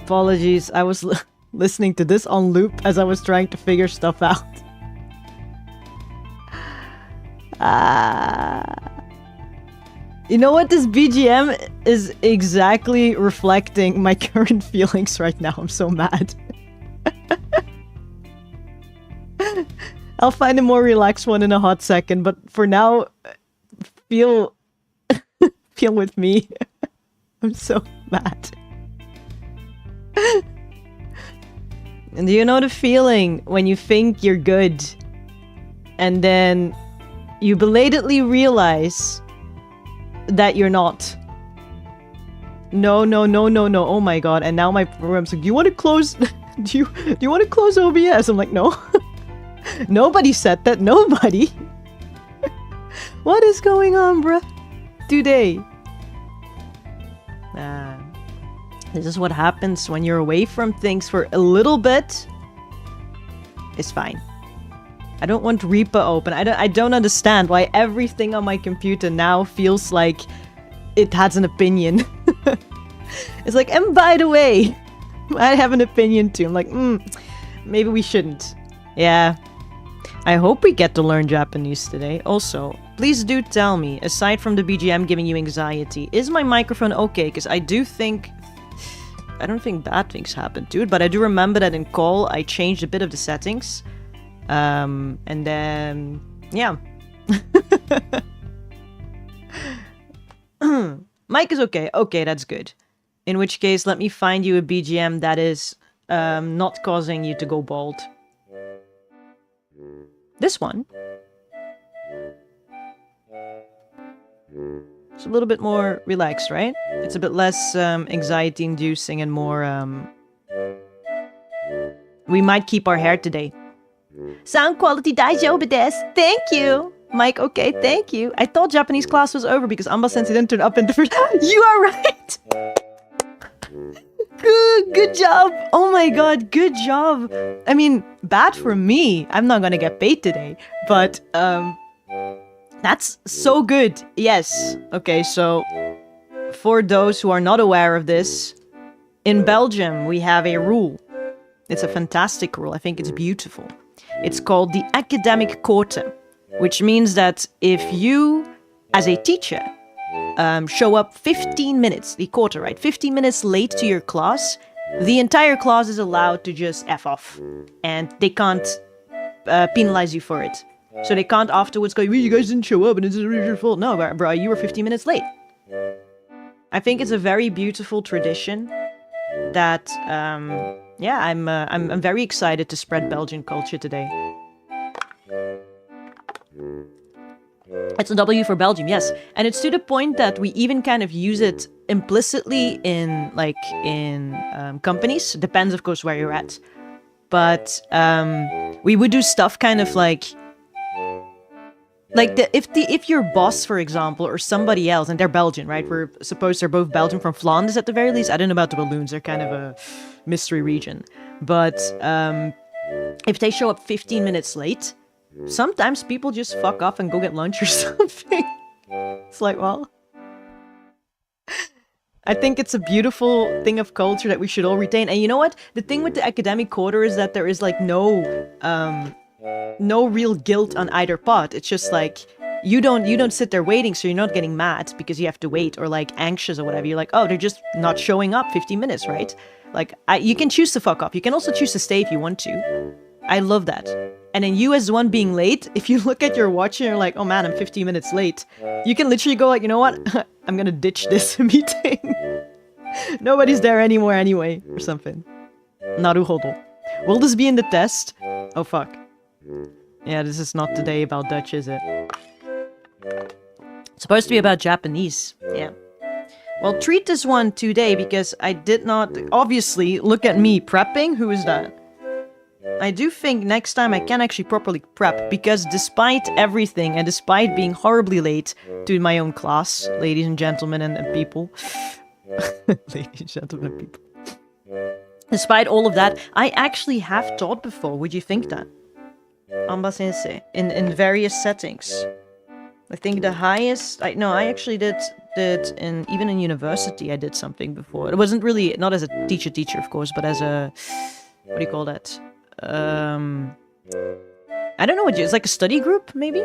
Apologies, I was listening to this on loop as I was trying to figure stuff out. You know what? This BGM is exactly reflecting my current feelings right now. I'm so mad. I'll find a more relaxed one in a hot second, but for now, feel with me. I'm so mad. And do you know the feeling when you think you're good and then you belatedly realize that you're not? No. Oh my god. And now my program's like, do you want to close do you want to close OBS? I'm like, no. Nobody said that. Nobody. What is going on, bruh? Today. This is what happens when you're away from things for a little bit. It's fine. I don't want Reaper open. I don't understand why everything on my computer now feels like it has an opinion. It's like, and by the way, I have an opinion too. I'm like, maybe we shouldn't. Yeah. I hope we get to learn Japanese today. Also, please do tell me, aside from the BGM giving you anxiety, is my microphone okay? Because I don't think bad things happen to it, but I do remember that in call I changed a bit of the settings. And then, yeah. Mic is okay. Okay, that's good. In which case, let me find you a BGM that is not causing you to go bald. This one. It's a little bit more relaxed, right? It's a bit less anxiety-inducing and more... We might keep our hair today. Sound quality daijoubu desu. Thank you! Mike, okay, thank you. I thought Japanese class was over because Anba-sensei didn't turn up in the first... You are right! Good job! Oh my god, good job! I mean, bad for me. I'm not gonna get paid today. But, that's so good. Yes. Okay, so for those who are not aware of this, in Belgium we have a rule. It's a fantastic rule. I think it's beautiful. It's called the academic quota, which means that if you, as a teacher, show up 15 minutes, the quota, right? 15 minutes late to your class, the entire class is allowed to just F off. And they can't penalize you for it. So they can't afterwards go, well, you guys didn't show up and it's your fault. No, bro, you were 15 minutes late. I think it's a very beautiful tradition that, yeah, I'm very excited to spread Belgian culture today. It's a W for Belgium, yes. And it's to the point that we even kind of use it implicitly in, companies. Depends, of course, where you're at. But, we would do stuff kind of like if your boss, for example, or somebody else, and they're Belgian, right? We're supposed they're both Belgian from Flanders at the very least. I don't know about the balloons. They're kind of a mystery region. But if they show up 15 minutes late, sometimes people just fuck off and go get lunch or something. It's like, well, I think it's a beautiful thing of culture that we should all retain. And you know what? The thing with the academic quota is that there is like no real guilt on either part. It's just like you don't sit there waiting, so you're not getting mad because you have to wait or like anxious or whatever. You're like, oh, they're just not showing up 15 minutes, right? Like you can choose to fuck up. You can also choose to stay if you want to. I love that. And then you as the one being late, if you look at your watch and you're like, oh man, I'm 15 minutes late, you can literally go like, you know what? I'm gonna ditch this meeting. Nobody's there anymore anyway, or something. Naruhodo. Will this be in the test? Oh fuck. Yeah, this is not today about Dutch, is it? It's supposed to be about Japanese. Yeah. Well, treat this one today because I did not... Obviously, look at me prepping. Who is that? I do think next time I can actually properly prep because despite everything and despite being horribly late to my own class, ladies and gentlemen and people... ladies and gentlemen and people... Despite all of that, I actually have taught before. Would you think that? Anba-sensei. In various settings. I think the highest... I actually did did even in university, I did something before. It wasn't really, not as a teacher, of course, but as a, what do you call that? I don't know what it's like a study group, maybe?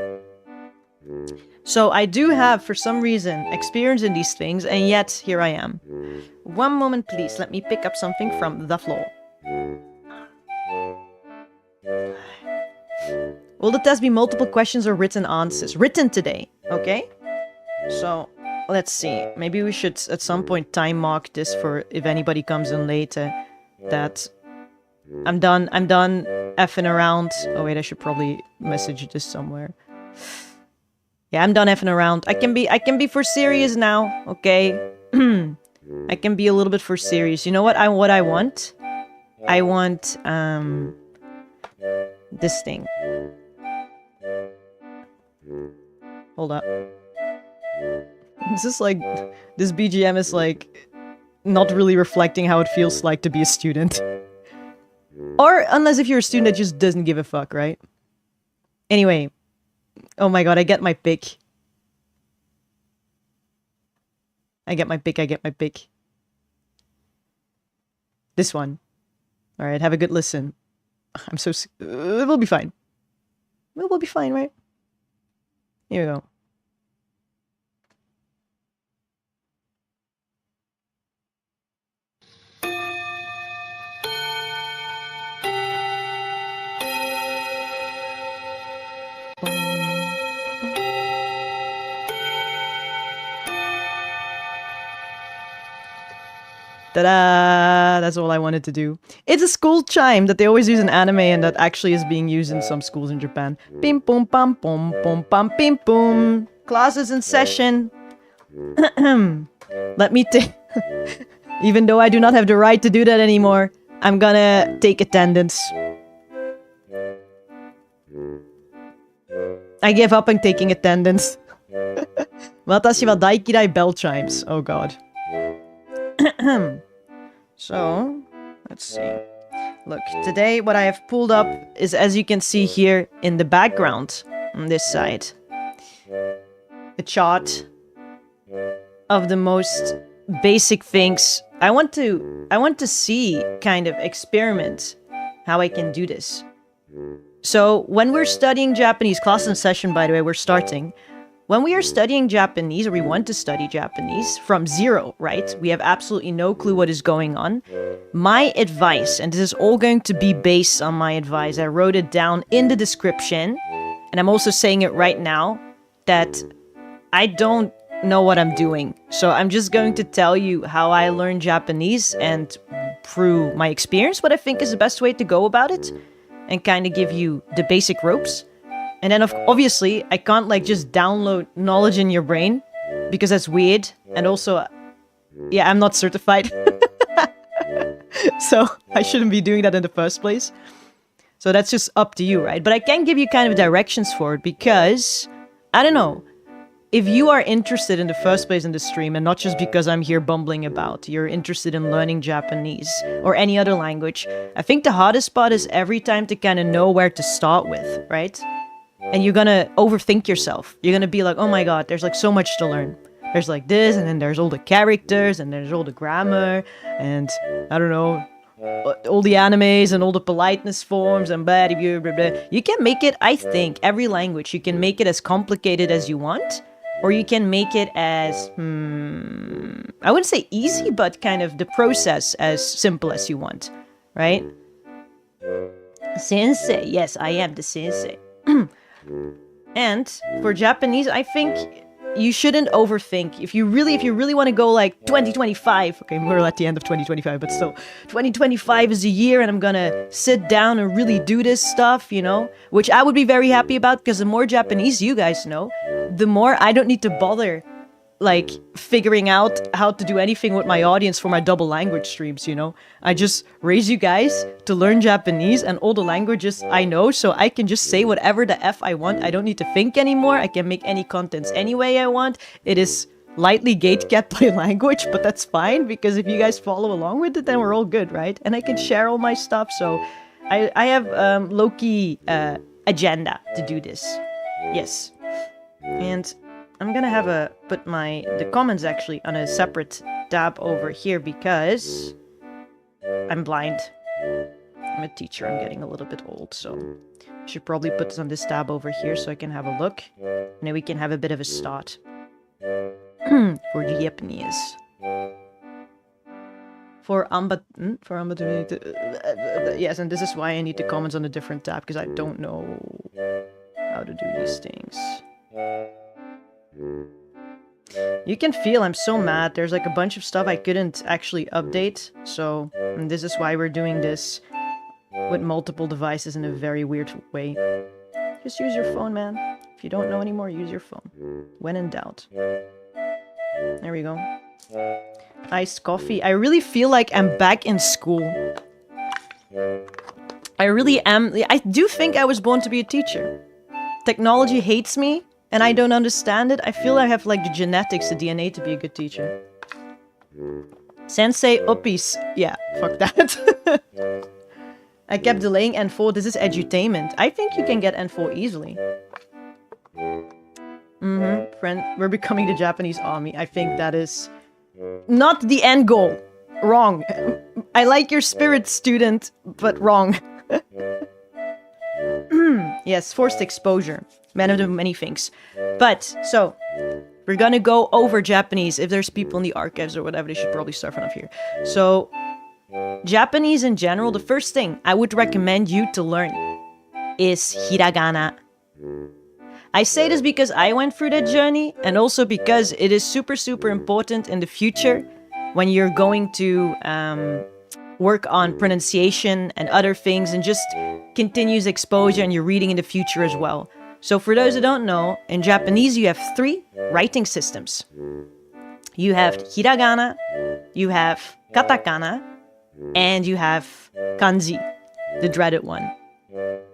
So I do have, for some reason, experience in these things, and yet here I am. One moment, please. Let me pick up something from the floor. Will the test be multiple questions or written answers? Written today, okay? So, let's see. Maybe we should, at some point, time mark this for if anybody comes in later. That I'm done effing around. Oh wait, I should probably message this somewhere. Yeah, I'm done effing around. I can be for serious now, okay? I can be a little bit for serious. You know what I want? I want this thing. Hold up. This is like, this BGM is like not really reflecting how it feels like to be a student. Or unless if you're a student that just doesn't give a fuck, right? Anyway. Oh my god, I get my pick. I get my pick. This one. Alright, have a good listen. I'm so... it will be fine. It will be fine, right? Here we go. Ta-da! That's all I wanted to do. It's a school chime that they always use in anime and that actually is being used in some schools in Japan. Pim pum pam pum pum pam pim pum. Class is in session. Let me take... Even though I do not have the right to do that anymore, I'm gonna take attendance. I give up on taking attendance. Watashi wa daikirai bell chimes. Oh god. So, let's see. Look, today what I have pulled up is, as you can see here in the background on this side, a chart of the most basic things. I want to see, kind of experiment how I can do this. So, when we're studying Japanese, class in session, by the way, we're starting. When we are studying Japanese, or we want to study Japanese, from zero, right? We have absolutely no clue what is going on. My advice, and this is all going to be based on my advice, I wrote it down in the description, and I'm also saying it right now, that I don't know what I'm doing. So I'm just going to tell you how I learned Japanese, and through my experience, what I think is the best way to go about it, and kind of give you the basic ropes. And then, obviously, I can't, like, just download knowledge in your brain, because that's weird. And also, yeah, I'm not certified. So, I shouldn't be doing that in the first place. So that's just up to you, right? But I can give you kind of directions for it, because, I don't know, if you are interested in the first place in the stream, and not just because I'm here bumbling about, you're interested in learning Japanese, or any other language, I think the hardest part is every time to kind of know where to start with, right? And you're gonna overthink yourself. You're gonna be like, oh my god, there's like so much to learn. There's like this, and then there's all the characters, and there's all the grammar, and I don't know, all the animes, and all the politeness forms, and blah, blah, blah, blah. You can make it, I think, every language, you can make it as complicated as you want, or you can make it as, I wouldn't say easy, but kind of the process as simple as you want, right? Sensei, yes, I am the sensei. And for Japanese, I think you shouldn't overthink. If you really want to go like 2025, okay, we're at the end of 2025, but still, 2025 is a year and I'm gonna sit down and really do this stuff, you know, which I would be very happy about, because the more Japanese you guys know, the more I don't need to bother like figuring out how to do anything with my audience for my double language streams, you know. I just raise you guys to learn Japanese and all the languages I know, so I can just say whatever the F I want. I don't need to think anymore. I can make any contents any way I want. It is lightly gatekept by language, but that's fine, because if you guys follow along with it, then we're all good, right? And I can share all my stuff, so I have low-key agenda to do this. Yes. And I'm gonna have put the comments actually on a separate tab over here because I'm blind. I'm a teacher, I'm getting a little bit old, so I should probably put this on this tab over here so I can have a look. And then we can have a bit of a start. For the Japanese. For Anba to yes, and this is why I need the comments on a different tab, because I don't know how to do these things. You can feel I'm so mad. There's like a bunch of stuff I couldn't actually update. So, and this is why we're doing this with multiple devices in a very weird way. Just use your phone, man. If you don't know anymore, use your phone. When in doubt. There we go. Iced coffee. I really feel like I'm back in school. I really am. I do think I was born to be a teacher. Technology hates me, and I don't understand it. I feel I have like the genetics, the DNA to be a good teacher. Sensei uppies. Yeah, fuck that. I kept delaying N4. This is edutainment. I think you can get N4 easily. Friend, we're becoming the Japanese army. I think that is not the end goal. Wrong. I like your spirit, student, but wrong. Yes, forced exposure. Man of the many things. But, so, we're gonna go over Japanese. If there's people in the archives or whatever, they should probably start from up here. So, Japanese in general, the first thing I would recommend you to learn is Hiragana. I say this because I went through that journey, and also because it is super, super important in the future when you're going to work on pronunciation and other things, and just continuous exposure and your reading in the future as well. So for those who don't know, in Japanese you have 3 writing systems. You have Hiragana, you have Katakana, and you have Kanji, the dreaded one.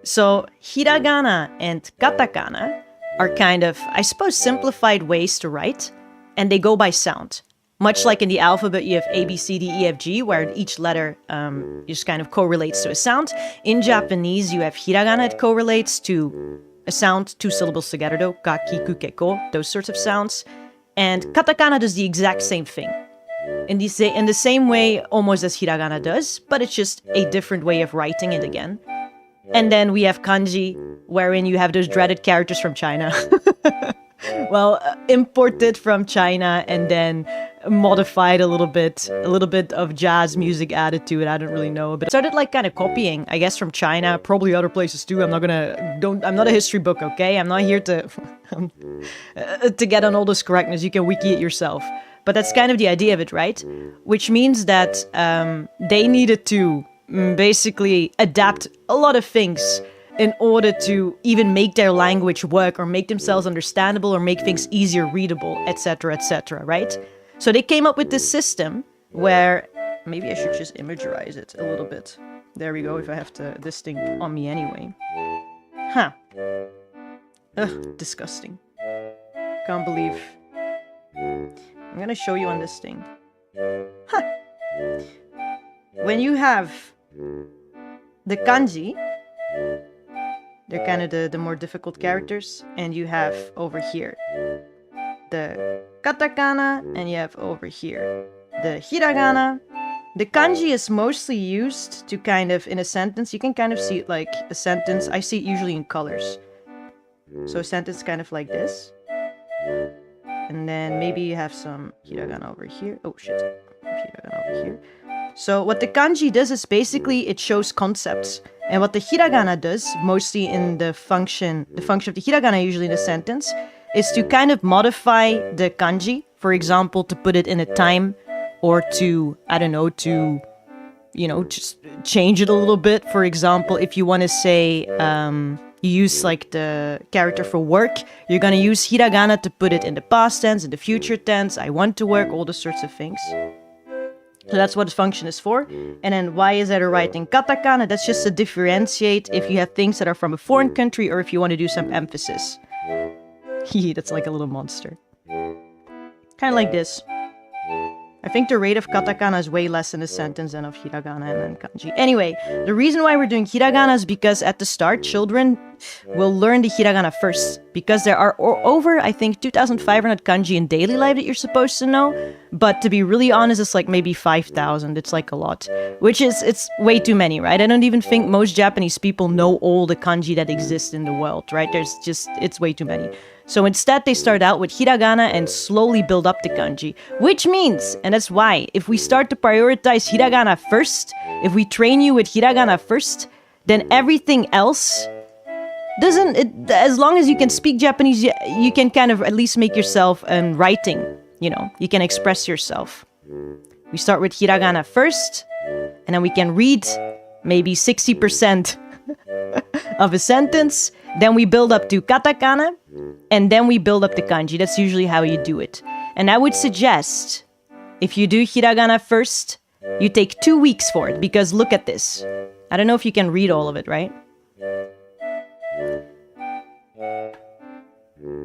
So Hiragana and Katakana are kind of, I suppose, simplified ways to write, and they go by sound. Much like in the alphabet, you have A, B, C, D, E, F, G, where each letter just kind of correlates to a sound. In Japanese, you have Hiragana, it correlates to a sound, 2 syllables together though, ka, kiku, keko, those sorts of sounds. And Katakana does the exact same thing. In the same way almost as Hiragana does, but it's just a different way of writing it again. And then we have Kanji, wherein you have those dreaded characters from China. Well, imported from China and then modified a little bit of jazz music added to it. I don't really know, but started like kind of copying, I guess, from China, probably other places too. I'm not a history book, okay? I'm not here to to get on all this correctness. You can wiki it yourself. But that's kind of the idea of it, right? Which means that they needed to basically adapt a lot of things in order to even make their language work or make themselves understandable or make things easier readable, etc., right? So they came up with this system where, maybe I should just imagerize it a little bit. There we go, if I have this thing on me anyway. Huh. Ugh, disgusting. Can't believe. I'm gonna show you on this thing. Huh. When you have the kanji, they're kind of the more difficult characters, and you have over here the katakana, and you have over here the hiragana. The kanji is mostly used to kind of, in a sentence, you can kind of see it like a sentence. I see it usually in colors. So a sentence kind of like this. And then maybe you have some hiragana over here. Oh shit, hiragana over here. So what the kanji does is basically it shows concepts. And what the hiragana does, mostly in the function of the hiragana usually in a sentence, is to kind of modify the kanji. For example, to put it in a time, or to, I don't know, to, you know, just change it a little bit. For example, if you want to say, you use like the character for work, you're going to use hiragana to put it in the past tense, in the future tense, I want to work, all those sorts of things. So that's what the function is for. And then why is that a writing katakana? That's just to differentiate if you have things that are from a foreign country or if you want to do some emphasis. That's like a little monster. Kind of like this. I think the rate of katakana is way less in a sentence than of hiragana and then kanji. Anyway, the reason why we're doing hiragana is because at the start, children will learn the hiragana first, because there are over, I think, 2,500 kanji in daily life that you're supposed to know. But to be really honest, it's like maybe 5,000. It's like a lot, which is, it's way too many, right? I don't even think most Japanese people know all the kanji that exist in the world, right? There's just, it's way too many. So instead, they start out with hiragana and slowly build up the kanji, which means, and that's why, if we start to prioritize hiragana first, if we train you with hiragana first, then everything else doesn't, as long as you can speak Japanese, you can kind of at least make yourself writing, you know, you can express yourself. We start with hiragana first, and then we can read maybe 60% of a sentence. Then we build up to katakana, and then we build up the kanji. That's usually how you do it. And I would suggest, if you do hiragana first, you take 2 weeks for it, because look at this. I don't know if you can read all of it, right?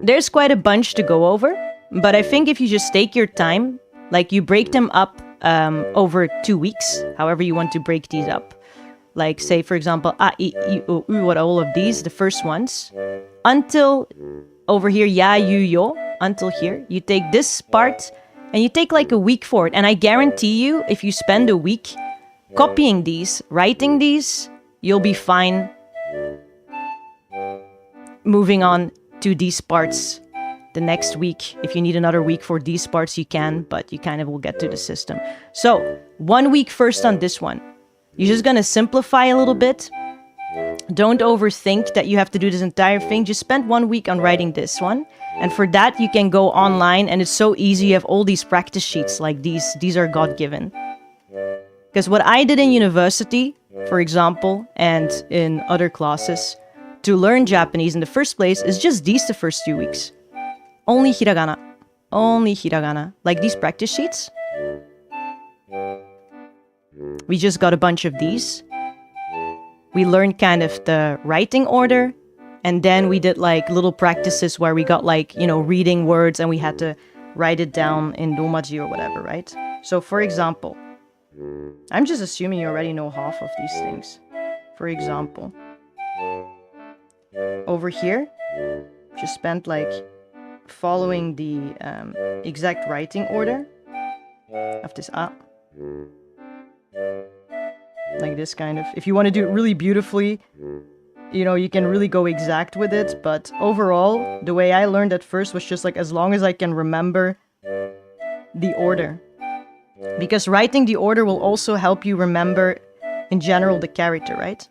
There's quite a bunch to go over, but I think if you just take your time, like you break them up over 2 weeks, however you want to break these up. Like say, for example, a, I, o, u, what all of these, the first ones, until over here, ya, you, yo, until here, you take this part and you take like a week for it. And I guarantee you, if you spend a week copying these, writing these, you'll be fine moving on to these parts the next week. If you need another week for these parts, you can, but you kind of will get to the system. So 1 week first on this one. You're just gonna simplify a little bit. Don't overthink that you have to do this entire thing. Just spend 1 week on writing this one. And for that, you can go online, and it's so easy. You have all these practice sheets like these. These are God-given. Because what I did in university, for example, and in other classes, to learn Japanese in the first place, is just these the first 2 weeks. Only hiragana. Only hiragana. Like these practice sheets. We just got a bunch of these. We learned kind of the writing order. And then we did like little practices where we got like, you know, reading words and we had to write it down in romaji or whatever, right? So for example, I'm just assuming you already know half of these things. For example, over here, just spent like following the exact writing order of this a. Like this kind of. If you want to do it really beautifully, you know, you can really go exact with it. But overall, the way I learned at first was just like as long as I can remember the order. Because writing the order will also help you remember, in general, the character, right?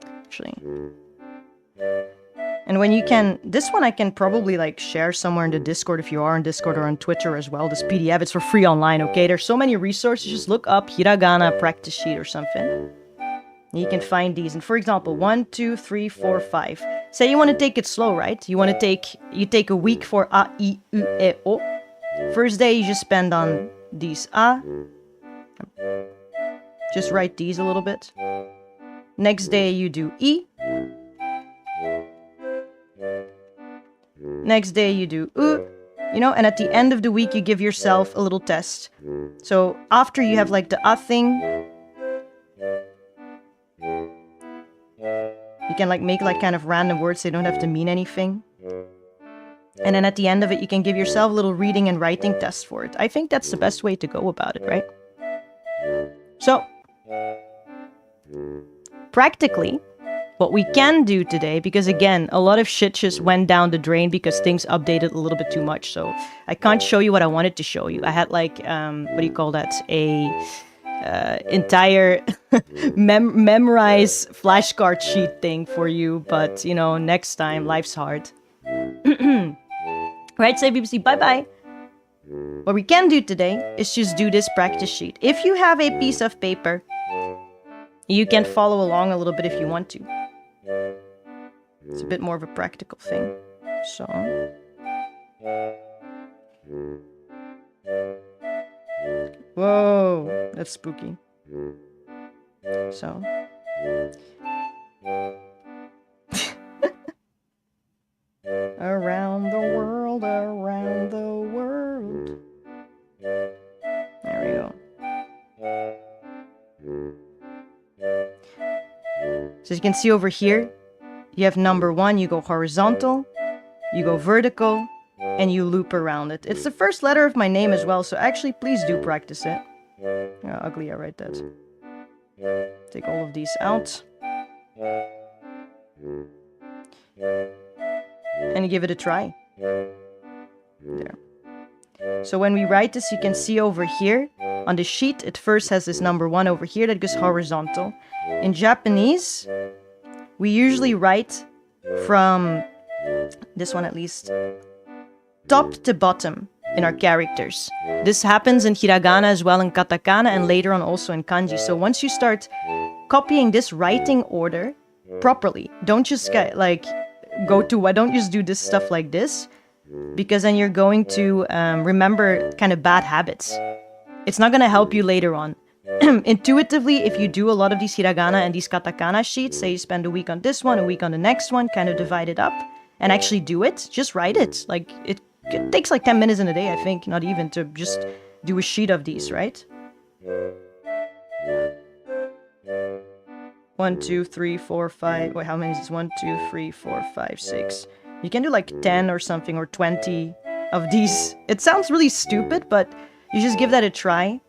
Actually. And when you can... This one I can probably, like, share somewhere in the Discord if you are on Discord or on Twitter as well. This PDF, it's for free online, okay? There's so many resources. Just look up Hiragana practice sheet or something. And you can find these. And for example, 1, 2, 3, 4, 5. Say you want to take it slow, right? You want to take... You take a week for A, I, U, E, O. First day you just spend on these A. Just write these a little bit. Next day you do I. Next day you do U. You know, and at the end of the week you give yourself a little test. So after you have like the A thing, you can like make like kind of random words. They don't have to mean anything. And then at the end of it, you can give yourself a little reading and writing test for it. I think that's the best way to go about it, right? So, practically, what we can do today, because again, a lot of shit just went down the drain because things updated a little bit too much. So, I can't show you what I wanted to show you. I had like, what do you call that? Entire memorize flashcard sheet thing for you. But, you know, next time, life's hard. Right, say BBC, bye-bye. What we can do today is just do this practice sheet. If you have a piece of paper, you can follow along a little bit if you want to. It's a bit more of a practical thing. So. Whoa, that's spooky. So. Around the world, around the world. There we go. So as you can see over here, you have number 1, you go horizontal, you go vertical, and you loop around it. It's the first letter of my name as well, so actually please do practice it. Oh, ugly, I write that. Take all of these out. And give it a try. There. So when we write this, you can see over here, on the sheet, it first has this number 1 over here that goes horizontal. In Japanese, we usually write from, this one at least, top to bottom in our characters. This happens in Hiragana as well in Katakana and later on also in Kanji. So once you start copying this writing order properly, don't just get, like, don't just do this stuff like this, because then you're going to remember kind of bad habits. It's not going to help you later on. Intuitively, if you do a lot of these hiragana and these katakana sheets, say you spend a week on this one, a week on the next one, kind of divide it up, and actually do it, just write it. Like, it takes like 10 minutes in a day, I think, not even, to just do a sheet of these, right? 1, 2, 3, 4, 5. Wait, how many is this? 1, 2, 3, 4, 5, 6. You can do like 10 or something, or 20 of these. It sounds really stupid, but you just give that a try.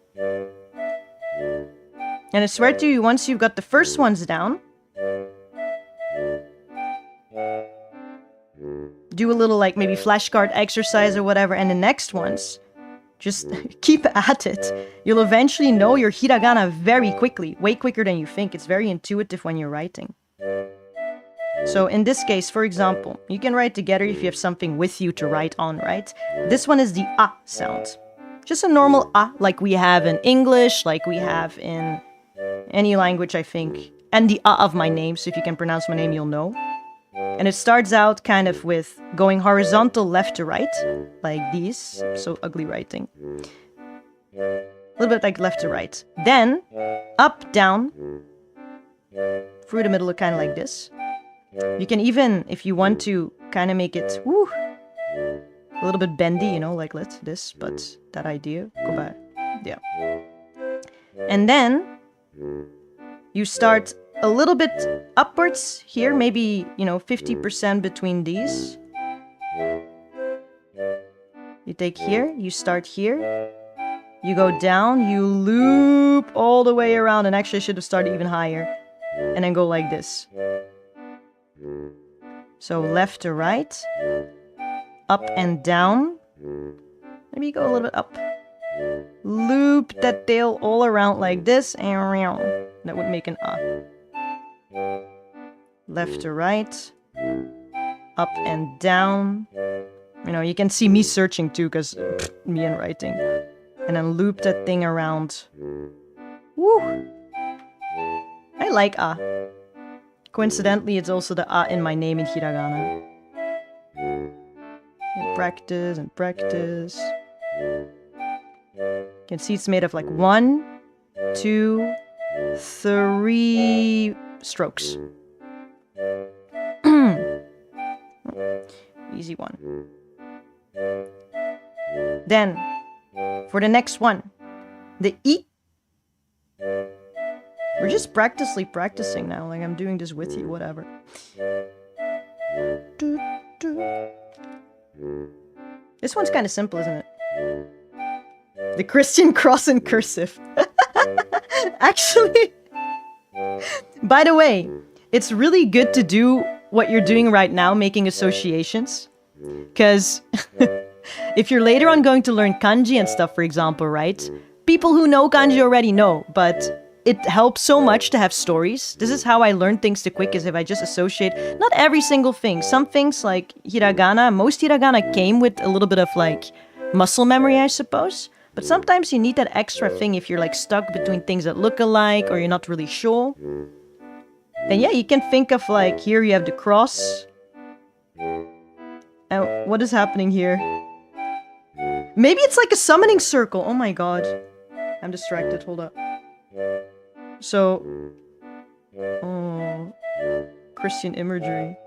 And I swear to you, once you've got the first ones down, do a little like maybe flashcard exercise or whatever, and the next ones, just keep at it. You'll eventually know your hiragana very quickly, way quicker than you think. It's very intuitive when you're writing. So in this case, for example, you can write together if you have something with you to write on, right? This one is the A sound. Just a normal A, like we have in English, like we have in any language, I think. And the A of my name, so if you can pronounce my name, you'll know. And it starts out kind of with going horizontal left to right, like these. So ugly writing. A little bit like left to right. Then, up, down, through the middle, kind of like this. You can even, if you want to, kind of make it, woo, a little bit bendy, you know, like this, but that idea. Go back. Yeah. And then, you start a little bit upwards here, maybe, you know, 50% between these. You take here, you start here, you go down, you loop all the way around, and actually I should have started even higher, and then go like this. So left to right, up and down, maybe go a little bit up, loop that tail all around like this, and that would make an A. Left to right, up and down. You know, you can see me searching too, because me and writing. And then loop that thing around. Woo! I like A. Coincidentally, it's also the A in my name in hiragana. And practice and practice. You can see it's made of like 1, 2, 3 strokes. Easy one. Then, for the next one, the E. We're just practicing now, like I'm doing this with you, whatever. This one's kind of simple, isn't it? The Christian cross in cursive. Actually, by the way, it's really good to do what you're doing right now, making associations. Because if you're later on going to learn kanji and stuff, for example, right? People who know kanji already know, but it helps so much to have stories. This is how I learn things the quickest, if I just associate, not every single thing. Some things like hiragana, most hiragana came with a little bit of like muscle memory, I suppose. But sometimes you need that extra thing if you're like stuck between things that look alike or you're not really sure. Then yeah, you can think of like, here you have the cross. And what is happening here? Maybe it's like a summoning circle. Oh my god. I'm distracted, hold up. So, oh, Christian imagery.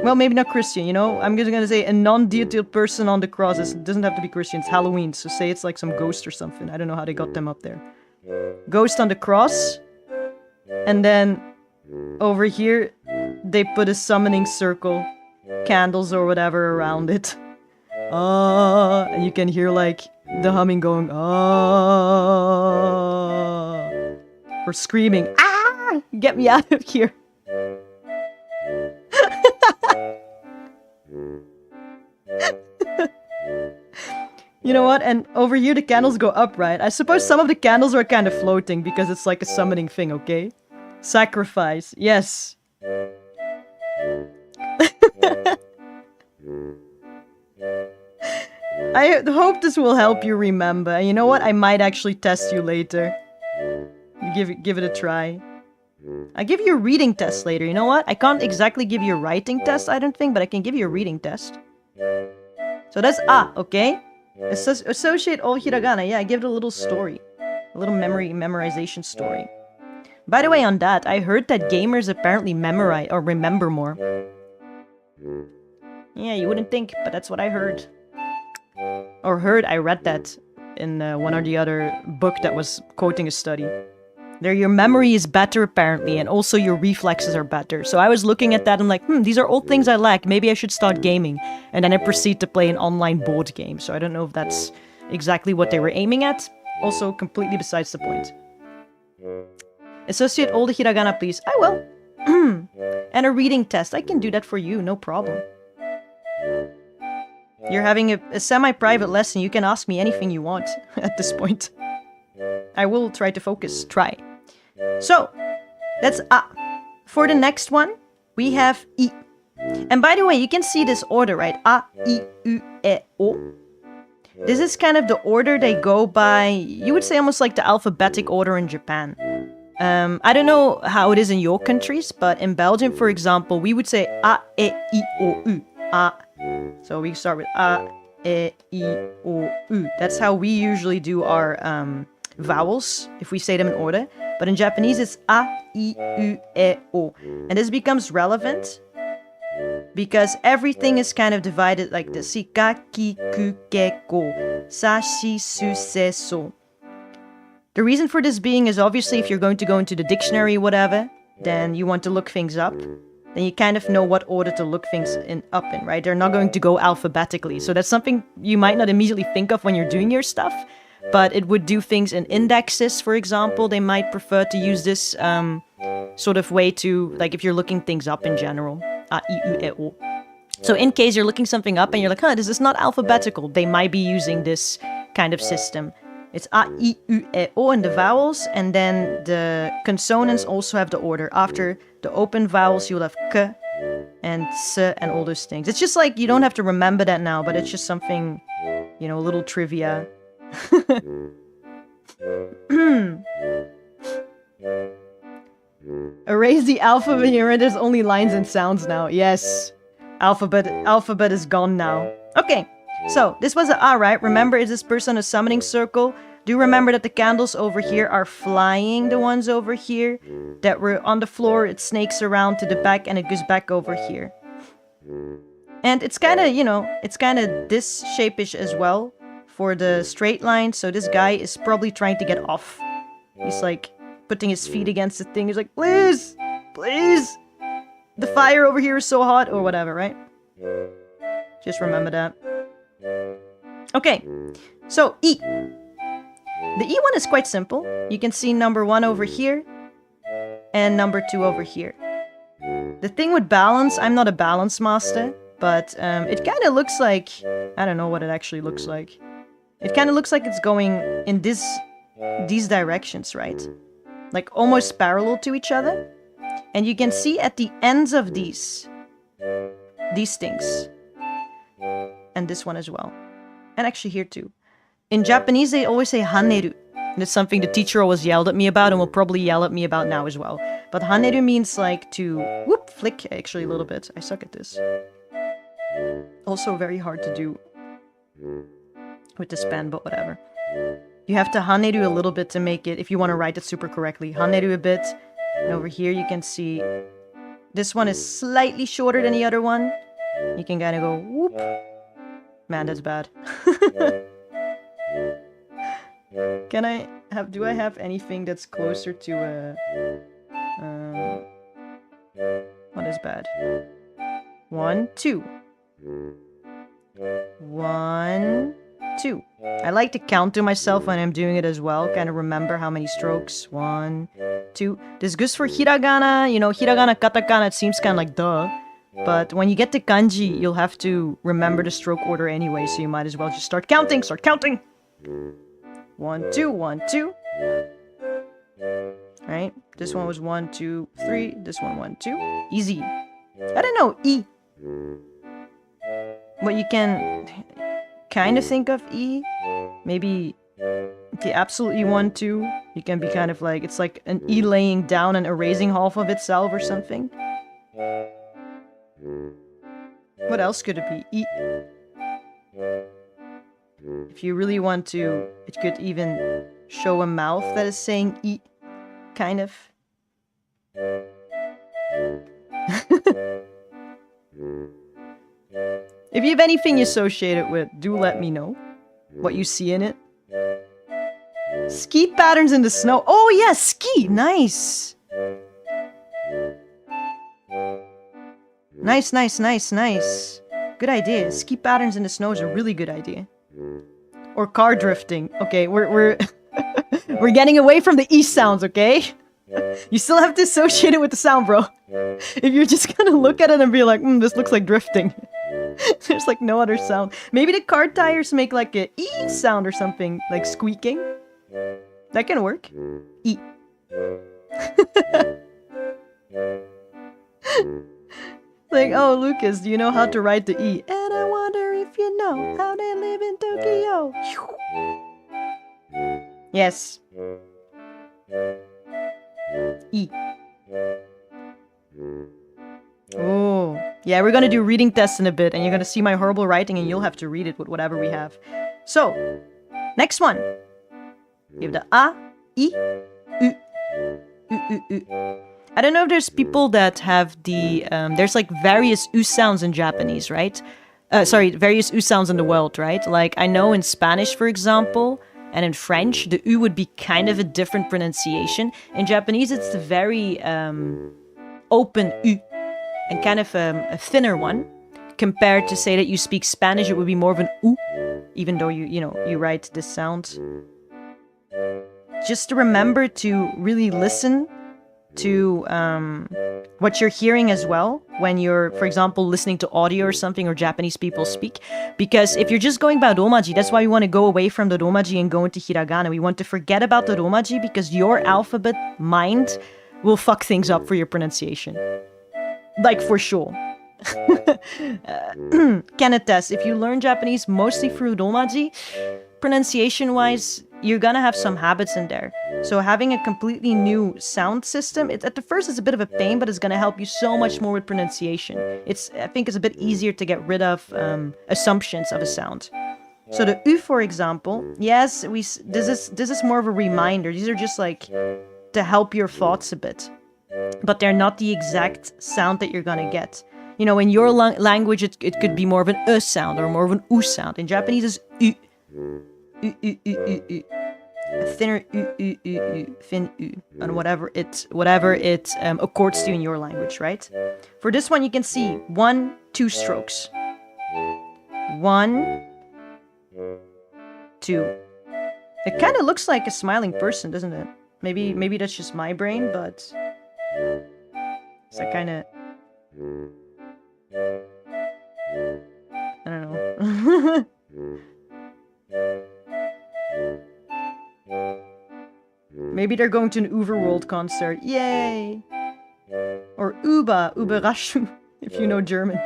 Well, maybe not Christian, you know? I'm just gonna say a non-detailed person on the cross. It doesn't have to be Christian, it's Halloween, so say it's like some ghost or something. I don't know how they got them up there. Ghost on the cross. And then over here, they put a summoning circle, candles or whatever around it. And you can hear like the humming going, or screaming, ah, get me out of here. You know what? And over here the candles go up, right? I suppose some of the candles are kind of floating because it's like a summoning thing, okay? Sacrifice, yes. I hope this will help you remember. You know what? I might actually test you later. Give it a try. I'll give you a reading test later. You know what? I can't exactly give you a writing test, I don't think, but I can give you a reading test. So that's okay? Associate all hiragana. Yeah, I give it a little story. A little memorization story. By the way, on that, I heard that gamers apparently memorize or remember more. Yeah, you wouldn't think, but that's what I heard. Or I read that in one or the other book that was quoting a study. Your memory is better apparently, and also your reflexes are better. So I was looking at that and like, these are all things I lack. Maybe I should start gaming. And then I proceed to play an online board game. So I don't know if that's exactly what they were aiming at. Also, completely besides the point. Associate all the hiragana, please. I will. And a reading test. I can do that for you, no problem. You're having a semi-private lesson. You can ask me anything you want at this point. I will try to focus. Try. So, that's A. For the next one, we have I. And by the way, you can see this order, right? A, I, U, E, O. This is kind of the order they go by. You would say almost like the alphabetic order in Japan. I don't know how it is in your countries, but in Belgium, for example, we would say A, E, I, O, U. A. So we start with A, E, I, O, U. That's how we usually do our vowels, if we say them in order. But in Japanese, it's A, I, U, E, O. And this becomes relevant because everything is kind of divided like this. Sika, ki, ku, ke, ko. Sa, shi, su, se, so. The reason for this being is obviously if you're going to go into the dictionary, whatever, then you want to look things up. Then you kind of know what order to look things up in, right? They're not going to go alphabetically. So that's something you might not immediately think of when you're doing your stuff. But it would do things in indexes, for example. They might prefer to use this sort of way to, like, if you're looking things up in general. A, I, U, E, O. So in case you're looking something up and you're like, this is not alphabetical, they might be using this kind of system. It's A, I, U, E, O in the vowels, and then the consonants also have the order. After the open vowels, you'll have K and S and all those things. It's just like, you don't have to remember that now, but it's just something, you know, a little trivia. Erase the alphabet here, there's only lines and sounds now. Yes. Alphabet is gone now. Okay. So, this was an A, right? Remember, is this person a summoning circle? Do remember that the candles over here are flying, the ones over here. That were on the floor, it snakes around to the back and it goes back over here. And it's kind of, you know, it's kind of this shape-ish as well for the straight line. So this guy is probably trying to get off. He's like putting his feet against the thing. He's like, please, please. The fire over here is so hot or whatever, right? Just remember that. Okay, so I. The I one is quite simple. You can see number 1 over here and number 2 over here. The thing with balance, I'm not a balance master, but it kind of looks like, I don't know what it actually looks like. It kind of looks like it's going in these directions, right? Like almost parallel to each other. And you can see at the ends of these things. And this one as well. And actually here too. In Japanese, they always say haneru. And it's something the teacher always yelled at me about and will probably yell at me about now as well. But haneru means like to flick actually a little bit. I suck at this. Also very hard to do with this pen, but whatever. You have to haneru a little bit to make it, if you want to write it super correctly. Haneru a bit. And over here you can see This one is slightly shorter than the other one. You can kind of go whoop. Man, that's bad. Do I have anything that's closer to what is bad? 1, 2. 1, 2. I like to count to myself when I'm doing it as well. Kind of remember how many strokes. 1, 2. This goes for hiragana. You know, hiragana, katakana, it seems kind of like duh. But when you get to kanji, you'll have to remember the stroke order anyway, so you might as well just start counting. Start counting! 1, 2, 1, 2. Right? This one was 1, 2, 3. This one, 1, 2. Easy. I don't know, E. But you can kind of think of E. Maybe the absolutely 1, 2. You can be kind of like, it's like an E laying down and erasing half of itself or something. What else could it be? E. If you really want to, it could even show a mouth that is saying E. Kind of. If you have anything you associate it with, do let me know what you see in it. Ski patterns in the snow. Oh yeah, ski! Nice! Nice, nice, nice, nice. Good idea. Ski patterns in the snow is a really good idea. Or car drifting. Okay, we're we're getting away from the E sounds, okay? You still have to associate it with the sound, bro. If you're just gonna look at it and be like, this looks like drifting. There's like no other sound. Maybe the car tires make like a E sound or something, like squeaking. That can work. E. Like, oh, Lucas, do you know how to write the E? And I wonder if you know how they live in Tokyo. Yes. E. Oh. Yeah, we're gonna do reading tests in a bit, and you're gonna see my horrible writing, and you'll have to read it with whatever we have. So, next one. You have the A, I, U. U, U, U. I don't know if there's people that have the, there's like various U sounds in Japanese, right? Various U sounds in the world, right? Like, I know in Spanish, for example, and in French, the U would be kind of a different pronunciation. In Japanese, it's the very open U, and kind of a thinner one. Compared to say that you speak Spanish, it would be more of an U, even though you write this sound. Just to remember to really listen to what you're hearing as well when you're, for example, listening to audio or something or Japanese people speak. Because if you're just going by romaji, that's why we want to go away from the romaji and go into hiragana. We want to forget about the romaji because your alphabet mind will fuck things up for your pronunciation. Like, for sure. Can attest, if you learn Japanese mostly through romaji, pronunciation-wise, you're gonna have some habits in there. So having a completely new sound system, at the first it's a bit of a pain, but it's gonna help you so much more with pronunciation. I think it's a bit easier to get rid of assumptions of a sound. So the U, for example, yes, this is more of a reminder. These are just like to help your thoughts a bit, but they're not the exact sound that you're gonna get. You know, in your language, it could be more of an U sound or more of an U sound. In Japanese, it's U. U, U, U, U, U. A thinner U, U, U, U, thin U, and whatever it accords to in your language, right? For this one, you can see 1, 2 strokes. 1, 2. It kind of looks like a smiling person, doesn't it? Maybe that's just my brain, but it's like kind of, I don't know. Maybe they're going to an Overworld concert. Yay! Or Überraschung, if you know German.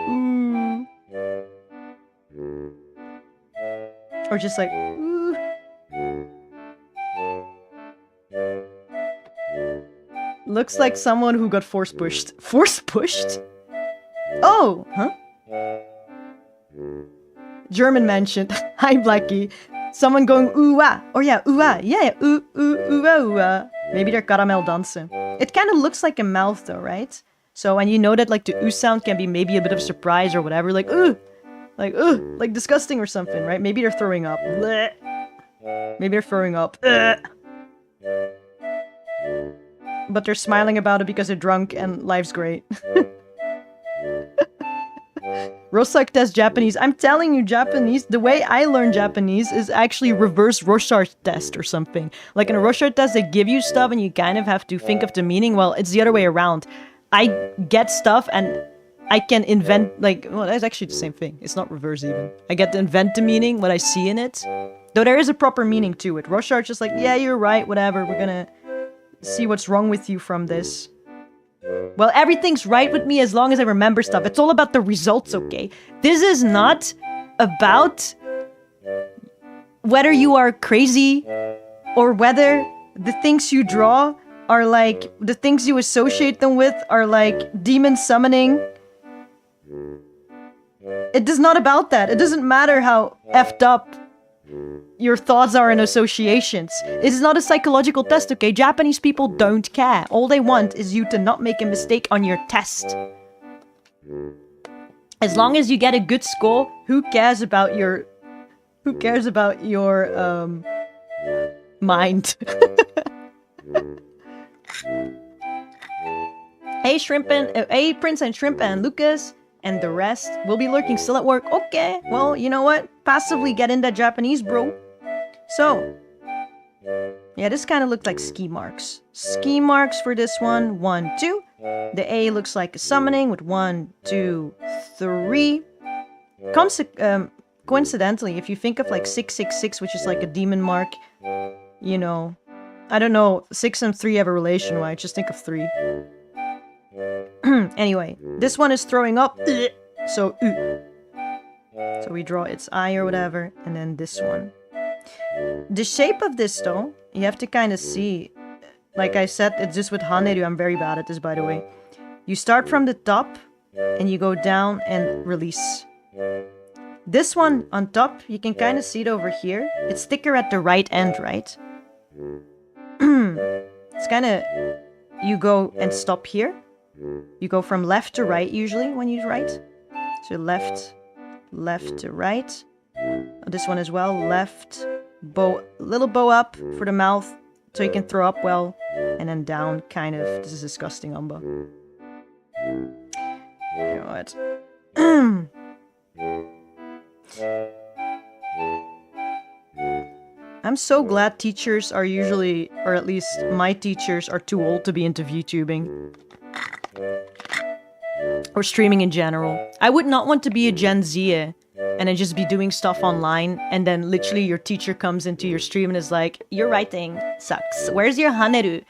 Ooh. Or just like, ooh. Looks like someone who got force pushed. Force pushed? Oh, huh? German mentioned. Hi, Blackie. Someone going ooh-ah. Or yeah, ooh-ah. Yeah, ooh, ooh, ooh-ah, ooh-ah. Maybe they're caramel dancing. It kind of looks like a mouth though, right? So when you know that like the ooh sound can be maybe a bit of surprise or whatever, like ooh, like disgusting or something, right? Maybe they're throwing up. Blech. Maybe they're throwing up. But they're smiling about it because they're drunk and life's great. Rorschach test Japanese. I'm telling you, Japanese, the way I learn Japanese is actually reverse Rorschach test or something. Like in a Rorschach test, they give you stuff and you kind of have to think of the meaning. Well, it's the other way around. I get stuff and I can invent, like, well, that's actually the same thing. It's not reverse even. I get to invent the meaning, what I see in it. Though there is a proper meaning to it. Rorschach just like, yeah, you're right, whatever. We're gonna see what's wrong with you from this. Well, everything's right with me as long as I remember stuff. It's all about the results, okay? This is not about whether you are crazy or whether the things you draw are like, the things you associate them with are like demon summoning. It is not about that. It doesn't matter how effed up your thoughts are in associations. It is not a psychological test, okay? Japanese people don't care. All they want is you to not make a mistake on your test. As long as you get a good score, who cares about your... Who cares about your, mind? Hey, hey, Prince and Shrimp and Lucas. And the rest will be lurking still at work. Okay, well, you know what? Passively get in that Japanese, bro. So, yeah, this kind of looked like ski marks. Ski marks for this one. 1, 2. The A looks like a summoning with 1, 2, 3. Coincidentally, if you think of like 666, which is like a demon mark, you know, I don't know, 6 and 3 have a relation, right? Just think of 3. Anyway, this one is throwing up, so so we draw its eye or whatever, and then this one. The shape of this though, you have to kind of see, like I said, it's just with Haneru. I'm very bad at this, by the way. You start from the top and you go down and release. This one on top, you can kind of see it over here. It's thicker at the right end, right? It's kind of, you go and stop here. You go from left to right usually when you write. So left to right. This one as well. Left, bow, little bow up for the mouth so you can throw up well. And then down, kind of. This is disgusting, Anba. You know what? I'm so glad teachers are usually, or at least my teachers, are too old to be into VTubing. Or streaming in general. I would not want to be a Gen Z and then just be doing stuff online and then literally your teacher comes into your stream and is like, your writing sucks. Where's your Haneru?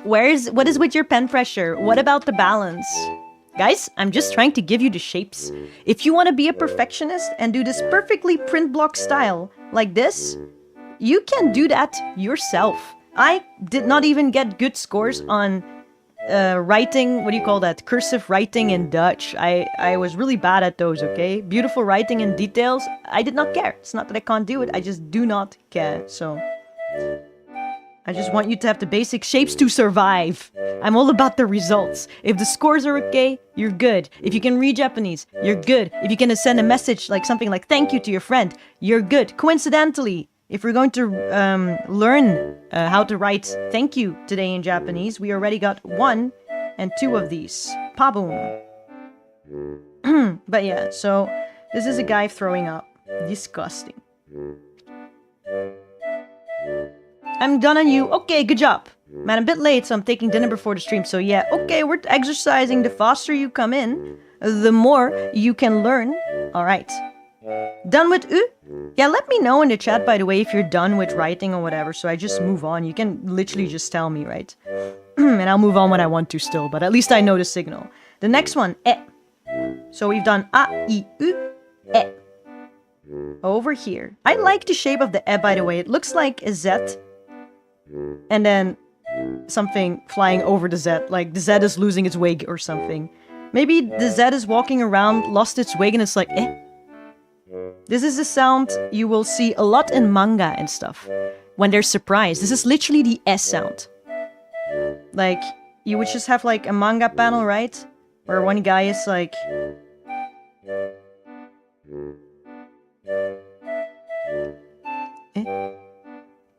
What is with your pen pressure? What about the balance? Guys, I'm just trying to give you the shapes. If you want to be a perfectionist and do this perfectly print block style like this, you can do that yourself. I did not even get good scores on writing, what do you call that? Cursive writing in Dutch. I was really bad at those, okay? Beautiful writing and details, I did not care. It's not that I can't do it, I just do not care. So, I just want you to have the basic shapes to survive. I'm all about the results. If the scores are okay, you're good. If you can read Japanese, you're good. If you can send a message, like something like thank you to your friend, you're good. Coincidentally, if we're going to learn how to write thank you today in Japanese, we already got 1 and 2 of these. Paboom. But yeah, so this is a guy throwing up. Disgusting. I'm done on you. Okay, good job. Man, I'm a bit late, so I'm taking dinner before the stream. So yeah, okay, we're exercising. The faster you come in, the more you can learn. Alright. Done with U? Yeah, let me know in the chat, by the way, if you're done with writing or whatever, so I just move on. You can literally just tell me, right? And I'll move on when I want to still, but at least I know the signal. The next one, E. So we've done A, I, U, E. Over here. I like the shape of the E, by the way. It looks like a Z. And then something flying over the Z, like the Z is losing its wig or something. Maybe the Z is walking around, lost its wig, and it's like, eh. This is a sound you will see a lot in manga and stuff. When they're surprised. This is literally the S sound. Like, you would just have like a manga panel, right? Where one guy is like...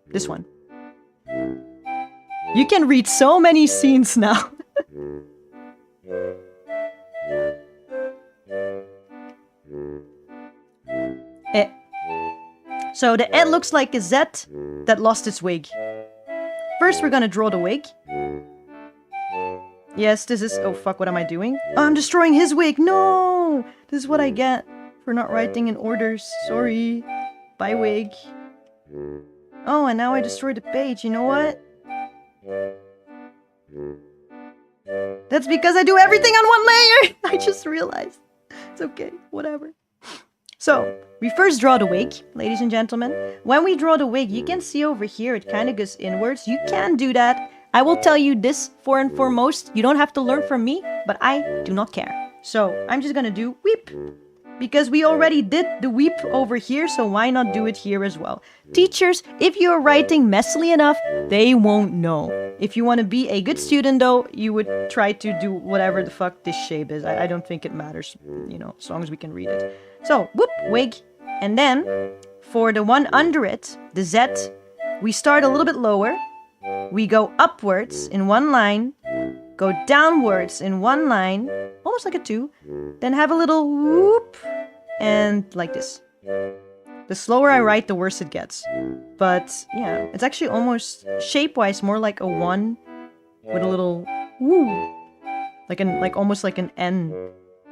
This one. You can read so many scenes now. So the E looks like a Z that lost its wig. First we're gonna draw the wig. Yes, this is... Oh fuck, what am I doing? Oh, I'm destroying his wig! No! This is what I get for not writing in orders. Sorry. Bye, wig. Oh, and now I destroyed the page. You know what? That's because I do everything on one layer! I just realized. It's okay, whatever. So, we first draw the wig, ladies and gentlemen. When we draw the wig, you can see over here, it kind of goes inwards. You can do that. I will tell you this for and foremost. You don't have to learn from me, but I do not care. So, I'm just gonna do weep. Because we already did the weep over here, so why not do it here as well? Teachers, if you're writing messily enough, they won't know. If you want to be a good student, though, you would try to do whatever the fuck this shape is. I don't think it matters, you know, as long as we can read it. So, whoop, wig. And then, for the one under it, the Z, we start a little bit lower. We go upwards in one line, go downwards in one line, almost like a 2, then have a little whoop, and like this. The slower I write, the worse it gets. But, yeah, it's actually almost, shape-wise, more like a 1 with a little woo. Like almost like an N.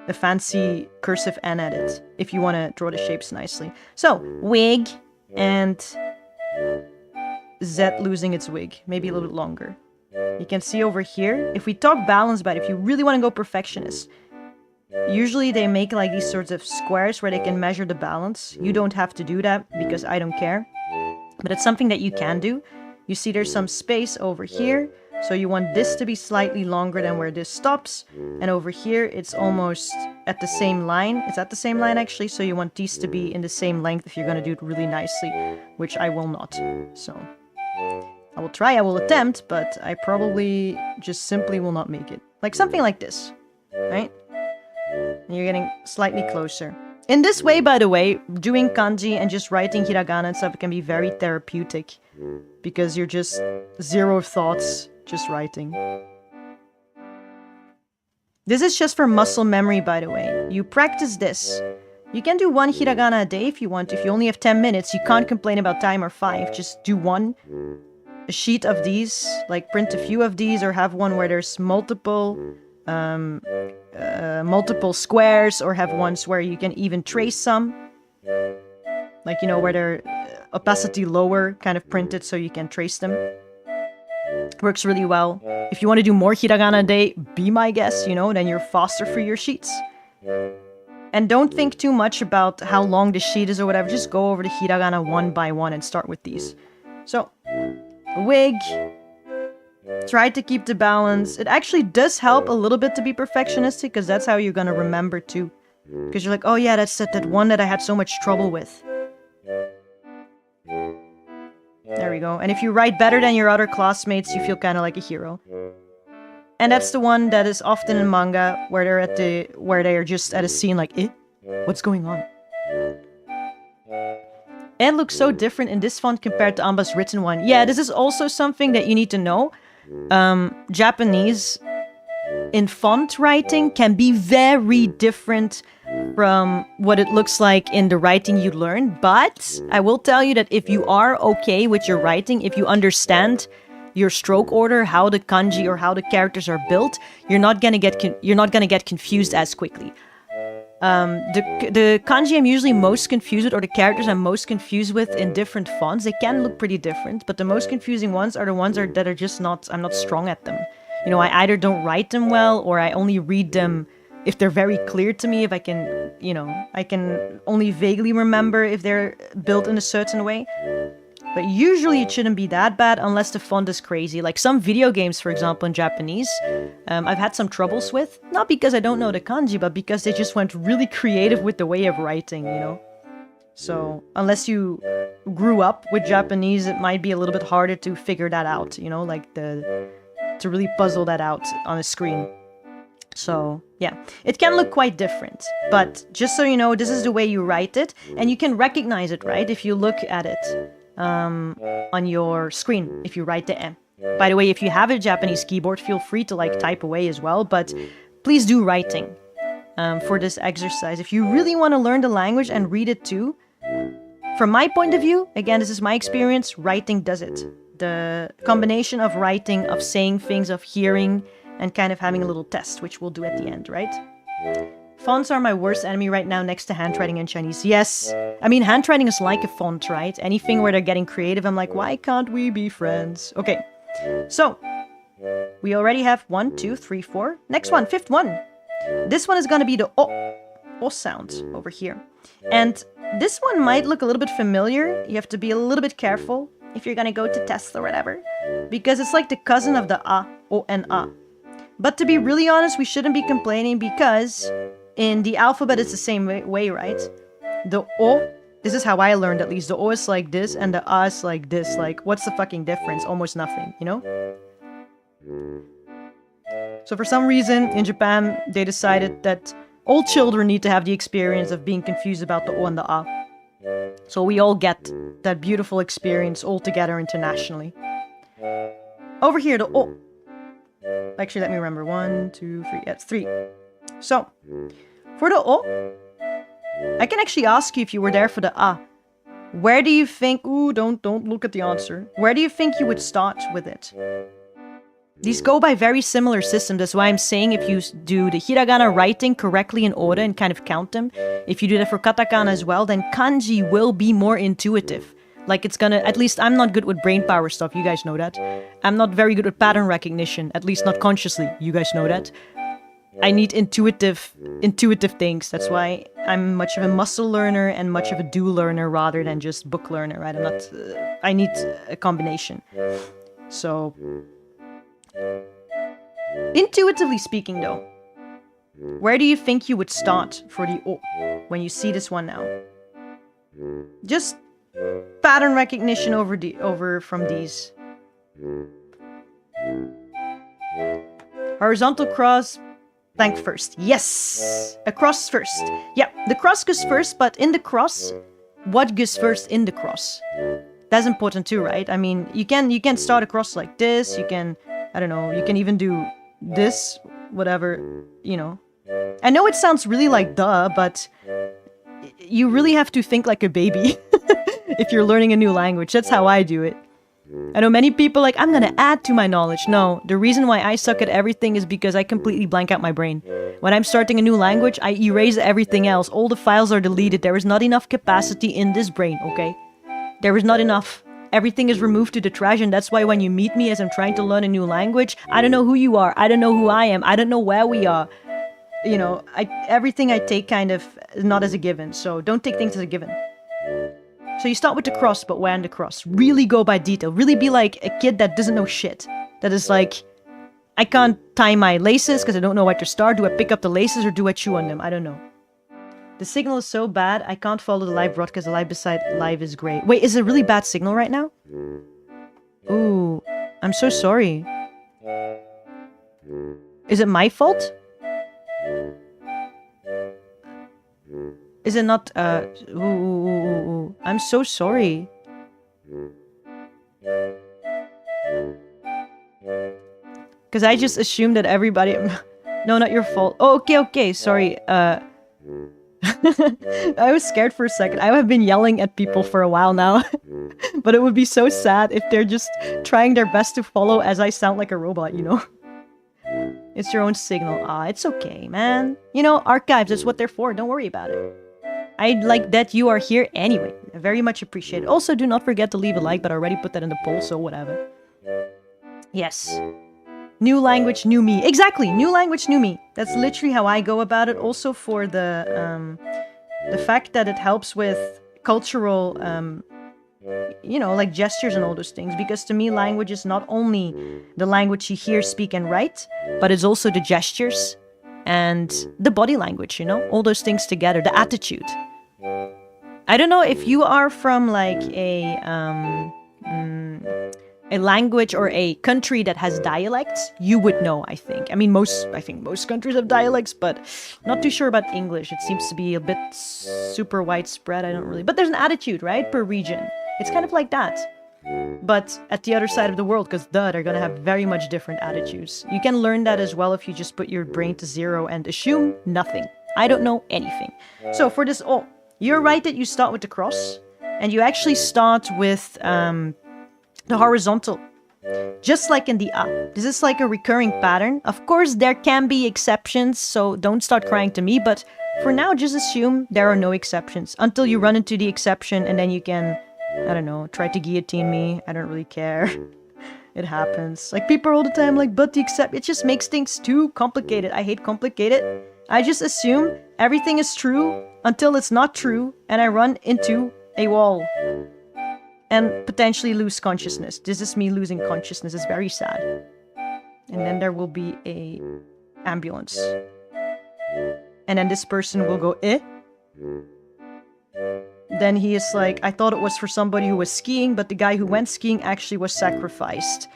A fancy cursive N at it, if you want to draw the shapes nicely. So, wig, and Z losing its wig. Maybe a little bit longer. You can see over here, if we talk balance about it, if you really want to go perfectionist, usually they make like these sorts of squares where they can measure the balance. You don't have to do that, because I don't care. But it's something that you can do. You see there's some space over here. So you want this to be slightly longer than where this stops. And over here, it's almost at the same line. It's at the same line, actually. So you want these to be in the same length if you're going to do it really nicely. Which I will not. So I will try, I will attempt. But I probably just simply will not make it. Like something like this. Right? And you're getting slightly closer. In this way, by the way, doing kanji and just writing hiragana and stuff can be very therapeutic. Because you're just zero thoughts. Just writing. This is just for muscle memory, by the way. You practice this. You can do 1 hiragana a day if you want. If you only have 10 minutes, you can't complain about time or 5. Just do one. A sheet of these. Like print a few of these or have one where there's multiple squares, or have ones where you can even trace some. Like, you know, where they're opacity lower, kind of printed so you can trace them. Works really well. If you want to do more hiragana a day, be my guest, you know, then you're faster for your sheets. And don't think too much about how long the sheet is or whatever. Just go over the hiragana one by one and start with these. So, wig. Try to keep the balance. It actually does help a little bit to be perfectionistic, because that's how you're going to remember too. Because you're like, oh yeah, that's that one that I had so much trouble with. There we go. And if you write better than your other classmates, you feel kind of like a hero. And that's the one that is often in manga, where they are just at a scene like, eh? What's going on? It looks so different in this font compared to Anba's written one. Yeah, this is also something that you need to know. Japanese in font writing can be very different from what it looks like in the writing you learn. But I will tell you that if you are okay with your writing, if you understand your stroke order, how the kanji or how the characters are built, you're not gonna get confused as quickly. The kanji I'm usually most confused with, or the characters I'm most confused with in different fonts, they can look pretty different, but the most confusing ones are the ones that are just not, I'm not strong at them. You know, I either don't write them well, or I only read them if they're very clear to me, if I can, you know, I can only vaguely remember if they're built in a certain way. But usually it shouldn't be that bad unless the font is crazy. Like some video games, for example, in Japanese, I've had some troubles with. Not because I don't know the kanji, but because they just went really creative with the way of writing, you know? So unless you grew up with Japanese, it might be a little bit harder to figure that out, you know, like to really puzzle that out on a screen. So yeah, it can look quite different, but just so you know, this is the way you write it, and you can recognize it, right? If you look at it on your screen, if you write the M. By the way, if you have a Japanese keyboard, feel free to like type away as well, but please do writing for this exercise. If you really want to learn the language and read it too, from my point of view, again, this is my experience, writing does it. The combination of writing, of saying things, of hearing, and kind of having a little test, which we'll do at the end, right? Fonts are my worst enemy right now next to handwriting in Chinese. Yes, I mean, handwriting is like a font, right? Anything where they're getting creative, I'm like, why can't we be friends? Okay, so we already have 1, 2, 3, 4. Next one, fifth one. This one is going to be the O sound over here. And this one might look a little bit familiar. You have to be a little bit careful if you're going to go to tests or whatever, because it's like the cousin of the A, O, and A. But to be really honest, we shouldn't be complaining because in the alphabet it's the same way, right? The O, this is how I learned at least, the O is like this and the A is like this. Like, what's the fucking difference? Almost nothing, you know? So for some reason, in Japan, they decided that all children need to have the experience of being confused about the O and the A. So we all get that beautiful experience all together internationally. Over here, the O. Actually, let me remember. 1, 2, 3. Yeah, it's 3. So, for the O, I can actually ask you if you were there for the A. Where do you think... Ooh, don't look at the answer. Where do you think you would start with it? These go by very similar systems. That's why I'm saying if you do the hiragana writing correctly in order and kind of count them, if you do that for katakana as well, then kanji will be more intuitive. Like it's gonna, at least I'm not good with brain power stuff, you guys know that. I'm not very good with pattern recognition, at least not consciously, you guys know that. I need intuitive things, that's why I'm much of a muscle learner and much of a do learner rather than just book learner, right? I need a combination. So, intuitively speaking though, where do you think you would start for the O when you see this one now? Just pattern recognition over from these. Horizontal cross, plank first. Yes! A cross first. Yeah, the cross goes first, but in the cross, what goes first in the cross? That's important too, right? I mean, you can start a cross like this, you can, I don't know, you can even do this, whatever, you know. I know it sounds really like duh, but you really have to think like a baby. If you're learning a new language, that's how I do it. I know many people like, I'm gonna add to my knowledge. No, the reason why I suck at everything is because I completely blank out my brain. When I'm starting a new language, I erase everything else. All the files are deleted. There is not enough capacity in this brain, okay? There is not enough. Everything is removed to the trash, and that's why when you meet me as I'm trying to learn a new language, I don't know who you are. I don't know who I am. I don't know where we are. You know, everything I take kind of not as a given, so don't take things as a given. So you start with the cross, but where in the cross? Really go by detail. Really be like a kid that doesn't know shit. That is like, I can't tie my laces because I don't know where to start. Do I pick up the laces or do I chew on them? I don't know. The signal is so bad, I can't follow the live broadcast. The live beside live is great. Wait, is it a really bad signal right now? Ooh, I'm so sorry. Is it my fault? Is it not, I'm so sorry. Because I just assumed that everybody... No, not your fault. Oh, okay, sorry. I was scared for a second. I have been yelling at people for a while now. But it would be so sad if they're just trying their best to follow as I sound like a robot, you know? It's your own signal. Ah, it's okay, man. You know, archives, that's what they're for. Don't worry about it. I like that you are here anyway. I very much appreciate it. Also, do not forget to leave a like, but I already put that in the poll, so whatever. Yes. New language, new me. Exactly, new language, new me. That's literally how I go about it. Also for the fact that it helps with cultural, you know, like gestures and all those things. Because to me, language is not only the language you hear, speak, and write, but it's also the gestures and the body language, you know? All those things together, the attitude. I don't know if you are from like a language or a country that has dialects, you would know, I think. I mean, I think most countries have dialects, but not too sure about English. It seems to be a bit super widespread. I don't really... But there's an attitude, right? Per region. It's kind of like that. But at the other side of the world, because they're gonna have very much different attitudes. You can learn that as well if you just put your brain to 0 and assume nothing. I don't know anything. So for this... Oh, you're right that you start with the cross. And you actually start with... the horizontal, just like in the A. This is like a recurring pattern. Of course, there can be exceptions, so don't start crying to me, but for now, just assume there are no exceptions until you run into the exception, and then you can, I don't know, try to guillotine me. I don't really care. It happens. Like, people are all the time like, but it just makes things too complicated. I hate complicated. I just assume everything is true until it's not true, and I run into a wall. And potentially lose consciousness. This is me losing consciousness. It's very sad. And then there will be a ambulance. And then this person will go, eh? Then he is like, I thought it was for somebody who was skiing, but the guy who went skiing actually was sacrificed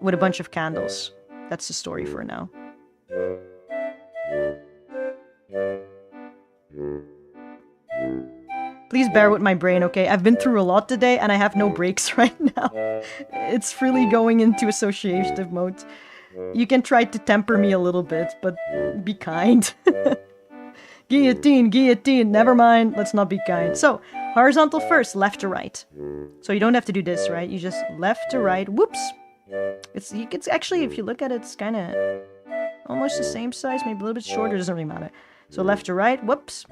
with a bunch of candles. That's the story for now. Please bear with my brain, okay? I've been through a lot today and I have no breaks right now. It's really going into associative mode. You can try to temper me a little bit, but be kind. Guillotine, guillotine, never mind. Let's not be kind. So, horizontal first, left to right. So you don't have to do this, right? You just left to right. Whoops. It's actually, if you look at it, it's kind of almost the same size, maybe a little bit shorter. Doesn't really matter. So left to right, whoops.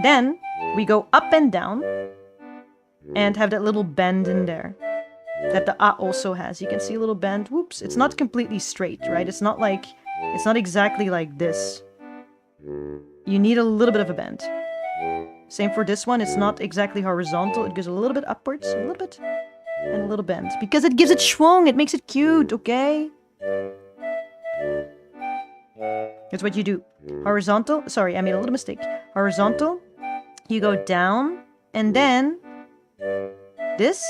Then we go up and down and have that little bend in there that the A also has. You can see a little bend. Whoops. It's not completely straight, right? It's not exactly like this. You need a little bit of a bend. Same for this one. It's not exactly horizontal. It goes a little bit upwards, a little bit, and a little bend. Because it gives it schwung. It makes it cute, okay? That's what you do. Horizontal. Sorry, I made a little mistake. Horizontal. You go down. And then... this.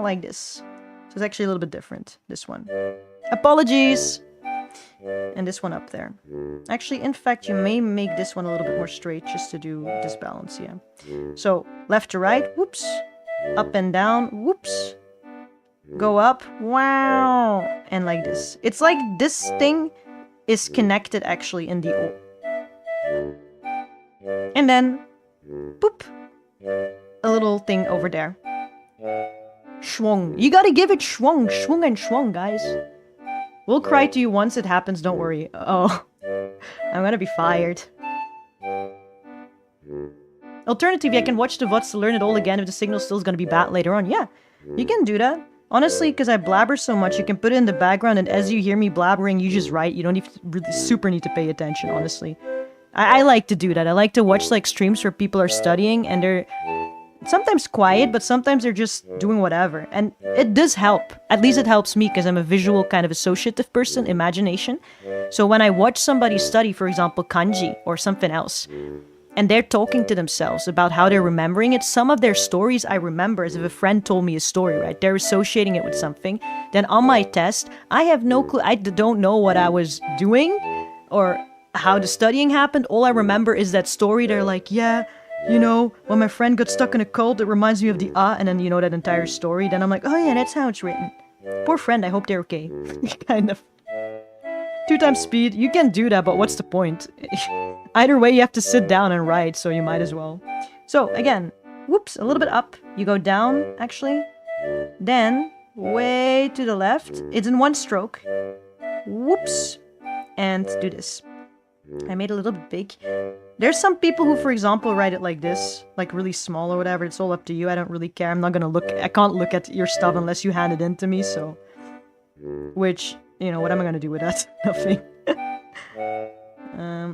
Like this. So it's actually a little bit different. This one. Apologies. And this one up there. Actually, in fact, you may make this one a little bit more straight just to do this balance, yeah. So, left to right. Whoops. Up and down. Whoops. Go up. Wow. And like this. It's like this thing is connected actually in the O. And then, boop. A little thing over there. Schwung. You gotta give it schwung. Schwung and schwung, guys. We'll cry to you once it happens, don't worry. Oh. I'm gonna be fired. Alternatively, I can watch the VODs to learn it all again if the signal still is gonna be bad later on. Yeah, you can do that. Honestly, because I blabber so much, you can put it in the background, and as you hear me blabbering, you just write. You don't even really super need to pay attention, honestly. I like to do that. I like to watch like streams where people are studying, and they're sometimes quiet, but sometimes they're just doing whatever. And it does help. At least it helps me, because I'm a visual kind of associative person, imagination. So when I watch somebody study, for example, kanji or something else, and they're talking to themselves about how they're remembering it, some of their stories I remember as if a friend told me a story, right? They're associating it with something. Then on my test, I have no clue. I don't know what I was doing or how the studying happened. All I remember is that story. They're like, yeah, you know, when my friend got stuck in a cult, it reminds me of the and then, you know, that entire story. Then I'm like, oh yeah, that's how it's written. Poor friend, I hope they're okay. Kind of. 2 times speed, you can do that, but what's the point? Either way, you have to sit down and write, so you might as well. So, again, whoops, a little bit up. You go down, actually. Then, way to the left. It's in one stroke. Whoops. And do this. I made it a little bit big. There's some people who, for example, write it like this. Like really small or whatever. It's all up to you. I don't really care. I'm not gonna look. I can't look at your stuff unless you hand it in to me, so... Which, you know, what am I gonna do with that? Nothing.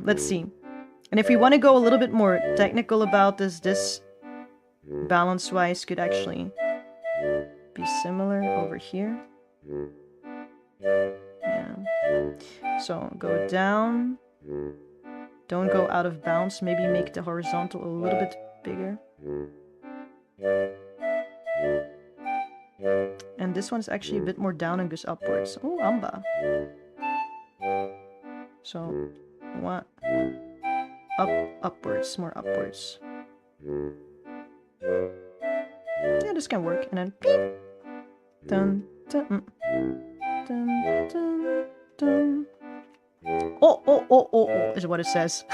Let's see. And if we want to go a little bit more technical about this balance-wise could actually be similar over here. Yeah. So, go down. Don't go out of bounds. Maybe make the horizontal a little bit bigger. And this one's actually a bit more down and goes upwards. Oh, Anba. So, what? Upwards, more upwards. Yeah, this can work. And then beep. Dun, dun, dun, dun, dun. Oh, is what it says.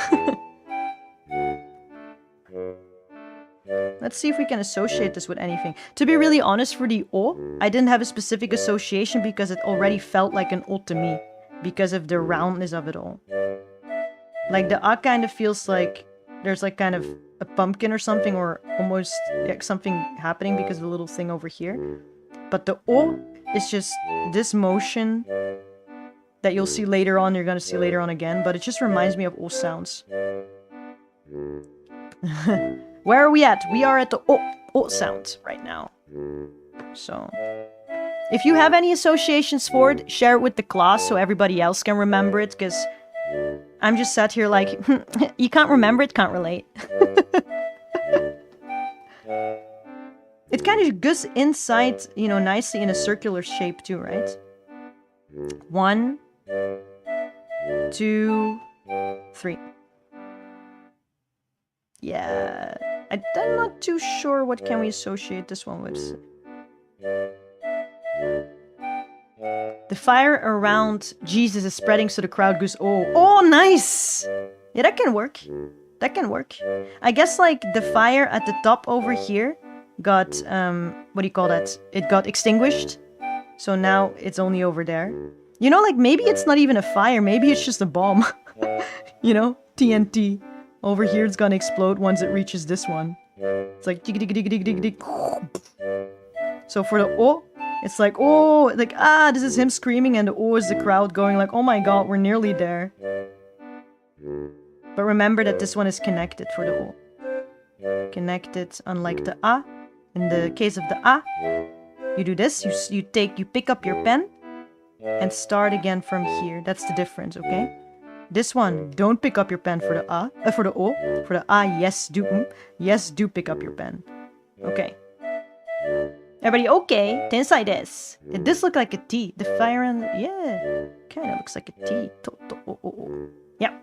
Let's see if we can associate this with anything. To be really honest, for the O, I didn't have a specific association because it already felt like an O to me. Because of the roundness of it all. Like the A kind of feels like there's like kind of a pumpkin or something, or almost like something happening because of the little thing over here. But the O is just this motion that you'll see later on, you're gonna see later on again, but it just reminds me of O sounds. Where are we at? We are at the O sound right now. So, if you have any associations for it, share it with the class so everybody else can remember it, because I'm just sat here like, you can't remember it, can't relate. It kind of goes inside, you know, nicely in a circular shape too, right? 1, 2, 3. Yeah, I'm not too sure what can we associate this one with. The fire around Jesus is spreading so the crowd goes, oh, nice! Yeah, that can work. That can work. I guess like the fire at the top over here got, what do you call that? It got extinguished. So now it's only over there. You know, like maybe it's not even a fire. Maybe it's just a bomb. You know, TNT. Over here it's gonna explode once it reaches this one. It's like dig dig dig dig dig dig. So for the O, it's like, oh, like, this is him screaming, and the O is the crowd going like, oh my god, we're nearly there. But remember that this one is connected for the O. Connected, unlike the A. In the case of the A, you do this, you pick up your pen, and start again from here. That's the difference, okay? This one, don't pick up your pen for the A, for the O. For the A, yes, do pick up your pen. Okay. Everybody, okay, tensai desu. Did this look like a T? The fire and yeah, kind of looks like a T. Yeah.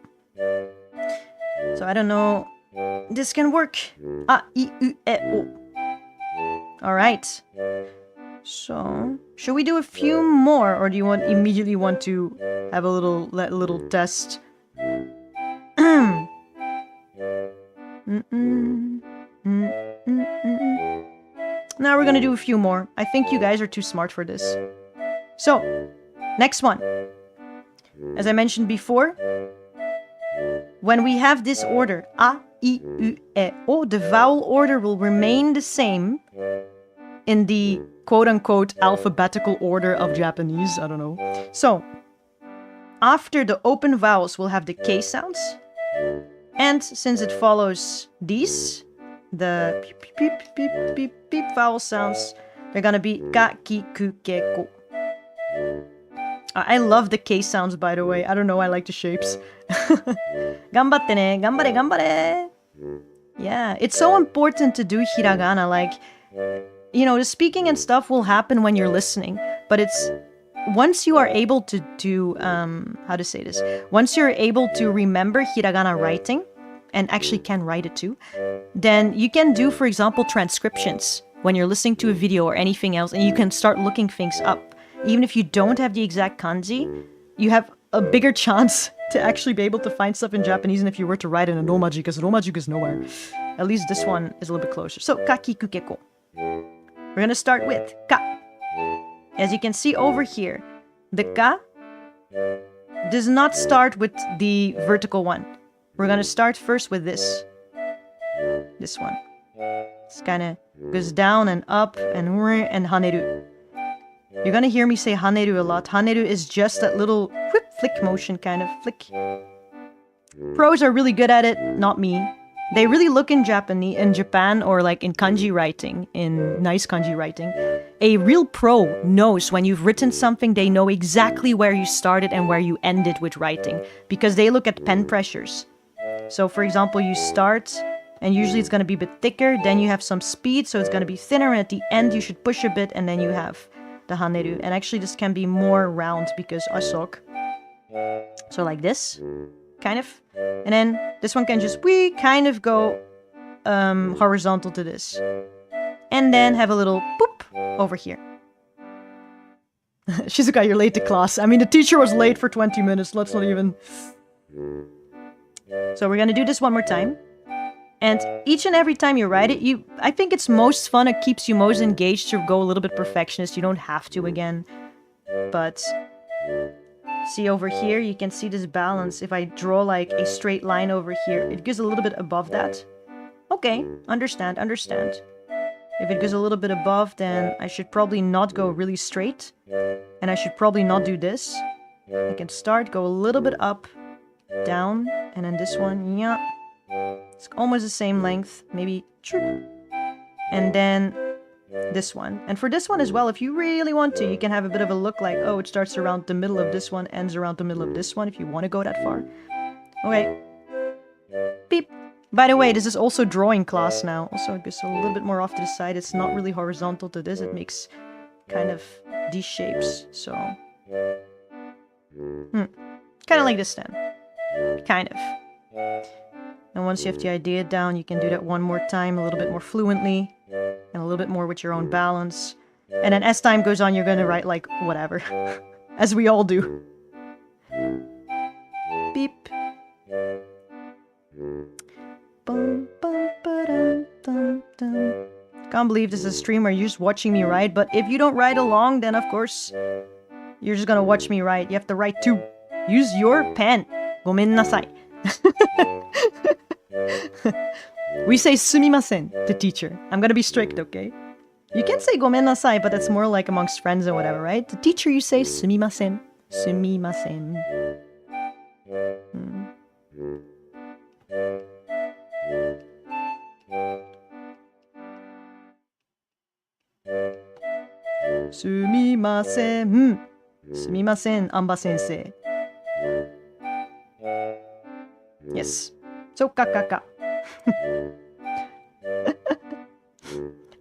So I don't know. This can work. A, I, U, E, O. All right. So, should we do a few more, or do you immediately want to have a little test? Now we're gonna do a few more. I think you guys are too smart for this. So, next one. As I mentioned before, when we have this order, A, I, U, E, O, the vowel order will remain the same in the quote-unquote alphabetical order of Japanese. I don't know. So, after the open vowels, we'll have the K sounds. And since it follows these, the beep, beep, beep, beep, beep, beep vowel sounds, they're gonna be ka, ki, ku, ke, ko. I love the K sounds, by the way. I don't know, I like the shapes. Ganbatte ne, ganbare, ganbare. Yeah, it's so important to do hiragana. Like, you know, the speaking and stuff will happen when you're listening. But it's, once you are able to do, how to say this? Once you're able to remember hiragana writing, and actually can write it too, then you can do, for example, transcriptions when you're listening to a video or anything else, and you can start looking things up. Even if you don't have the exact kanji, you have a bigger chance to actually be able to find stuff in Japanese than if you were to write in a romaji, because romaji is nowhere. At least this one is a little bit closer. So, ka, ki, ku, ke, ko. We're gonna start with ka. As you can see over here, the ka does not start with the vertical one. We're gonna start first with this. This one. It's kinda goes down and up and haneru. You're gonna hear me say haneru a lot. Haneru is just that little whip flick motion, kind of flick. Pros are really good at it, not me. They really look in Japan, or like in kanji writing, in nice kanji writing. A real pro knows when you've written something, they know exactly where you started and where you ended with writing, because they look at pen pressures. So for example, you start, and usually it's going to be a bit thicker, then you have some speed, so it's going to be thinner, and at the end you should push a bit, and then you have the haneru. And actually this can be more round, because asok. So like this, kind of. And then this one can just, we kind of go horizontal to this. And then have a little boop over here. Shizuka, you're late to class. I mean, the teacher was late for 20 minutes. Let's not even... So we're gonna do this one more time. And each and every time you write it, I think it's most fun, it keeps you most engaged to go a little bit perfectionist. You don't have to again. But... see over here, you can see this balance. If I draw like a straight line over here, it goes a little bit above that. Okay, understand. If it goes a little bit above, then I should probably not go really straight. And I should probably not do this. I can start, go a little bit up, down, and then this one, yeah. It's almost the same length, maybe, and then this one. And for this one as well, if you really want to, you can have a bit of a look like, oh, it starts around the middle of this one, ends around the middle of this one, if you want to go that far. Okay. Beep. By the way, this is also drawing class now. Also, it goes a little bit more off to the side. It's not really horizontal to this. It makes kind of these shapes. So, kind of like this then. Kind of. And once you have the idea down, you can do that one more time, a little bit more fluently, and a little bit more with your own balance. And then as time goes on, you're gonna write like whatever, as we all do. Beep. Can't believe this is a stream where you're just watching me write, but if you don't write along, then of course you're just gonna watch me write. You have to write too. Use your pen. Gomen nasai. We say sumimasen to teacher. I'm gonna be strict, okay? You can say gomen nasai, but that's more like amongst friends and whatever, right? The teacher, you say sumimasen. Sumimasen. Sumimasen. Sumimasen, Anba sensei. Yes. So kakaka.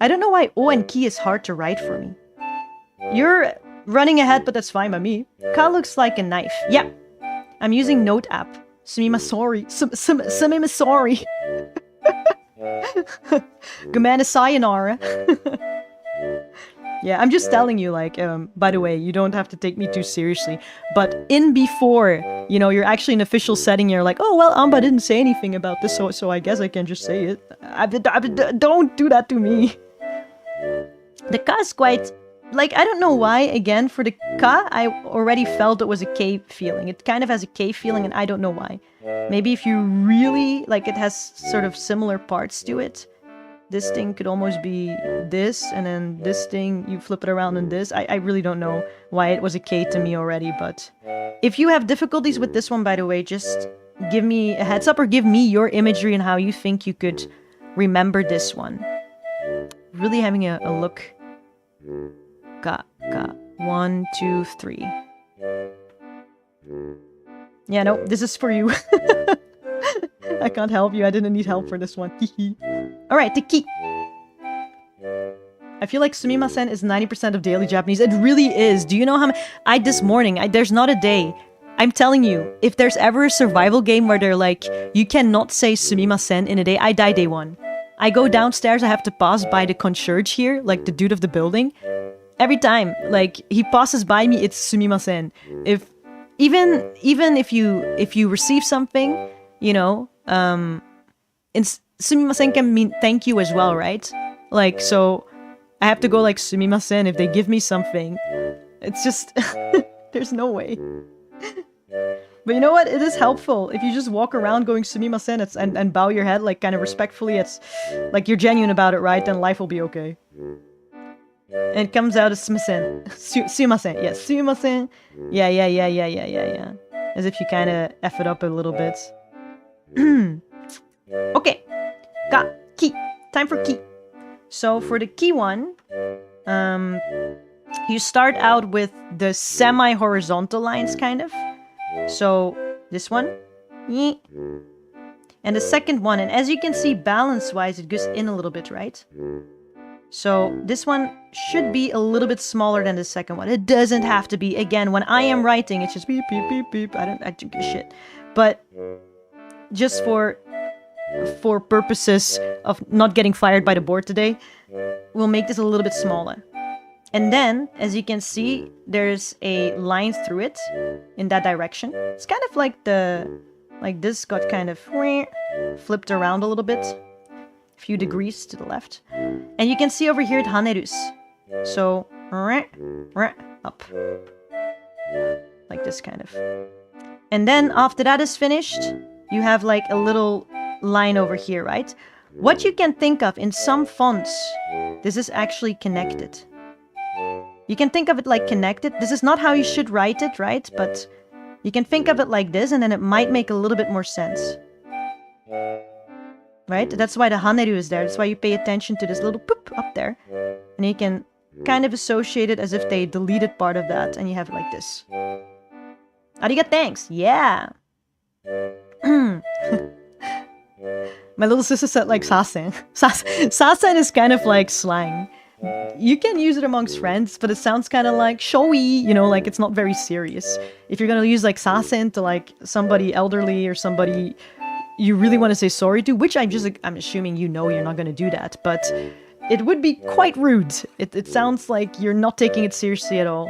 I don't know why O and Ki is hard to write for me. You're running ahead, but that's fine by me. Ka looks like a knife. Yeah. I'm using Note app. Sumimasori. Sumimasori. Gumana sayonara. Yeah, I'm just telling you, like, by the way, you don't have to take me too seriously. But in before, you know, you're actually in official setting, you're like, oh, well, Anba didn't say anything about this, so I guess I can just say it. Don't do that to me. The ka is quite, like, I don't know why, again, for the ka, I already felt it was a K feeling. It kind of has a K feeling, and I don't know why. Maybe if you really, like, it has sort of similar parts to it. This thing could almost be this, and then this thing, you flip it around and this. I really don't know why it was a K to me already, but... If you have difficulties with this one, by the way, just give me a heads up or give me your imagery and how you think you could remember this one. Really having a look. Ka. 1, 2, 3. Yeah, no, this is for you. I can't help you. I didn't need help for this one. Alright, the ki. I feel like sumimasen is 90% of daily Japanese. It really is. Do you know how many... This morning, there's not a day. I'm telling you, if there's ever a survival game where they're like, you cannot say sumimasen in a day, I die day one. I go downstairs, I have to pass by the concierge here, like the dude of the building. Every time, like, he passes by me, it's sumimasen. Even if you receive something, you know, sumimasen can mean thank you as well, right? Like, so I have to go like sumimasen if they give me something. It's just there's no way. But you know what? It is helpful if you just walk around going sumimasen and bow your head like kind of respectfully. It's like you're genuine about it, right? Then life will be okay. And it comes out as sumimasen. Sumimasen. Yes, sumimasen. Yeah. As if you kind of F it up a little bit. Okay. Ka. Ki. Time for ki. So for the ki one, you start out with the semi-horizontal lines, kind of. So this one. And the second one, and as you can see, balance-wise, it goes in a little bit, right? So this one should be a little bit smaller than the second one. It doesn't have to be. Again, when I am writing, it's just beep, beep, beep, beep. I don't give a shit. But just for purposes of not getting fired by the board today, we'll make this a little bit smaller. And then, as you can see, there's a line through it in that direction. It's kind of like this got kind of flipped around a little bit. A few degrees to the left. And you can see over here, hanerus. So, up. Like this kind of. And then, after that is finished, you have like a little line over here, right? What you can think of, in some fonts, this is actually connected. You can think of it like connected. This is not how you should write it, right? But you can think of it like this, and then it might make a little bit more sense. Right? That's why the haneru is there. That's why you pay attention to this little poop up there. And you can kind of associate it as if they deleted part of that, and you have it like this. Ariga, thanks! Yeah! My little sister said like sasen. Sasen is kind of like slang. You can use it amongst friends, but it sounds kind of like showy, you know, like it's not very serious. If you're gonna use like sasen to like somebody elderly or somebody you really want to say sorry to, which I'm assuming you know you're not gonna do that, but it would be quite rude. It sounds like you're not taking it seriously at all.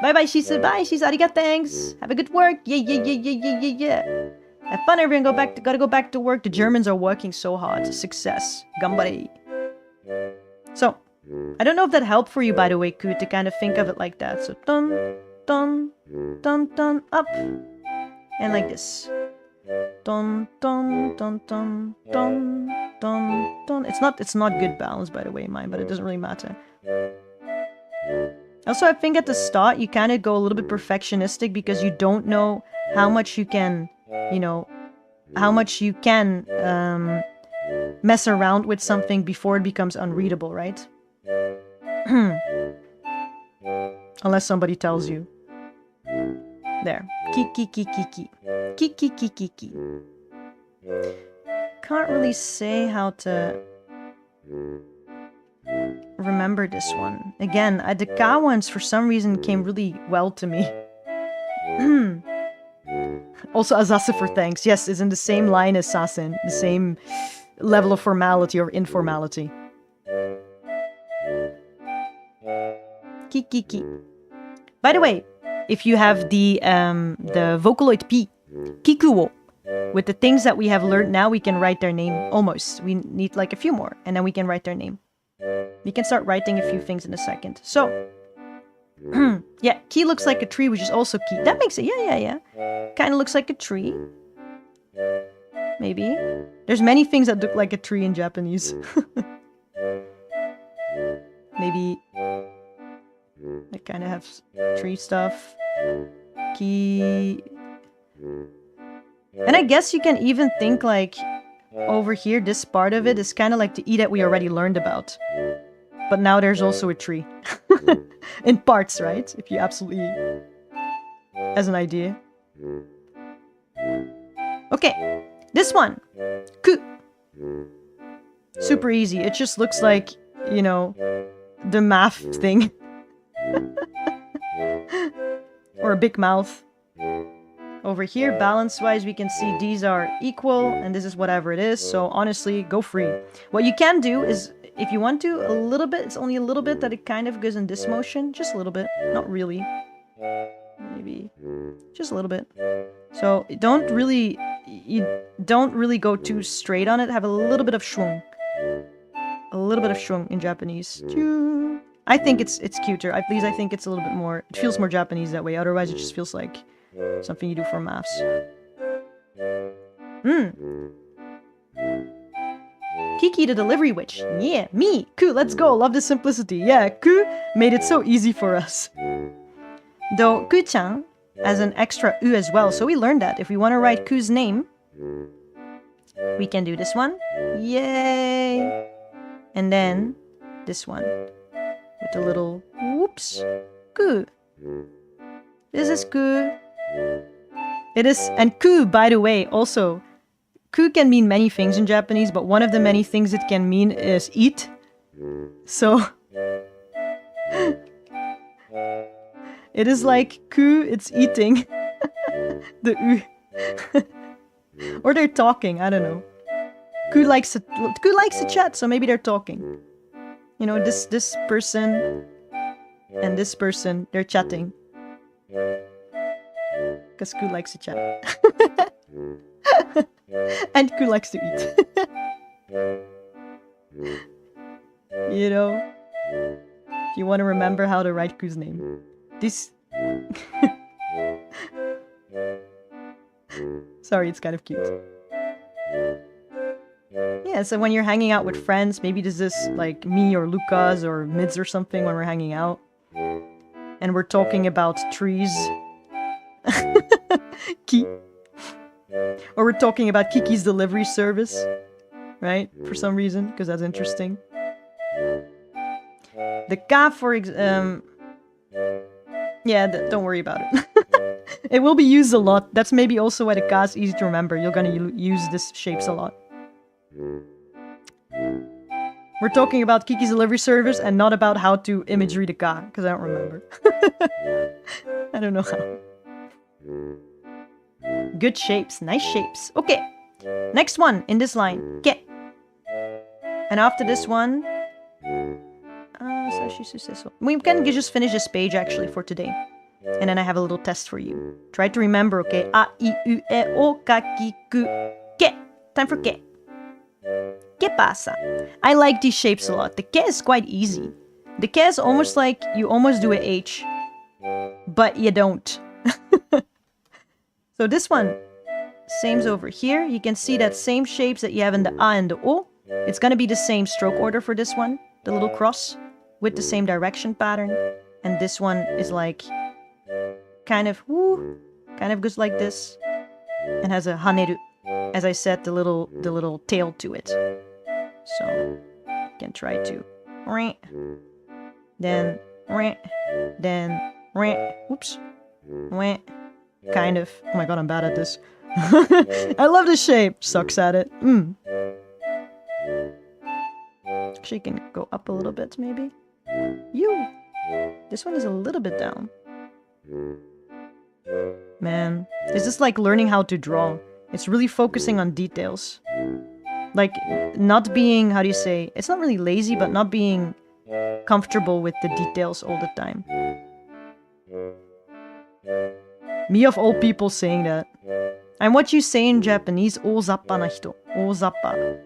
Bye-bye, she said. Bye, she's ariga, thanks. Have a good work. Yeah. Have fun, everyone. Gotta go back to work. The Germans are working so hard. Success. Gambare. So, I don't know if that helped for you, by the way, Ku, to kind of think of it like that. So, dun, dun, dun, dun, up. And like this. Dun, dun, dun, dun, dun, dun, dun. It's not good balance, by the way, mine, but it doesn't really matter. Also, I think at the start, you kind of go a little bit perfectionistic because you don't know how much you can, mess around with something before it becomes unreadable, right? Unless somebody tells you. There. Ki. Can't really say how to remember this one. Again, the ka ones for some reason came really well to me. Also, Azase for thanks. Yes, it's in the same line as Sasen. The same level of formality or informality. Ki. By the way, if you have the Vocaloid P, Kikuo, with the things that we have learned now, we can write their name almost. We need like a few more, and then we can write their name. We can start writing a few things in a second. So, yeah, ki looks like a tree, which is also ki. That makes it, yeah. Kind of looks like a tree. Maybe. There's many things that look like a tree in Japanese. Maybe they kind of have tree stuff. Ki. And I guess you can even think like over here, this part of it is kind of like the E that we already learned about. But now there's also a tree. In parts, right? If you absolutely... as an idea. Okay. This one. Ku. Super easy. It just looks like, you know, the math thing. Or a big mouth. Over here, balance-wise, we can see these are equal, and this is whatever it is, so honestly, go free. What you can do is, if you want to, a little bit, it's only a little bit that it kind of goes in this motion, just a little bit, not really. Maybe, just a little bit. So, you don't really go too straight on it, have a little bit of schwung. A little bit of schwung in Japanese. I think it's cuter, at least I think it's a little bit more, it feels more Japanese that way, otherwise it just feels like something you do for maths. Kiki the delivery witch. Yeah, me. Ku, let's go. Love the simplicity. Yeah, Ku made it so easy for us. Though Ku-chan has an extra U as well, so we learned that. If we want to write Ku's name, we can do this one. Yay! And then this one. With the little whoops. Ku. This is ku. It is, and ku, by the way, also, ku can mean many things in Japanese, but one of the many things it can mean is eat. So, it is like ku, it's eating. The u. Or they're talking, I don't know. Ku likes to chat, so maybe they're talking. You know, this person and this person, they're chatting. Because Ku likes to chat. And Ku likes to eat. You know, if you want to remember how to write Ku's name. This... Sorry, it's kind of cute. Yeah, so when you're hanging out with friends, maybe this is like me or Lucas or Mids or something when we're hanging out. And we're talking about trees. Ki. Or we're talking about Kiki's delivery service. Right? For some reason, because that's interesting. The ka, for yeah, don't worry about it. It will be used a lot. That's maybe also why the ka is easy to remember. You're gonna use these shapes a lot. We're talking about Kiki's delivery service and not about how to imagery the ka, because I don't remember. I don't know how. Good shapes, nice shapes. Okay, next one in this line. Ke. And after this one... we can just finish this page actually for today. And then I have a little test for you. Try to remember, okay? A, I, U, E, O, Ka, Ki, Ku, Ke. Time for Ke. ¿Qué pasa? I like these shapes a lot. The Ke is quite easy. The Ke is almost like you almost do a H. But you don't. So this one, same's over here. You can see that same shapes that you have in the A and the O. It's gonna be the same stroke order for this one. The little cross with the same direction pattern. And this one is like kind of goes like this and has a haneru. As I said, the little tail to it. So you can try to then oops. Kind of. Oh my god, I'm bad at this. I love the shape. Sucks at it. Actually, can go up a little bit, maybe. This one is a little bit down. Man, this is like learning how to draw. It's really focusing on details. Like, not being, how do you say, it's not really lazy, but not being comfortable with the details all the time. Me of all people saying that. And what you say in Japanese, ozappa na hito. Ozappa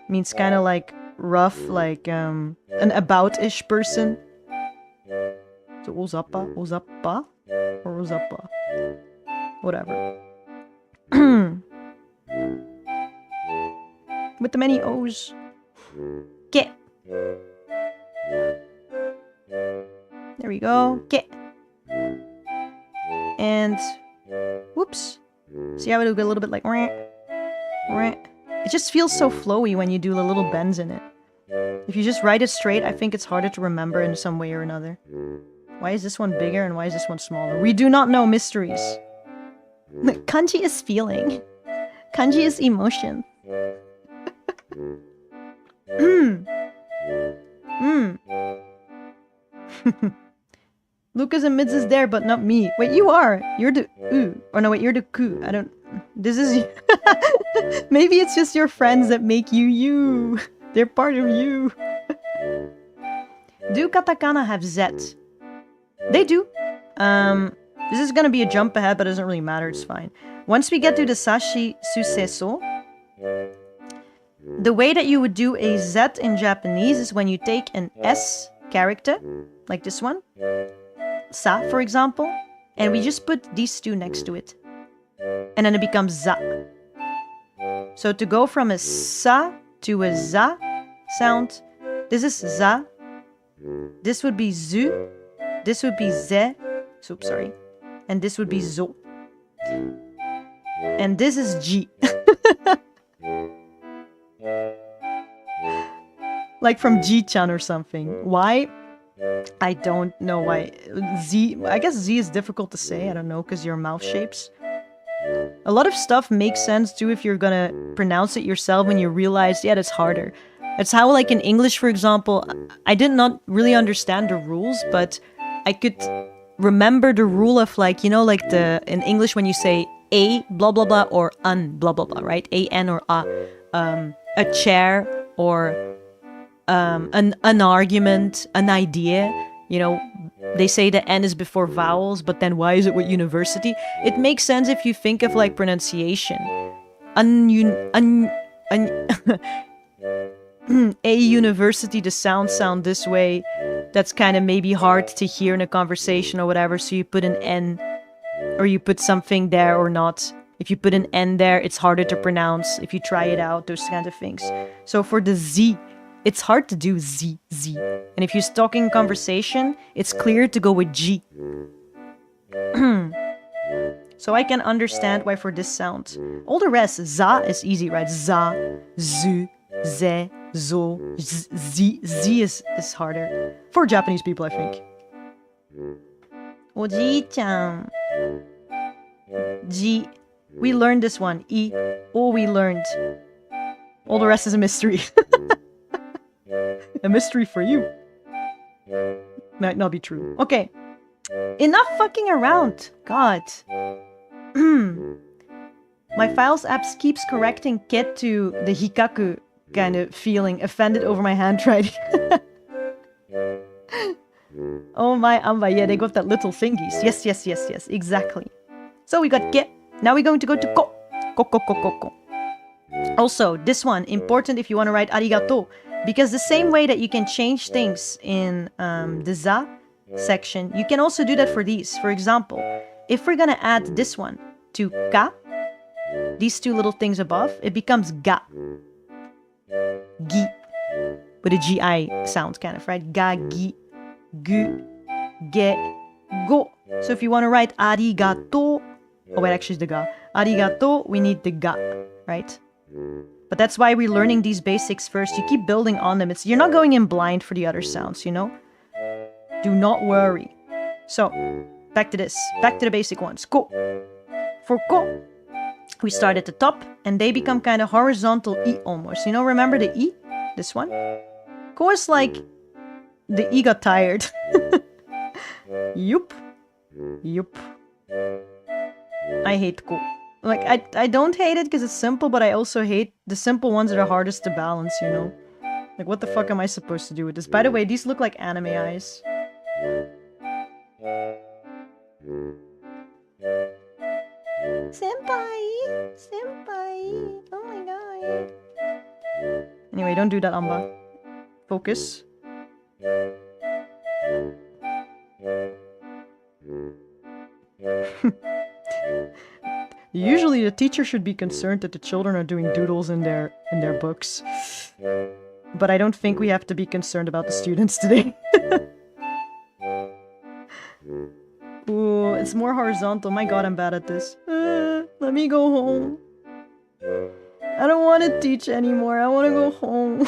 means kind of like rough, like an about-ish person. So ozappa, or ozappa. Whatever. With the many O's. Ke. There we go. Ke. And whoops. See how it will go a little bit like it just feels so flowy when you do the little bends in it. If you just write it straight, I think it's harder to remember in some way or another. Why is this one bigger and why is this one smaller? We do not know mysteries. Kanji is feeling. Kanji is emotion. Lucas and Mids is there, but not me. Wait, you are. You're the U. Or no, wait, you're the Ku. I don't... This is... Maybe it's just your friends that make you you. They're part of you. Do katakana have Z? They do. This is gonna be a jump ahead, but it doesn't really matter. It's fine. Once we get to the Sashi Suseso, the way that you would do a Z in Japanese is when you take an S character, like this one, Sa, for example, and we just put these two next to it. And then it becomes Za. So to go from a Sa to a Za sound, this is Za, this would be Zu, this would be Ze, oops, sorry, and this would be Zo. And this is G. Like from G-chan or something. Why? I don't know why. Z, I guess Z is difficult to say. I don't know, because your mouth shapes. A lot of stuff makes sense too if you're gonna pronounce it yourself when you realize, yeah, that's harder. It's how, like in English, for example, I did not really understand the rules, but I could remember the rule of, like, you know, like in English when you say a blah blah blah or un blah blah blah, right? A-N or a chair or an argument, an idea, you know, they say the N is before vowels, but then why is it with university? It makes sense if you think of, like, pronunciation. A university, the sound this way. That's kind of maybe hard to hear in a conversation or whatever, so you put an N, or you put something there or not. If you put an N there, it's harder to pronounce. If you try it out, those kind of things. So for the Z, it's hard to do Z. And if you're talking conversation, it's clear to go with G. So I can understand why for this sound. All the rest, za is easy, right? Za, zu, ze, zo, z. Z is harder. For Japanese people, I think. Oji-chan. G. We learned this one. I. Oh, we learned. All the rest is a mystery. A mystery for you. Might not be true. Okay. Enough fucking around. God. My files apps keeps correcting Ket to the hikaku kind of feeling, offended over my handwriting. Oh my Anba, yeah, they got that little thingies. Yes, exactly. So we got Get. Now we're going to go to Ko. Ko. Also, this one, important if you want to write arigato. Because the same way that you can change things in the za section, you can also do that for these. For example, if we're gonna add this one to ka, these two little things above, it becomes ga. Gi. With a gi sound, kind of, right? Ga, gi, gu, ge, go. So if you want to write arigato, oh wait, actually it's the ga. Arigato, we need the ga, right? But that's why we're learning these basics first. You keep building on them. You're not going in blind for the other sounds, you know? Do not worry. So, back to this. Back to the basic ones. Ko. For ko, we start at the top, and they become kind of horizontal I almost. You know, remember the I? This one? Ko is like the I got tired. Yup. I hate ko. Like, I don't hate it because it's simple, but I also hate the simple ones that are hardest to balance, you know? Like, what the fuck am I supposed to do with this? By the way, these look like anime eyes. Senpai! Oh my god. Anyway, don't do that, Anba. Focus. Usually the teacher should be concerned that the children are doing doodles in their books. But I don't think we have to be concerned about the students today. Ooh, it's more horizontal. My god, I'm bad at this. Let me go home. I don't want to teach anymore. I want to go home.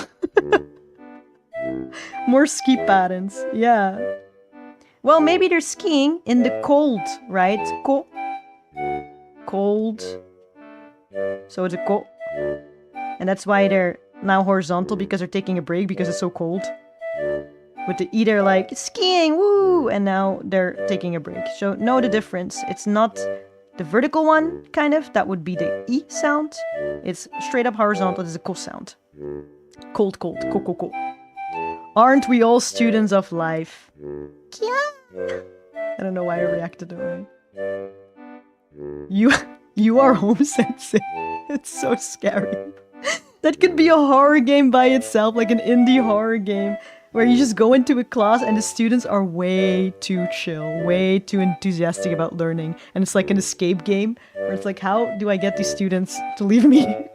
More ski patterns. Yeah. Well, maybe they're skiing in the cold, right? Cold. So it's a ko. And that's why they're now horizontal, because they're taking a break because it's so cold. With the I, they're like, skiing, woo! And now they're taking a break. So know the difference. It's not the vertical one, kind of. That would be the I sound. It's straight up horizontal. It's a ko sound. Cold. Ko. Aren't we all students of life? Yeah. I don't know why I reacted that way. You are home sensei. It's so scary. That could be a horror game by itself, like an indie horror game, where you just go into a class and the students are way too chill, way too enthusiastic about learning. And it's like an escape game, where it's like, how do I get these students to leave me?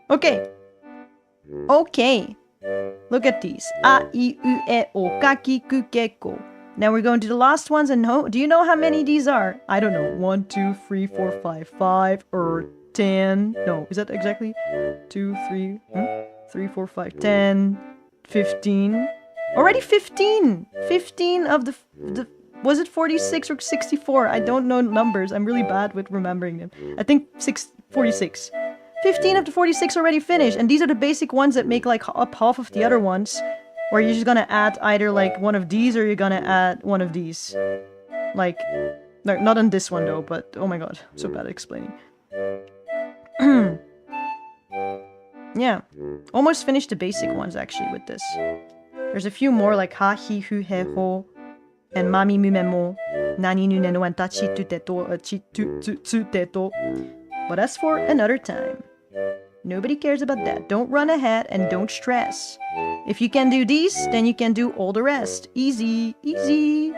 Okay. Look at these. A, I, U, E, O, Kaki, Ku, Ke, Ko. Now we're going to the last ones, and do you know how many these are? I don't know. 1, 2, 3, 4, 5. 5 or 10. No, is that exactly? 2, 3. 3, 4, 5, 10, 15. Already 15! 15 of the was it 46 or 64? I don't know numbers. I'm really bad with remembering them. I think 46. 15 of the 46 already finished. And these are the basic ones that make like up half of the other ones. Where you're just gonna add either like one of these or you're gonna add one of these. Like, no, not on this one though, but oh my god, so bad at explaining. Yeah, almost finished the basic ones actually with this. There's a few more like ha, hi, hu, he, ho, and mami, mu, memo, nani, nu, neno, and tachi, tu, teto, chi, tu, tsu, teto. But that's for another time. Nobody cares about that. Don't run ahead and don't stress. If you can do these, then you can do all the rest. Easy, easy.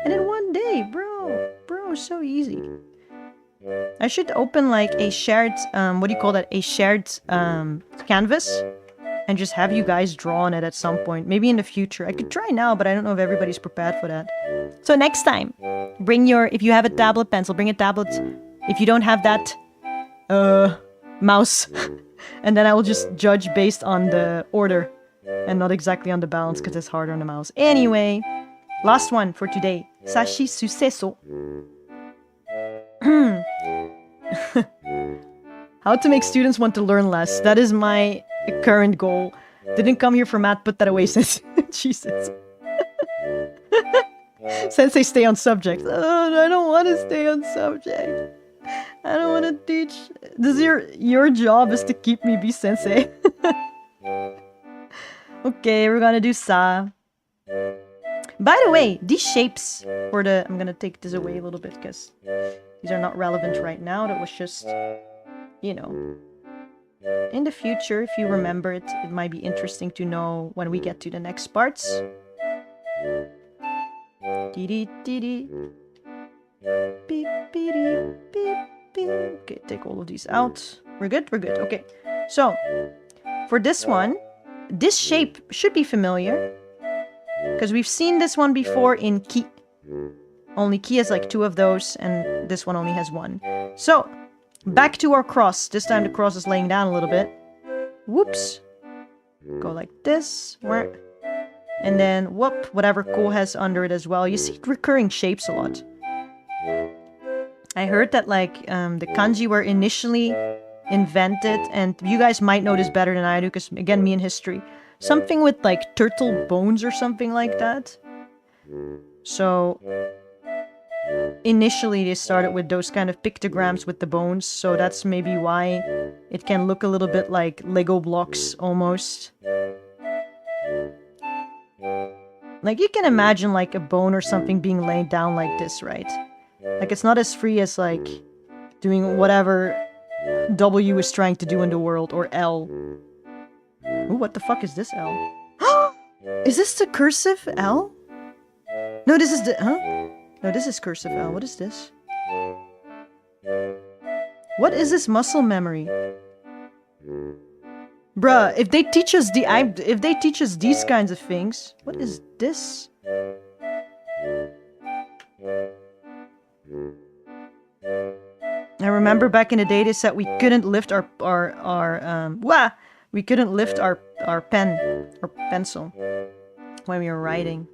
And in one day, bro, so easy. I should open like a shared, what do you call that? A shared canvas and just have you guys draw on it at some point. Maybe in the future. I could try now, but I don't know if everybody's prepared for that. So next time, if you have a tablet pencil, bring a tablet. If you don't have that, mouse. And then I will just judge based on the order and not exactly on the balance because it's harder on the mouse. Anyway, last one for today. Sashi suceso. How to make students want to learn less. That is my current goal. Didn't come here for math, put that away, Sensei. Jesus. Sensei, stay on subject. Oh, I don't want to stay on subject. I don't want to teach. This is your job is to keep me be Sensei. Okay, we're gonna do sa. By the way, these shapes for the... I'm gonna take this away a little bit because these are not relevant right now. That was just, you know, in the future, if you remember it, it might be interesting to know when we get to the next parts. Okay, take all of these out. We're good? We're good. Okay. So, for this one, this shape should be familiar. Because we've seen this one before in ki. Only ki has like 2 of those, and this one only has 1. So, back to our cross. This time the cross is laying down a little bit. Whoops. Go like this. And then, whoop, whatever ko has under it as well. You see recurring shapes a lot. I heard that like the kanji were initially invented, and you guys might know this better than I do, because again, me and history. Something with like turtle bones or something like that. So initially they started with those kind of pictograms with the bones, so that's maybe why it can look a little bit like Lego blocks almost. Like you can imagine like a bone or something being laid down like this, right? Like it's not as free as like doing whatever W is trying to do in the world, or L. Ooh, what the fuck is this L? Is this the cursive L? No, this is the... Huh? No, this is cursive L. What is this? What is this muscle memory? Bruh, if they teach us these kinds of things... What is this? I remember back in the day they said we couldn't lift we couldn't lift our pen or pencil when we were writing.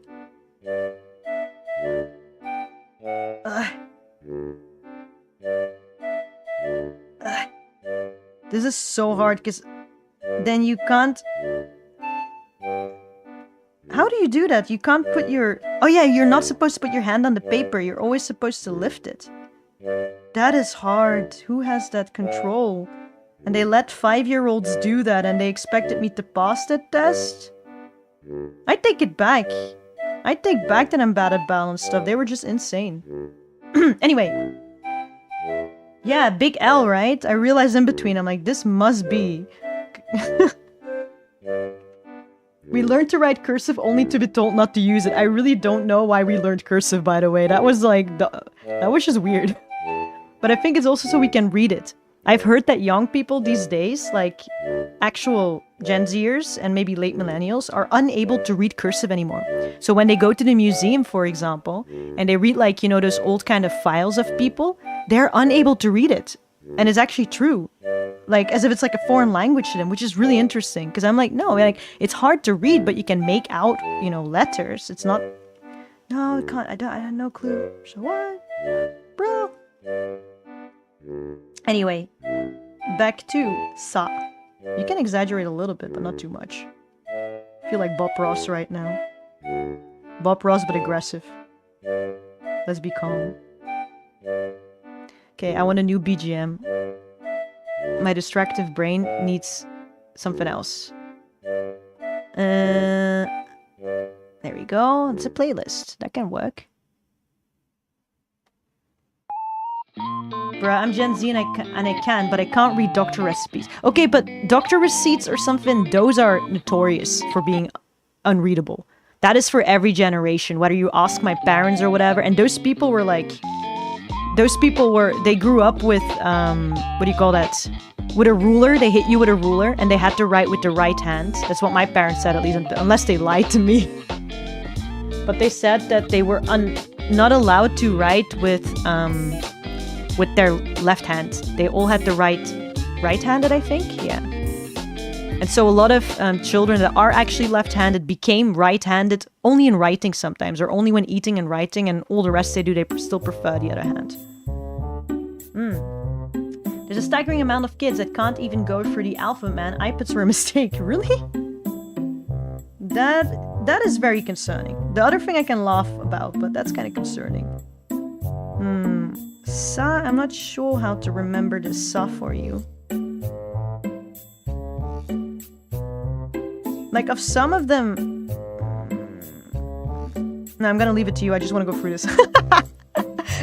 This is so hard because then you can't... How do you do that? You can't put your... Oh yeah, you're not supposed to put your hand on the paper. You're always supposed to lift it. That is hard. Who has that control? And they let 5-year-olds do that and they expected me to pass that test? I take it back. I take back that I'm bad at balance stuff. They were just insane. Anyway. Yeah, big L, right? I realized in between, I'm like, this must be... We learned to write cursive only to be told not to use it. I really don't know why we learned cursive, by the way. That was like... That was just weird. But I think it's also so we can read it. I've heard that young people these days, like actual Gen Zers and maybe late millennials, are unable to read cursive anymore. So when they go to the museum, for example, and they read like, you know, those old kind of files of people, they're unable to read it. And it's actually true. like as if it's like a foreign language to them, which is really interesting. Because I'm like, no, like it's hard to read, but you can make out, letters. It's not. No, I can't. I have no clue. So what, bro? Anyway, back to sa. You can exaggerate a little bit, but not too much. I feel like Bob Ross right now. Bob Ross, but aggressive. Let's be calm. Okay, I want a new BGM. My distractive brain needs something else. There we go. It's a playlist. That can work. Bruh, I'm Gen Z and I can, but I can't read doctor recipes. Okay, but doctor receipts or something, those are notorious for being unreadable. That is for every generation, whether you ask my parents or whatever. And those people were like... They grew up with, what do you call that? With a ruler. They hit you with a ruler and they had to write with the right hand. That's what my parents said, at least, unless they lied to me. But they said that they were not allowed to write with their left hand. They all had to write right-handed, I think. Yeah. And so a lot of children that are actually left-handed became right-handed only in writing sometimes, or only when eating and writing, and all the rest they still prefer the other hand. There's a staggering amount of kids that can't even go through the alphabet, man. iPads were a mistake. Really? That is very concerning. The other thing I can laugh about, but that's kind of concerning. Sa, I'm not sure how to remember the sa for you. Like, of some of them... No, I'm gonna leave it to you. I just want to go through this.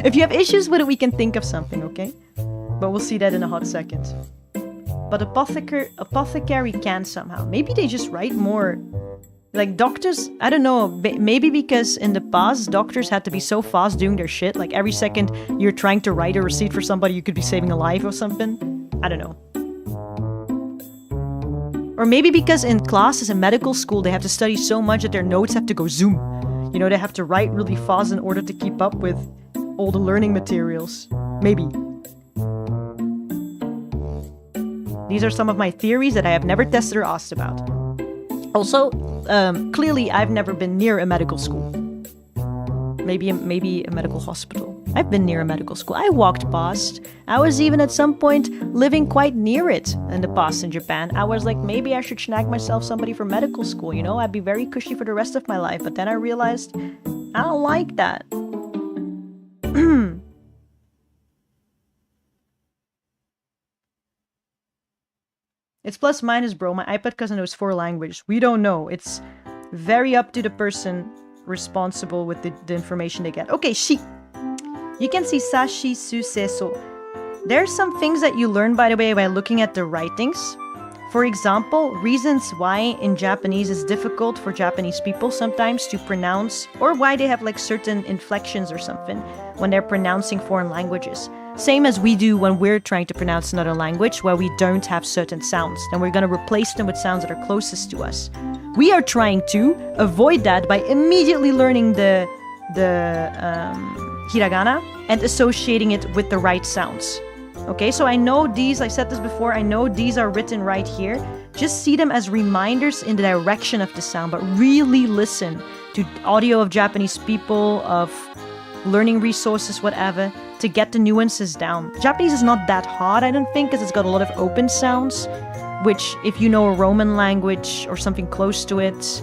If you have issues with it, we can think of something, okay? But we'll see that in a hot second. But apothecary can somehow. Maybe they just write more... Like, doctors... I don't know. Maybe because in the past, doctors had to be so fast doing their shit. Like, every second you're trying to write a receipt for somebody, you could be saving a life or something. I don't know. Or maybe because in classes in medical school, they have to study so much that their notes have to go zoom. You know, they have to write really fast in order to keep up with all the learning materials. Maybe. These are some of my theories that I have never tested or asked about. Also, clearly I've never been near a medical school. Maybe a medical hospital. I've been near a medical school. I walked past. I was even at some point living quite near it in the past in Japan. I was like, maybe I should snag myself somebody for medical school, you know? I'd be very cushy for the rest of my life. But then I realized, I don't like that. It's plus minus, bro. My iPad cousin knows 4 languages. We don't know. It's very up to the person responsible with the information they get. Okay, shi. You can see sa, shi, su, se, so. There's some things that you learn, by the way, by looking at the writings. For example, reasons why in Japanese it's difficult for Japanese people sometimes to pronounce, or why they have like certain inflections or something when they're pronouncing foreign languages. Same as we do when we're trying to pronounce another language where we don't have certain sounds. Then we're going to replace them with sounds that are closest to us. We are trying to avoid that by immediately learning the hiragana and associating it with the right sounds. Okay, so I know these, I said this before, I know these are written right here. Just see them as reminders in the direction of the sound, but really listen to audio of Japanese people, of learning resources, whatever, to get the nuances down. Japanese is not that hard, I don't think, because it's got a lot of open sounds, which, if you know a Roman language or something close to it,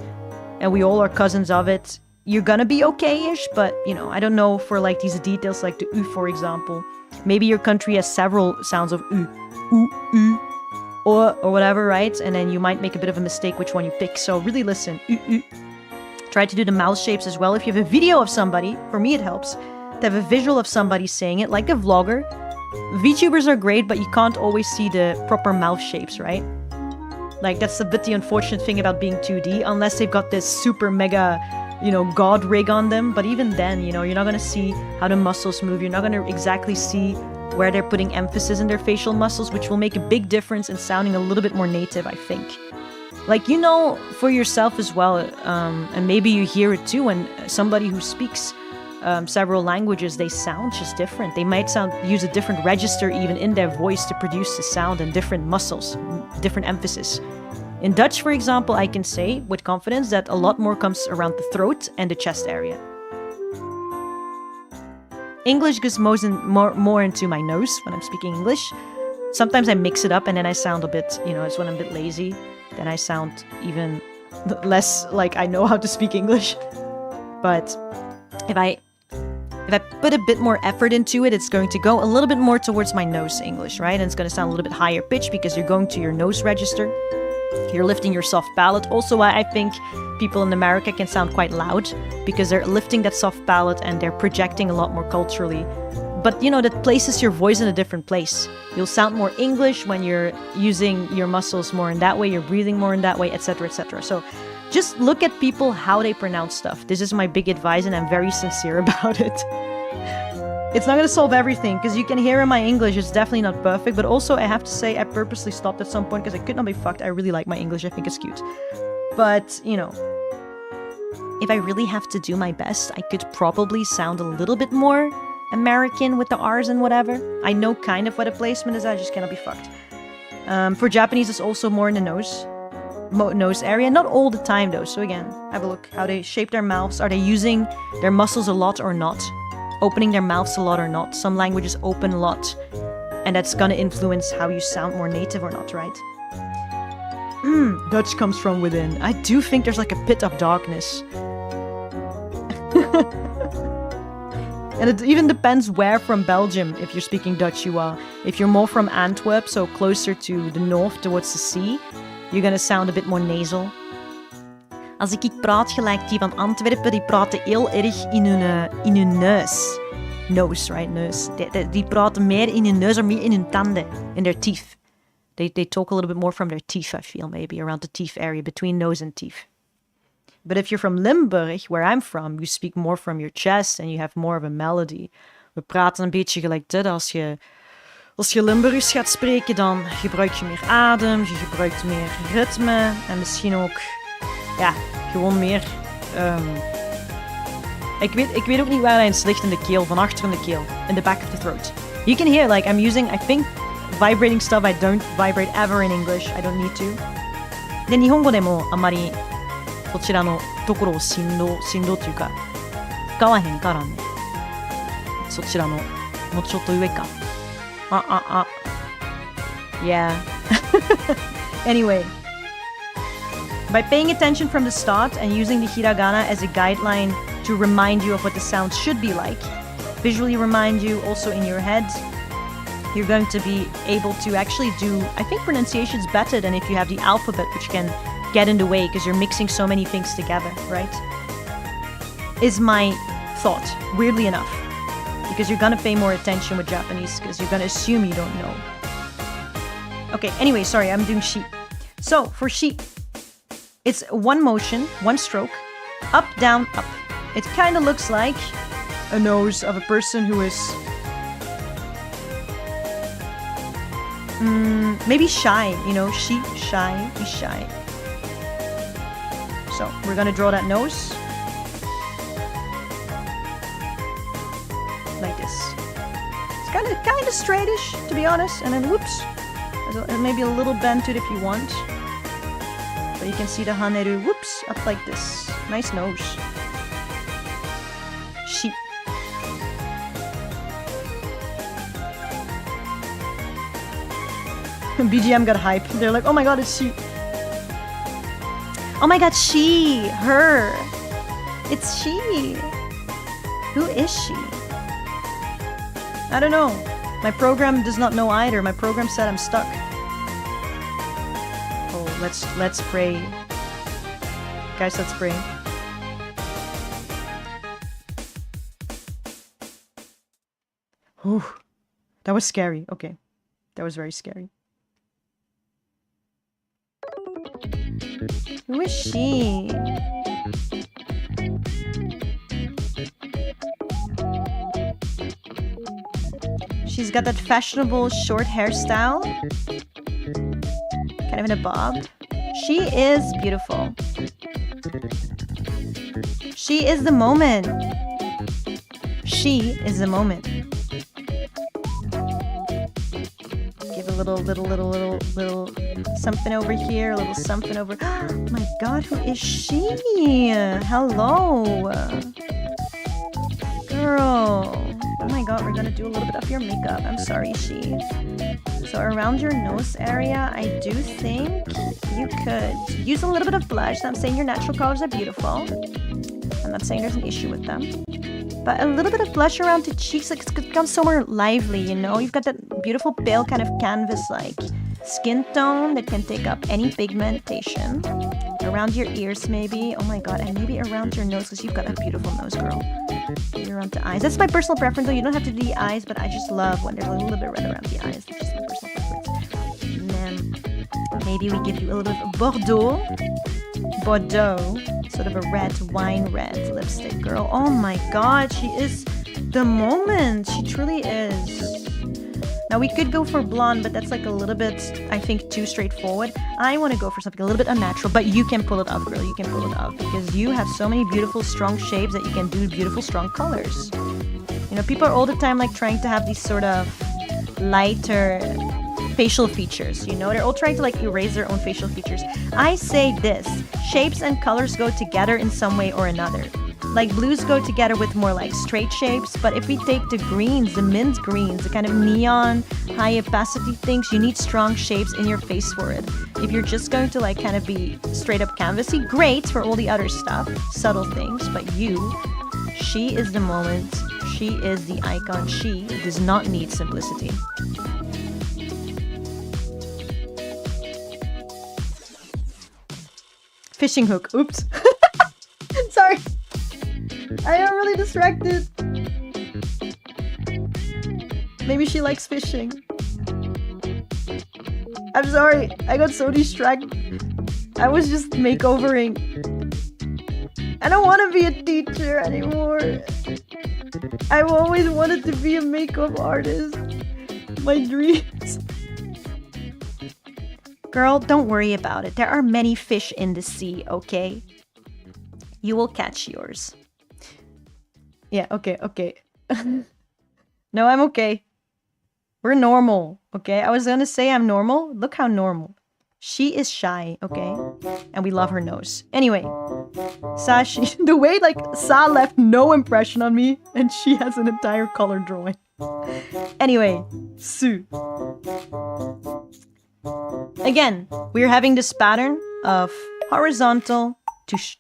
and we all are cousins of it, you're gonna be okay-ish, but, you know, I don't know for, like, these details, like the U, for example. Maybe your country has several sounds of U, or whatever, right? And then you might make a bit of a mistake which one you pick, so really listen. Try to do the mouth shapes as well. If you have a video of somebody, for me it helps, to have a visual of somebody saying it, like a vlogger. VTubers are great, but you can't always see the proper mouth shapes, right? Like, that's a bit the unfortunate thing about being 2D, unless they've got this super mega, you know, god rig on them. But even then, you know, you're not gonna see how the muscles move. You're not gonna exactly see where they're putting emphasis in their facial muscles, which will make a big difference in sounding a little bit more native, I think. Like, you know, for yourself as well, and maybe you hear it too when somebody who speaks several languages, they sound just different. They might use a different register even in their voice to produce the sound, and different muscles, different emphasis. In Dutch, for example, I can say with confidence that a lot more comes around the throat and the chest area. English goes more into my nose when I'm speaking English. Sometimes I mix it up and then I sound a bit, it's when I'm a bit lazy. Then I sound even less like I know how to speak English. But if I put a bit more effort into it, it's going to go a little bit more towards my nose English, right? And it's going to sound a little bit higher pitch because you're going to your nose register. You're lifting your soft palate. Also, why I think people in America can sound quite loud because they're lifting that soft palate and they're projecting a lot more culturally. But, that places your voice in a different place. You'll sound more English when you're using your muscles more in that way, you're breathing more in that way, etc., etc. So just look at people, how they pronounce stuff. This is my big advice, and I'm very sincere about it. It's not going to solve everything, because you can hear in my English, it's definitely not perfect. But also, I have to say, I purposely stopped at some point, because I could not be fucked. I really like my English. I think it's cute. But, if I really have to do my best, I could probably sound a little bit more American with the R's and whatever. I know kind of what a placement is. I just cannot be fucked. For Japanese, it's also more in the nose area. Not all the time, though. So again, have a look how they shape their mouths. Are they using their muscles a lot or not? Opening their mouths a lot or not. Some languages open a lot, and that's gonna influence how you sound more native or not, right? Dutch comes from within. I do think there's like a pit of darkness. And it even depends where from Belgium, if you're speaking Dutch you are. If you're more from Antwerp, so closer to the north, towards the sea, you're gonna sound a bit more nasal. Als ik praat gelijk die van Antwerpen, die praten heel erg in hun neus. Nose, right? Neus. Die praten meer in hun neus or meer in hun tanden, in their teeth. They talk a little bit more from their teeth, I feel, maybe, around the teeth area, between nose and teeth. But if you're from Limburg, where I'm from, you speak more from your chest and you have more of a melody. We praten een beetje gelijk dit. Als je Limburgs gaat spreken, dan gebruik je meer adem, je gebruikt meer ritme en misschien ook, gewoon meer... Ik weet ook niet waar hij eens ligt in de keel, van achter in de keel, in the back of the throat. You can hear, like, I'm using, I think, vibrating stuff. I don't vibrate ever in English. I don't need to. で、日本語でもあんまりこちらのところを振動というか使わへんからね。そちらのもうちょっと上か。Yeah. Anyway, by paying attention from the start and using the hiragana as a guideline to remind you of what the sound should be like, visually remind you also in your head, you're going to be able to actually do, I think, pronunciations better than if you have the alphabet, which can get in the way because you're mixing so many things together, right? Is my thought, weirdly enough. Because you're gonna pay more attention with Japanese because you're gonna assume you don't know. Okay, anyway, sorry, I'm doing shi. So, for shi, it's one motion, one stroke, up, down, up. It kind of looks like a nose of a person who is maybe shy, she, shy, be shy. So, we're gonna draw that nose. Like this. It's kind of straightish, to be honest. And then, whoops, maybe a little bend to it if you want. But you can see the haneru, whoops, up like this. Nice nose. Shi. BGM got hype. They're like, oh my god, it's she. Oh my god, she, her. It's she. Who is she? I don't know. My program does not know either. My program said I'm stuck. Oh, let's pray. Guys, let's pray. Whew. That was scary. Okay. That was very scary. Who is she? She's got that fashionable short hairstyle. Kind of in a bob. She is beautiful. She is the moment. she is the moment. Give a little something over here, a little something over. Oh my god, who is she? Hello. Girl. Oh my god, we're gonna do a little bit of your makeup. I'm sorry, she. So around your nose area, I do think you could use a little bit of blush. I'm saying your natural colors are beautiful. I'm not saying there's an issue with them. But a little bit of blush around the cheeks, like, it's gonna become so more lively, you know? You've got that beautiful pale kind of canvas-like skin tone that can take up any pigmentation. Around your ears, maybe. Oh my god, and maybe around your nose, because you've got a beautiful nose, girl. Maybe around the eyes. That's my personal preference, though. You don't have to do the eyes, but I just love when there's a little bit red around the eyes. That's just my personal preference. And then maybe we give you a little bit of Bordeaux. Sort of a red, wine red lipstick, girl. Oh my god, she is the moment. She truly is. Now, we could go for blonde, but that's like a little bit, I think, too straightforward. I want to go for something a little bit unnatural, but you can pull it off, girl. You can pull it off because you have so many beautiful, strong shapes that you can do beautiful, strong colors. You know, people are all the time like trying to have these sort of lighter facial features, you know? They're all trying to like erase their own facial features. I say this, shapes and colors go together in some way or another. Like blues go together with more like straight shapes, but if we take the greens, the mint greens, the kind of neon, high opacity things, you need strong shapes in your face for it. If you're just going to like kind of be straight up canvassy, great for all the other stuff, subtle things, but she is the moment, she is the icon, she does not need simplicity. Fishing hook, oops. Sorry. I am really distracted. Maybe she likes fishing. I'm sorry, I got so distracted. I was just makeovering. I don't want to be a teacher anymore. I've always wanted to be a makeup artist. My dreams. Girl, don't worry about it. There are many fish in the sea, okay? You will catch yours. Yeah, okay. No, I'm okay. We're normal, okay? I was gonna say I'm normal. Look how normal. She is shy, okay? And we love her nose. Anyway, the way like Sa left no impression on me, and she has an entire color drawing. Anyway, Su. Again, we're having this pattern of horizontal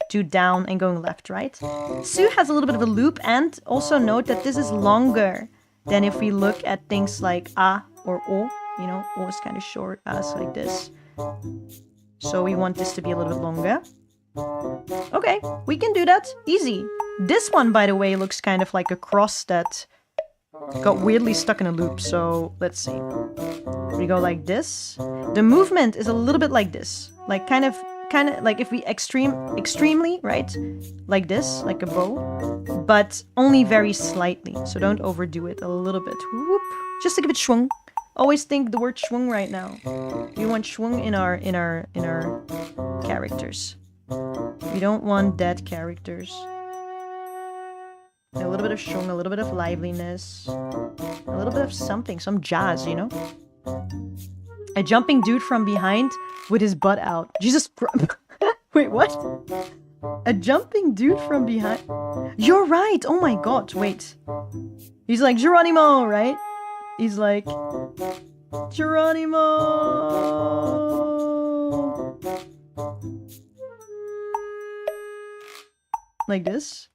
to down and going left, right? Su has a little bit of a loop, and also note that this is longer than if we look at things like A or O. You know, O is kind of short, A is like this. So we want this to be a little bit longer. Okay, we can do that. Easy. This one, by the way, looks kind of like a cross that got weirdly stuck in a loop. So let's see. We go like this. The movement is a little bit like this. Like kind of like if we extremely, right? Like this, like a bow, but only very slightly. So don't overdo it. A little bit. Whoop. Just to give it schwung. Always think the word schwung right now. We want schwung in our characters. We don't want dead characters. A little bit of schwung, a little bit of liveliness, a little bit of something, some jazz, you know? A jumping dude from behind with his butt out. Jesus Christ. Wait, what? A jumping dude from behind? You're right. Oh my god. Wait. He's like, Geronimo, right? He's like, Geronimo. Like this.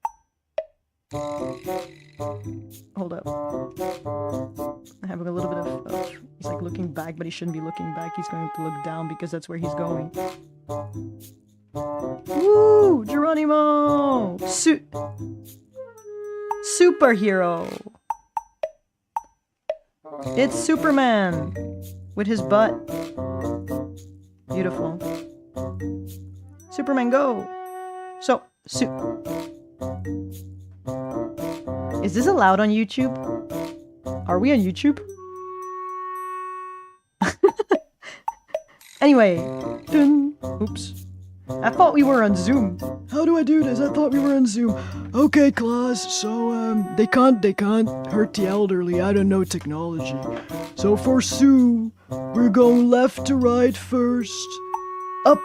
Hold up. I'm having a little bit of he's like looking back, but he shouldn't be looking back. He's going to look down because that's where he's going. Woo! Geronimo! Superhero! It's Superman! With his butt. Beautiful. Superman, go! So, is this allowed on YouTube? Are we on YouTube? Anyway. Dun. Oops. I thought we were on Zoom. How do I do this? I thought we were on Zoom. Okay, class. So, they can't hurt the elderly. I don't know technology. So for Sue, we're going left to right first. Up.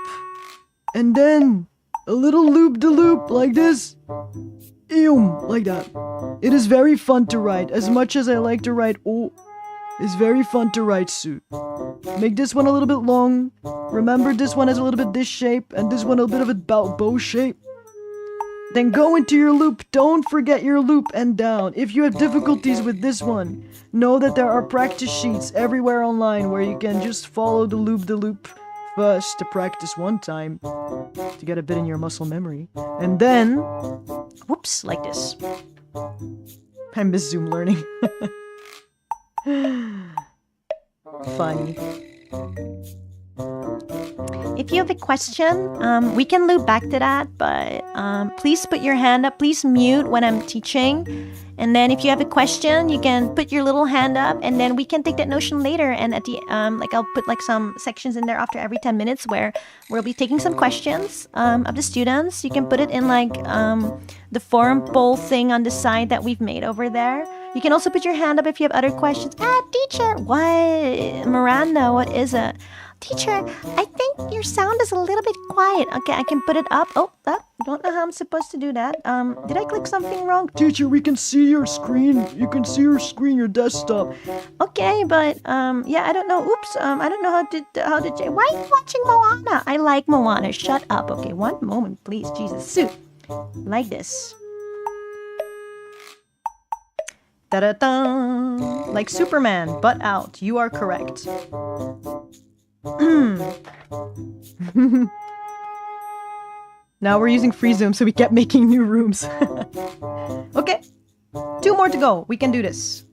And then a little loop-de-loop like this. Like that. It is very fun to write. As much as I like to write it's very fun to write Sue. Make this one a little bit long. Remember, this one has a little bit this shape, and this one a bit of a bow shape. Then go into your loop. Don't forget your loop and down. If you have difficulties with this one, know that there are practice sheets everywhere online where you can just follow the loop first to practice one time to get a bit in your muscle memory. And then, whoops, like this. I miss Zoom learning. Funny. If you have a question, we can loop back to that, but please put your hand up. Please mute when I'm teaching. And then if you have a question, you can put your little hand up, and then we can take that notion later. And at the I'll put like some sections in there after every 10 minutes where we'll be taking some questions of the students. You can put it in like the forum poll thing on the side that we've made over there. You can also put your hand up if you have other questions. Teacher, what? Miranda, what is it? Teacher, I think your sound is a little bit quiet. Okay, I can put it up. I don't know how I'm supposed to do that. Did I click something wrong? Teacher, we can see your screen. You can see your screen, your desktop. Okay, but, yeah, I don't know. Oops, I don't know how to... Why are you watching Moana? I like Moana. Shut up. Okay, one moment, please. Jesus, Sue. Like this. Da-da-da! Like Superman, butt out. You are correct. Now we're using free Zoom, so we kept making new rooms. Okay, 2 more to go. We can do this.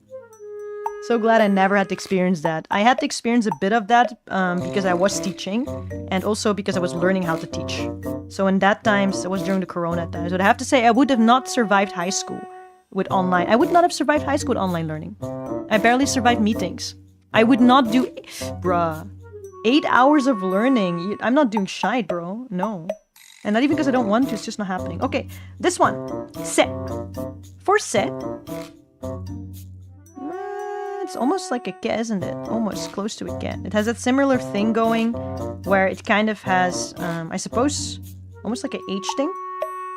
So glad I never had to experience that. I had to experience a bit of that because I was teaching, and also because I was learning how to teach. So in that times, it was during the Corona times. But I have to say, I would have not survived high school with online. I would not have survived high school with online learning. I barely survived meetings. I would not do... Bruh. 8 hours of learning. I'm not doing shite, bro. No. And not even because I don't want to. It's just not happening. Okay. This one. Se. For se. It's almost like a ke, isn't it? Almost close to a ke. It has that similar thing going where it kind of has, I suppose, almost like an H thing.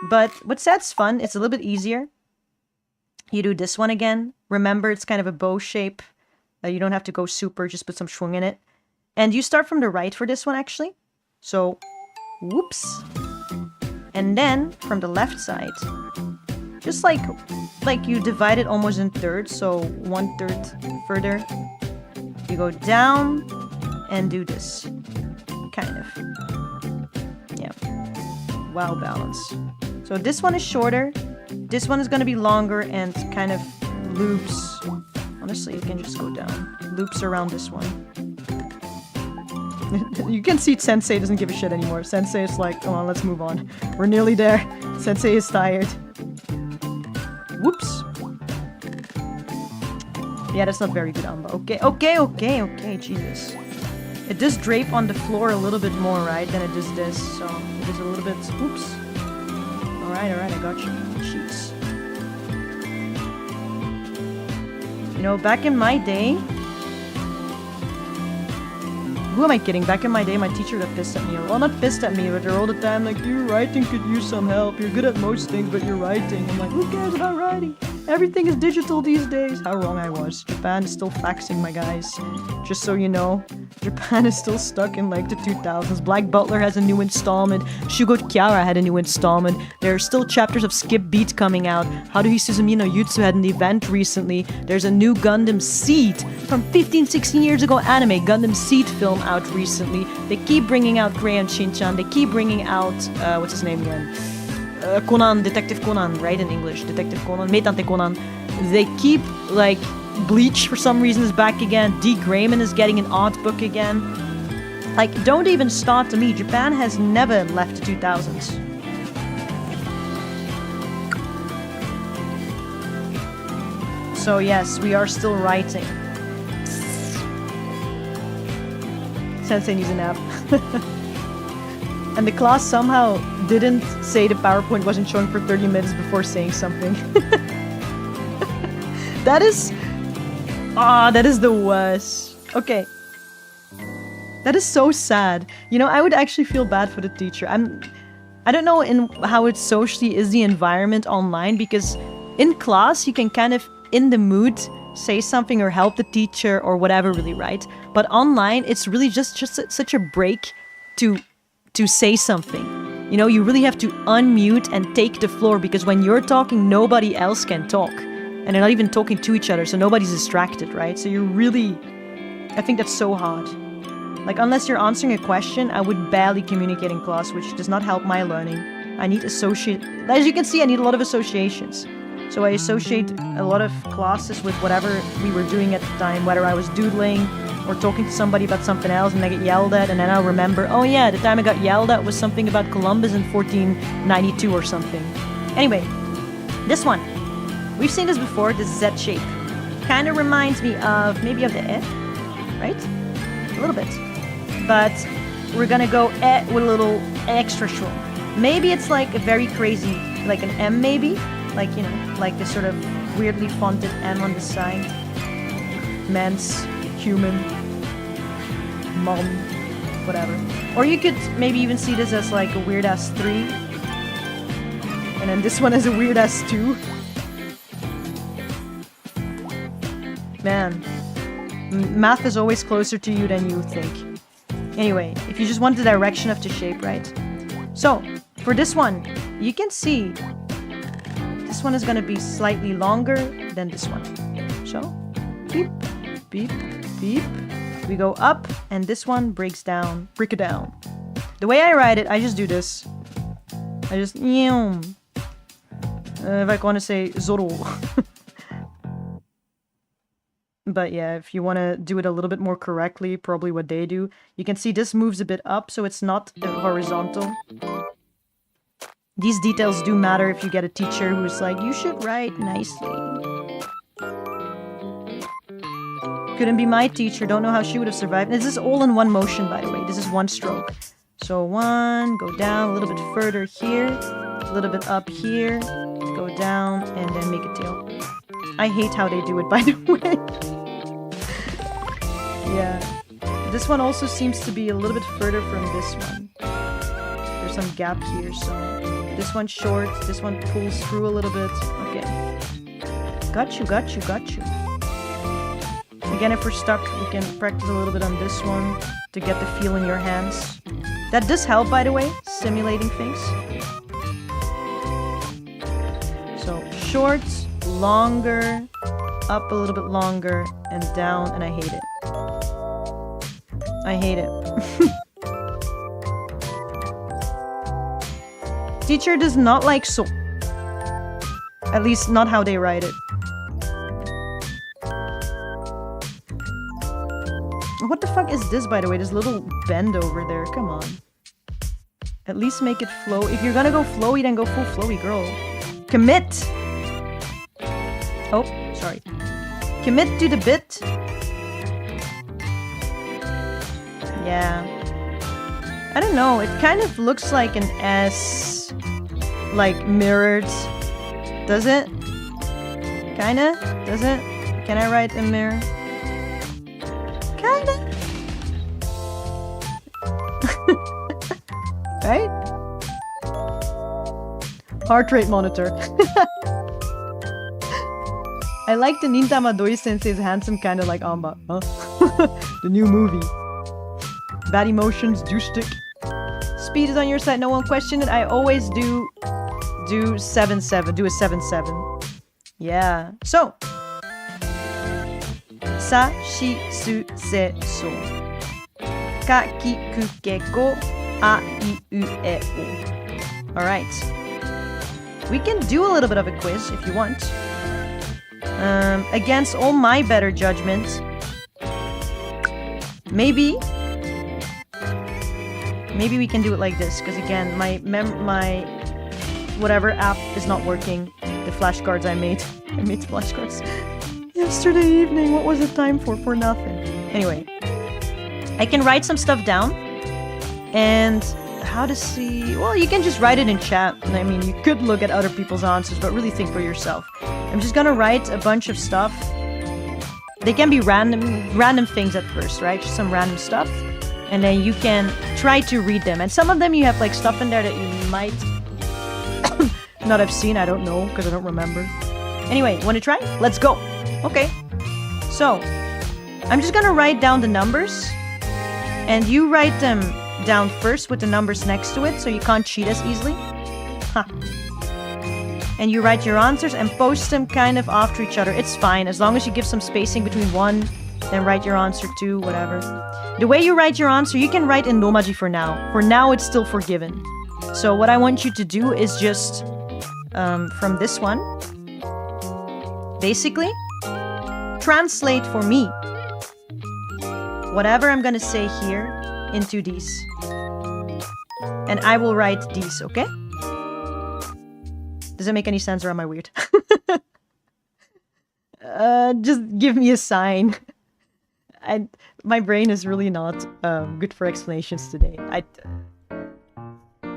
But what se's fun. It's a little bit easier. You do this one again. Remember, it's kind of a bow shape. You don't have to go super. Just put some schwung in it. And you start from the right for this one, actually. So, whoops. And then, from the left side, just like you divide it almost in thirds, so 1/3 further. You go down and do this. Kind of. Yeah. Wow, balance. So this one is shorter. This one is going to be longer and kind of loops. Honestly, you can just go down. Loops around this one. You can see Sensei doesn't give a shit anymore. Sensei is like, come on, let's move on. We're nearly there. Sensei is tired. Whoops. Yeah, that's not very good, Anba. Okay, Jesus. It does drape on the floor a little bit more, right, than it does this. So, it is a little bit... Oops. Alright, I got you. Jeez. You know, back in my day... Who am I kidding? Back in my day, my teacher got pissed at me. Well, not pissed at me, but they're all the time like, your writing could use some help. You're good at most things, but your writing. I'm like, who cares about writing? Everything is digital these days. How wrong I was. Japan is still faxing, my guys. Just so you know, Japan is still stuck in like the 2000s. Black Butler has a new installment. Shugo Kiara had a new installment. There are still chapters of Skip Beat coming out. Haruhi Suzumi no Jutsu had an event recently. There's a new Gundam Seed from 15-16 years ago anime. Gundam Seed film out recently. They keep bringing out Crayon Shin-chan. They keep bringing out, what's his name again? Conan, Detective Conan, right, in English. Detective Conan, Meitante Conan. They keep, like, Bleach for some reason is back again. D. Grayman is getting an odd book again. Like, don't even start to me. Japan has never left the 2000s. So yes, we are still writing. Sensei needs a nap. And the class somehow didn't say the PowerPoint wasn't showing for 30 minutes before saying something. That is the worst. Okay. That is so sad. You know, I would actually feel bad for the teacher. I don't know how it socially is the environment online, because in class you can kind of, in the mood, say something or help the teacher or whatever, really, right? But online, it's really just such a break to say something. You know, you really have to unmute and take the floor, because when you're talking, nobody else can talk. And they're not even talking to each other, so nobody's distracted, right? So you're really... I think that's so hard. Like, unless you're answering a question, I would barely communicate in class, which does not help my learning. I need associate... As you can see, I need a lot of associations. So I associate a lot of classes with whatever we were doing at the time, whether I was doodling or talking to somebody about something else and I get yelled at, and then I'll remember, oh yeah, the time I got yelled at was something about Columbus in 1492 or something. Anyway, this one. We've seen this before, this Z shape. Kind of reminds me of, maybe of the E, right? A little bit. But we're gonna go E with a little extra strong. Maybe it's like a very crazy, like an M maybe? Like, you know, like this sort of weirdly fonted M on the side. Mens, human, mom, whatever. Or you could maybe even see this as like a weird ass 3. And then this one is a weird ass 2. Man, math is always closer to you than you think. Anyway, if you just want the direction of the shape, right? So, for this one, you can see this one is going to be slightly longer than this one. So, beep, beep, beep. We go up, and this one break it down. The way I write it, I just do this. I just, if I want to say Zoro. But yeah, if you want to do it a little bit more correctly, probably what they do, you can see this moves a bit up, so it's not horizontal. These details do matter if you get a teacher who's like, you should write nicely. Couldn't be my teacher, don't know how she would have survived. And this is all in one motion, by the way. This is one stroke. So one, go down a little bit further here, a little bit up here, go down, and then make a tail. I hate how they do it, by the way. Yeah. This one also seems to be a little bit further from this one. There's some gap here, so... This one's short, this one pulls through a little bit. Okay. Got you. Again, if we're stuck, we can practice a little bit on this one to get the feel in your hands. That does help, by the way, simulating things. So, short, longer, up a little bit longer, and down, and I hate it. I hate it. Teacher does not like so. At least not how they write it. What the fuck is this, by the way? This little bend over there. Come on. At least make it flow. If you're gonna go flowy, then go full flowy, girl. Commit! Oh, sorry. Commit to the bit. Yeah. I don't know. It kind of looks like an S. Like mirrored. Does it? Kinda? Does it? Can I write a mirror? Kinda. Right? Heart rate monitor. I like the Nintama Doi Sensei's handsome kinda like Anba. Huh? The new movie. Bad emotions, do stick. Speed is on your side, no one questioned it. I always do 7-7. Do a 7-7. Yeah. So. Sa, shi, su, se, so. Ka, ki, ku, ke, ko. A, I, u, e, o. Alright. We can do a little bit of a quiz if you want. Against all my better judgment. Maybe we can do it like this, because again, my whatever app is not working. The flashcards I made flashcards yesterday evening. What was it time for? For nothing. Anyway, I can write some stuff down, and how to see... Well, you can just write it in chat. I mean, you could look at other people's answers, but really think for yourself. I'm just gonna write a bunch of stuff. They can be random things at first, right? Just some random stuff. And then you can try to read them. And some of them you have like stuff in there that you might not have seen. I don't know, because I don't remember. Anyway, want to try? Let's go. Okay. So, I'm just gonna write down the numbers. And you write them down first with the numbers next to it, so you can't cheat as easily. Huh. And you write your answers and post them kind of after each other. It's fine, as long as you give some spacing between one, then write your answer two, whatever. The way you write your answer, you can write in Romaji for now. For now, it's still forgiven. So what I want you to do is just, from this one, basically, translate for me whatever I'm gonna say here into these. And I will write these, okay? Does it make any sense or am I weird? Just give me a sign. My brain is really not good for explanations today.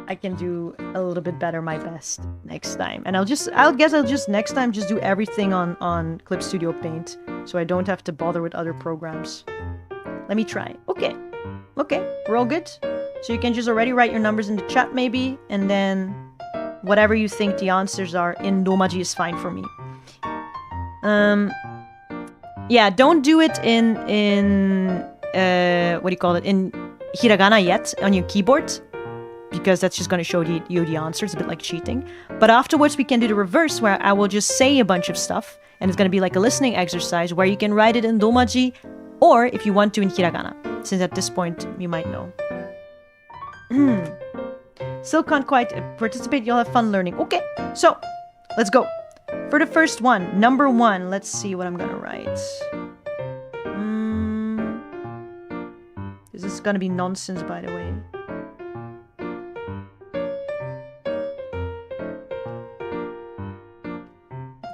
I can do a little bit better my best next time. And I'll guess I'll just next time just do everything on Clip Studio Paint, so I don't have to bother with other programs. Let me try. Okay. Okay, we're all good. So you can just already write your numbers in the chat maybe, and then whatever you think the answers are in Romaji is fine for me. Yeah, don't do it in what do you call it? In Hiragana yet on your keyboard, because that's just going to show you the answers, a bit like cheating. But afterwards we can do the reverse, where I will just say a bunch of stuff, and it's going to be like a listening exercise where you can write it in Romaji, or if you want to in Hiragana, since at this point you might know. Still can't quite participate, you'll have fun learning. Okay, so let's go. For the first one, number 1, let's see what I'm gonna write. This is gonna be nonsense, by the way.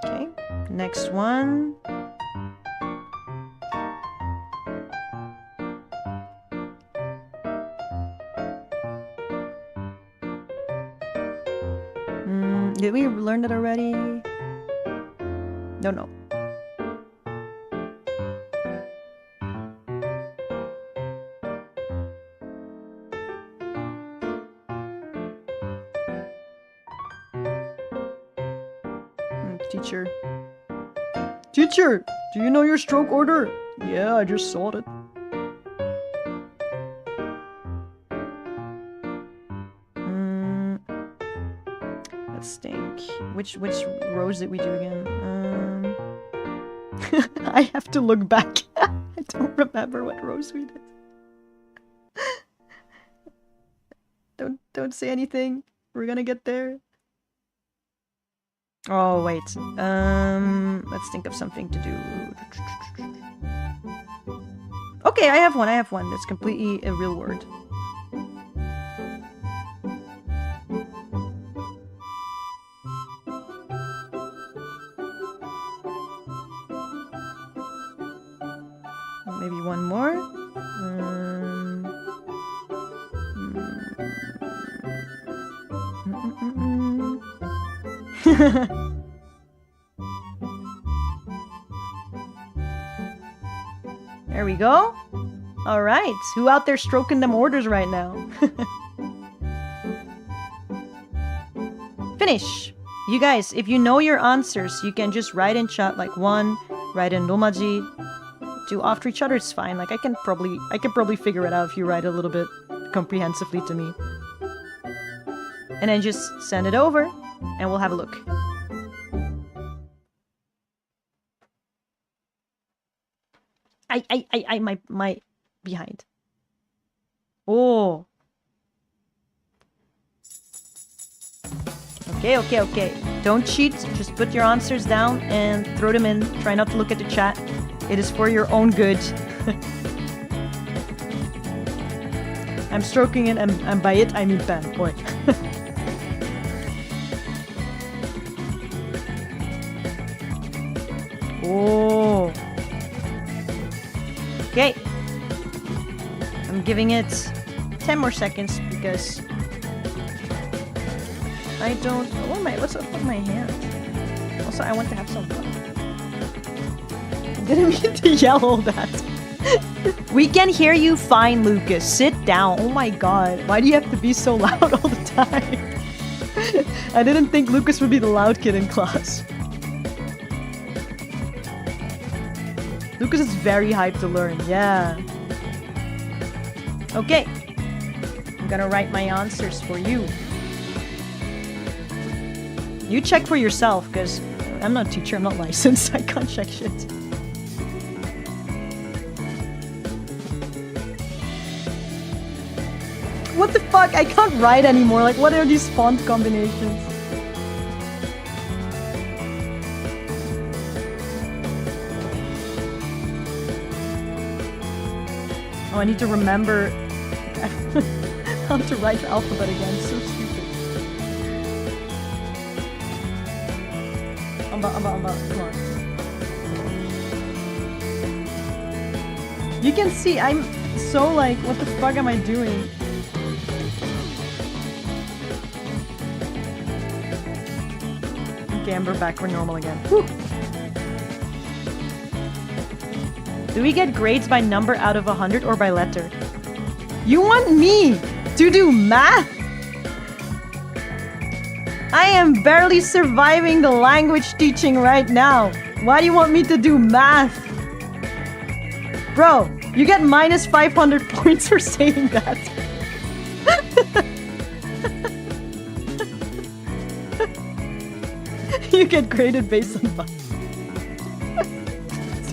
Okay, next one. Did we learn that already? No. Teacher. Teacher! Do you know your stroke order? Yeah, I just saw it. Let's think. Which rows did we do again? I have to look back. I don't remember what rows we did. Don't say anything. We're gonna get there. Oh wait. Let's think of something to do. Okay, I have one. That's completely a real word. Maybe one more. There we go. All right. Who out there stroking them orders right now? Finish. You guys, if you know your answers, you can just write in chat like 1, write in Romaji. Do after each other, it's fine. Like I can probably figure it out if you write a little bit comprehensively to me. And then just send it over and we'll have a look. My behind. Oh. Okay. Don't cheat. Just put your answers down and throw them in. Try not to look at the chat. It is for your own good. I'm stroking it, and by it I mean pen. Boy. Oh. Okay. I'm giving it 10 more seconds because I don't... What's up with my hand? Also, I want to have some fun. Didn't mean to yell all that. We can hear you fine, Lucas. Sit down. Oh my god. Why do you have to be so loud all the time? I didn't think Lucas would be the loud kid in class. Lucas is very hyped to learn. Yeah. Okay. I'm gonna write my answers for you. You check for yourself, because I'm not a teacher, I'm not licensed. I can't check shit. What the fuck? I can't write anymore. Like, what are these font combinations? Oh, I need to remember how to write the alphabet again. So stupid. Anba, come on. You can see, I'm so like, what the fuck am I doing? Okay, we're back, we're normal again. Whew. Do we get grades by number out of 100 or by letter? You want me to do math? I am barely surviving the language teaching right now. Why do you want me to do math? Bro, you get minus 500 points for saying that. You get graded based on math.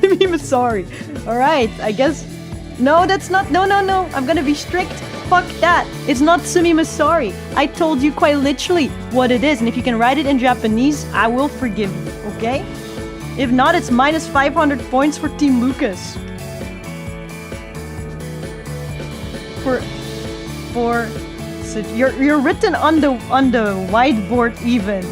I'm sorry. Alright, I guess... No, that's not... No. I'm gonna be strict. Fuck that. It's not sumimasorry. I told you quite literally what it is. And if you can write it in Japanese, I will forgive you. Okay? If not, it's minus 500 points for Team Lucas. So you're written on the whiteboard even.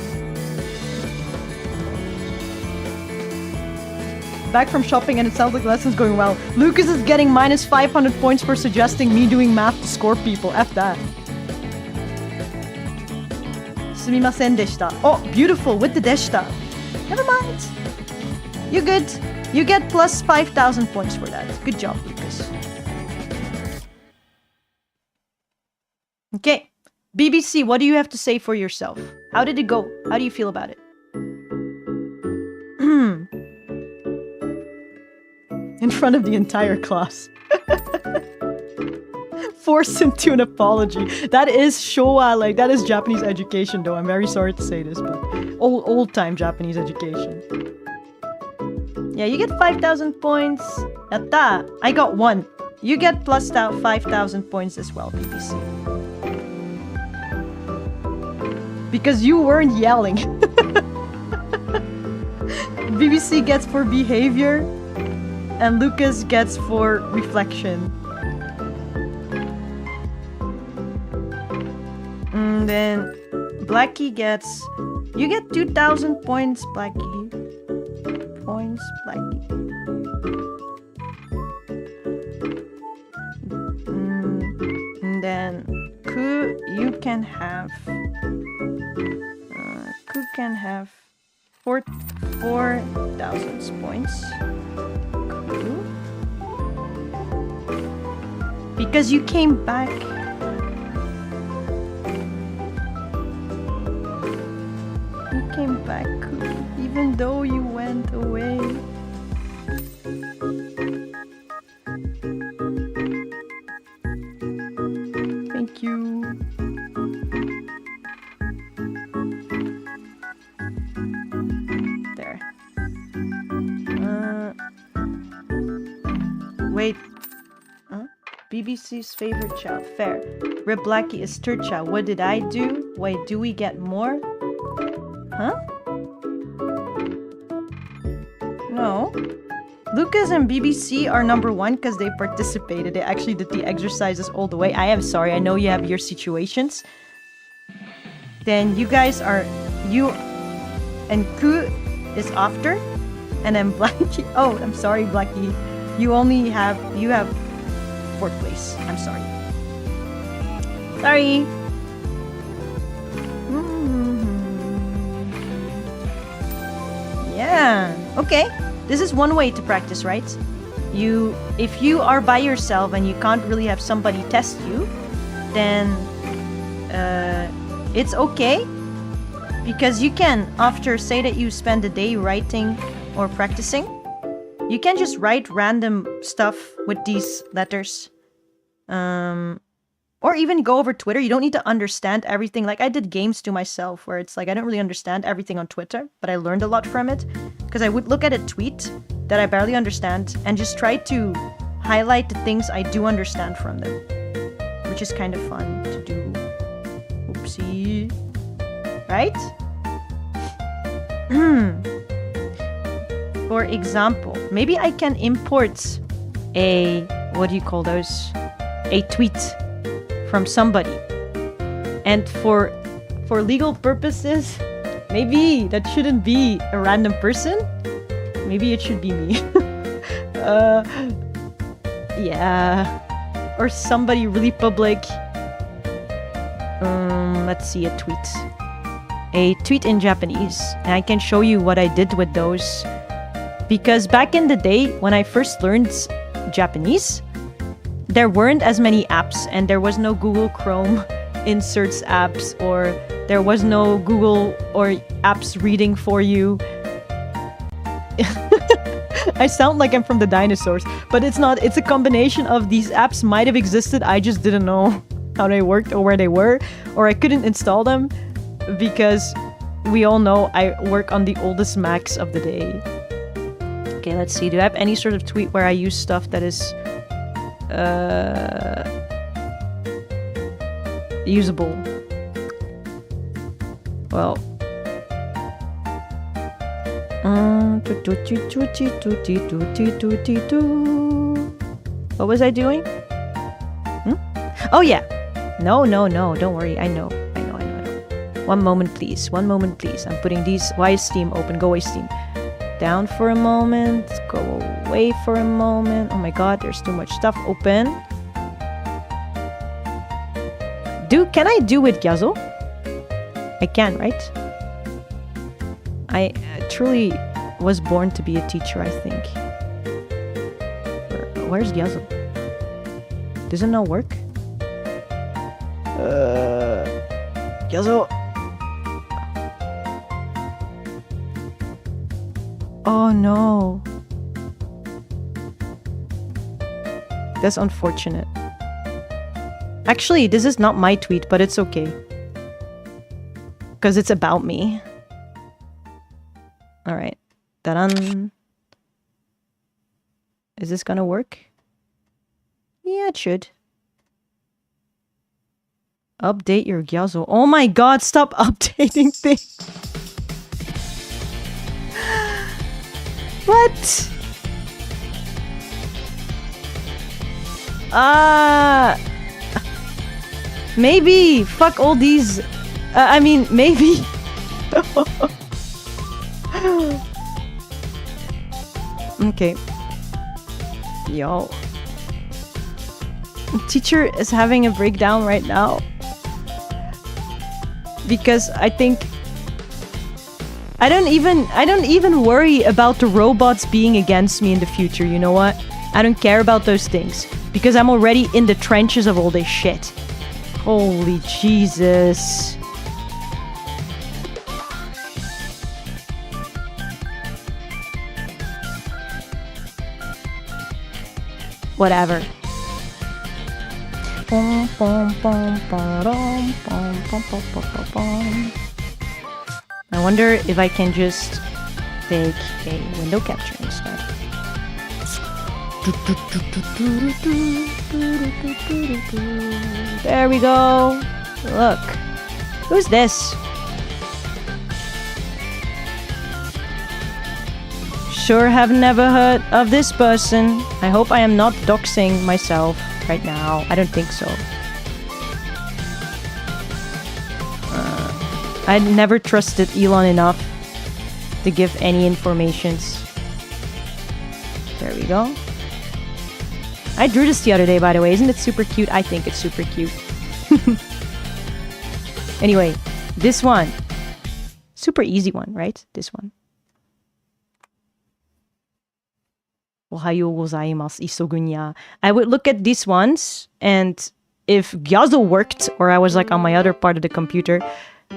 Back from shopping and it sounds like lessons going well. Lucas is getting minus 500 points for suggesting me doing math to score people. F that. Sumimasen deshita. Oh, beautiful with the deshita. Never mind. You're good. You get plus 5,000 points for that. Good job, Lucas. Okay. BBC, what do you have to say for yourself? How did it go? How do you feel about it? In front of the entire class. Forced into an apology. That is Showa, like, that is Japanese education though. I'm very sorry to say this, but old time Japanese education. Yeah, you get 5,000 points. Yatta! I got 1. You get plus 5,000 points as well, BBC. Because you weren't yelling. BBC gets for behavior. And Lucas gets for reflection. And then Blackie gets... You get 2,000 points, Blackie. Points, Blackie. And then Ku, you can have... Ku can have 4,000 points. Because you came back. You came back, even though you went away. Thank you. There. Wait. BBC's favorite child. Fair. Red Blackie is third child. What did I do? Wait, do we get more? Huh? No. Lucas and BBC are number 1 because they participated. They actually did the exercises all the way. I am sorry. I know you have your situations. Then you guys are... You and Ku is after. And then Blackie... Oh, I'm sorry, Blackie. You have 4th place. I'm sorry. Sorry. Okay. This is one way to practice, right? If you are by yourself and you can't really have somebody test you, then it's okay. Because you can, after say that you spend a day writing or practicing, you can just write random stuff with these letters. Or even go over Twitter. You don't need to understand everything. Like I did games to myself where it's like I don't really understand everything on Twitter, but I learned a lot from it. Because I would look at a tweet that I barely understand and just try to highlight the things I do understand from them. Which is kind of fun to do. Oopsie. Right? For example, maybe I can import a... What do you call those? A tweet from somebody. And for legal purposes, maybe that shouldn't be a random person. Maybe it should be me. Yeah. Or somebody really public. Let's see, a tweet. A tweet in Japanese. And I can show you what I did with those. Because back in the day, when I first learned Japanese, there weren't as many apps and there was no Google Chrome inserts apps, or there was no Google or apps reading for you. I sound like I'm from the dinosaurs, but it's not. It's a combination of these apps might have existed, I just didn't know how they worked or where they were, or I couldn't install them because we all know I work on the oldest Macs of the day. Okay, let's see. Do I have any sort of tweet where I use stuff that is usable? Well, what was I doing? Oh yeah. No, don't worry. I know. One moment, please. I'm putting these. Why is Steam open? Go away, Steam. Down for a moment. Go away for a moment. Oh my god, there's too much stuff open. Can I do with Gyazo? I can, right? I truly was born to be a teacher, I think. Where's Gyazo? Does it not work? Gyazo. Oh no. That's unfortunate. Actually, this is not my tweet, but it's okay. Because it's about me. Alright. Ta-da! Is this gonna work? Yeah, it should. Update your Gyazo. Oh my god, stop updating things! What? Maybe. Fuck all these. I mean, maybe. Okay. Yo. Teacher is having a breakdown right now. Because I think I don't even worry about the robots being against me in the future, you know what? I don't care about those things. Because I'm already in the trenches of all this shit. Holy Jesus. Whatever. I wonder if I can just take a window capture instead. There we go. Look. Who's this? Sure have never heard of this person. I hope I am not doxing myself right now. I don't think so. I never trusted Elon enough to give any informations. There we go. I drew this the other day, by the way. Isn't it super cute? I think it's super cute. Anyway, this one. Super easy one, right? This one. Ohayou gozaimasu, isogunya. I would look at these ones, and if Gyazo worked, or I was like on my other part of the computer,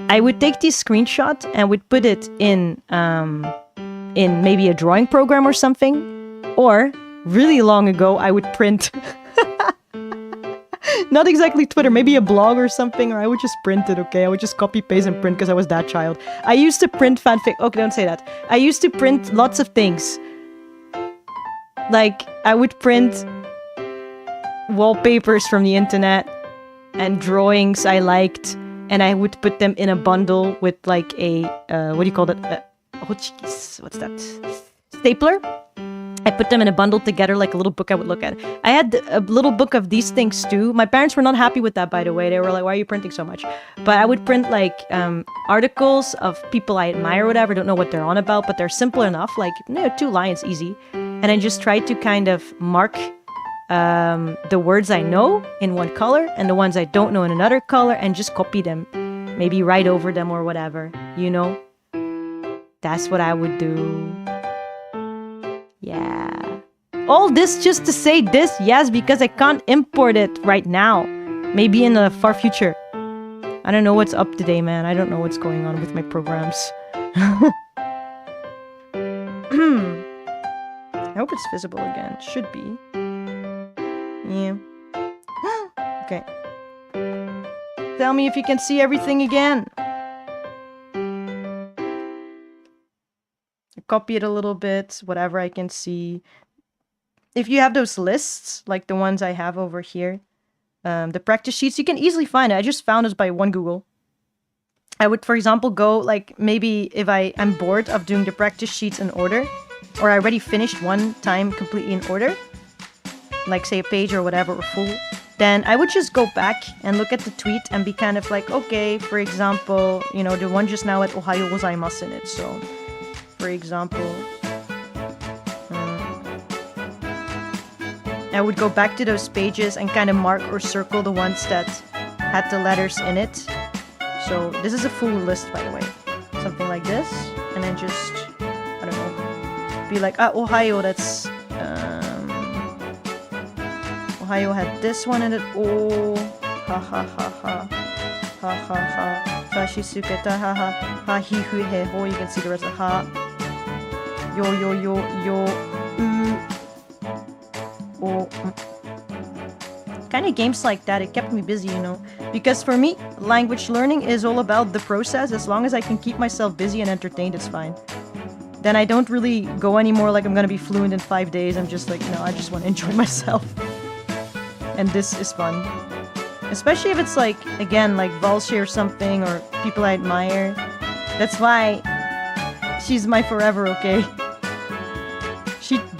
I would take these screenshots and would put it in maybe a drawing program or something. Or, really long ago, I would print... Not exactly Twitter, maybe a blog or something, or I would just print it, okay? I would just copy, paste, and print because I was that child. I used to print fanfic... Okay, don't say that. I used to print lots of things. Like, I would print wallpapers from the internet and drawings I liked, and I would put them in a bundle with like a, what do you call that? What's that? Stapler? I put them in a bundle together like a little book I would look at. I had a little book of these things too. My parents were not happy with that, by the way. They were like, why are you printing so much? But I would print like articles of people I admire or whatever. Don't know what they're on about, but they're simple enough. Like, 2 lines, easy. And I just tried to kind of mark the words I know in one color and the ones I don't know in another color and just copy them. Maybe write over them or whatever, That's what I would do. Yeah. All this just to say this, yes, because I can't import it right now. Maybe in the far future. I don't know what's up today, man. I don't know what's going on with my programs. I hope it's visible again. Should be. Yeah. Okay. Tell me if you can see everything again. Copy it a little bit, whatever I can see. If you have those lists, like the ones I have over here, the practice sheets, you can easily find it. I just found it by one Google. I would, for example, go, like, maybe if I'm bored of doing the practice sheets in order, or I already finished one time completely in order, like, say, a page or whatever, or full, then I would just go back and look at the tweet and be kind of like, okay, for example, the one just now at Ohayou gozaimasu in it, so... For example, I would go back to those pages and kind of mark or circle the ones that had the letters in it. So this is a full list, by the way. Something like this. And then just, I don't know, be like, Ohio, that's... Ohio had this one in it. Oh, ha ha ha ha. Ha ha ha. Fashisuketa, ha ha. Ha hi hu he ho. You can see the rest of ha. Yo yo yo yo. Oh. Kind of games like that, it kept me busy, Because for me, language learning is all about the process. As long as I can keep myself busy and entertained, it's fine. Then I don't really go anymore like I'm gonna be fluent in 5 days. I'm just like, I just want to enjoy myself. And this is fun. Especially if it's like, again, like Valshe or something, or people I admire. That's why she's my forever, okay?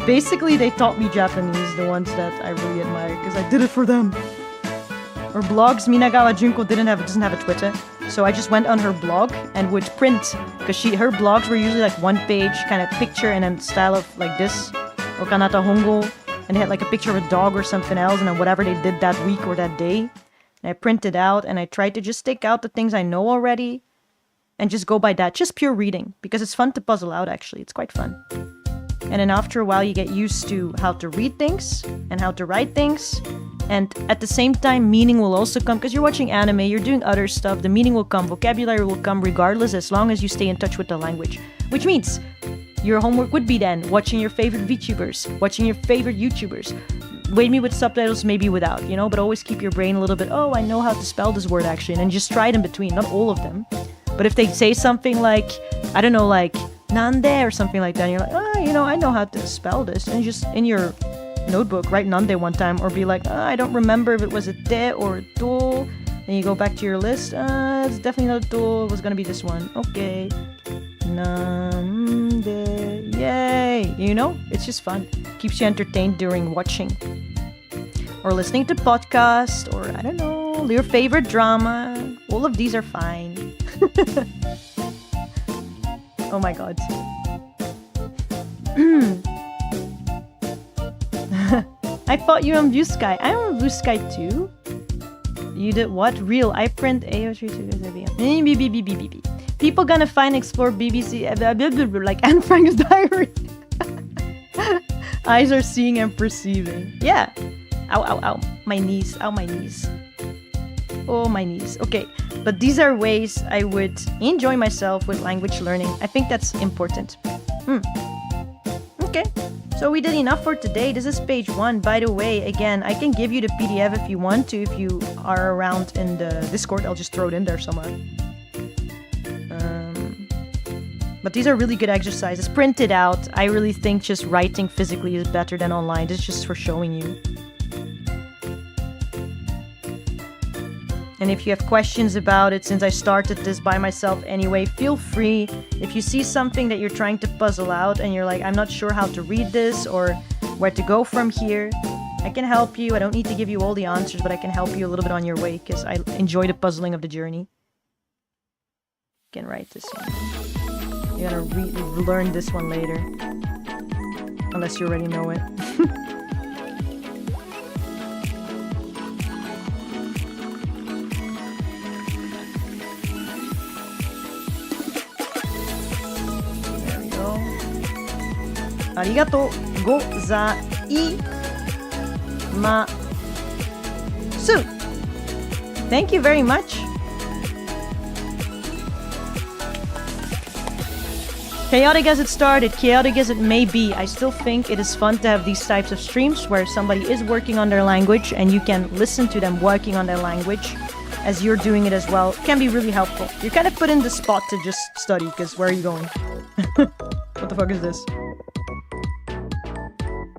They taught me Japanese, the ones that I really admire, because I did it for them. Or blogs, Minagawa Junko doesn't have a Twitter, so I just went on her blog and would print, because her blogs were usually like one page kind of picture and then style of like this, or Kanata Hongo, and they had like a picture of a dog or something else, and then whatever they did that week or that day. And I printed out, and I tried to just take out the things I know already, and just go by that, just pure reading, because it's fun to puzzle out, actually. It's quite fun. And then after a while, you get used to how to read things, and how to write things, and at the same time, meaning will also come, because you're watching anime, you're doing other stuff, the meaning will come, vocabulary will come regardless, as long as you stay in touch with the language. Which means, your homework would be then, watching your favorite VTubers, watching your favorite YouTubers, maybe with subtitles, maybe without, but always keep your brain a little bit, I know how to spell this word actually, and then just try it in between, not all of them. But if they say something like, I don't know, like, Nande or something like that, and you're like, I know how to spell this, and just in your notebook, write Nande one time, or be like, I don't remember if it was a te or a do, and you go back to your list, it's definitely not a do, it was gonna be this one, okay, Nande, yay, it's just fun, keeps you entertained during watching, or listening to podcasts, or I don't know, your favorite drama, all of these are fine. Oh my god. I fought you on Blue Sky. I'm on Blue Sky too. You did what? Real. I print AO3 to People gonna find explore BBC like Anne Frank's diary. Eyes are seeing and perceiving. Yeah. Ow, ow, ow. My knees. Ow, my knees. Oh, my knees. Okay. But these are ways I would enjoy myself with language learning. I think that's important. Okay. So we did enough for today. This is page 1. By the way, again, I can give you the PDF if you want to. If you are around in the Discord, I'll just throw it in there somewhere. But these are really good exercises. Print it out. I really think just writing physically is better than online. This is just for showing you. And if you have questions about it, since I started this by myself anyway, feel free. If you see something that you're trying to puzzle out and you're like, I'm not sure how to read this or where to go from here, I can help you. I don't need to give you all the answers, but I can help you a little bit on your way because I enjoy the puzzling of the journey. You can write this one. You're gonna learn this one later. Unless you already know it. There we go. Arigatou gozaimasu. Thank you very much. Chaotic as it started, chaotic as it may be, I still think it is fun to have these types of streams where somebody is working on their language and you can listen to them working on their language as you're doing it as well. It can be really helpful. You're kind of put in the spot to just study, because where are you going? What the fuck is this?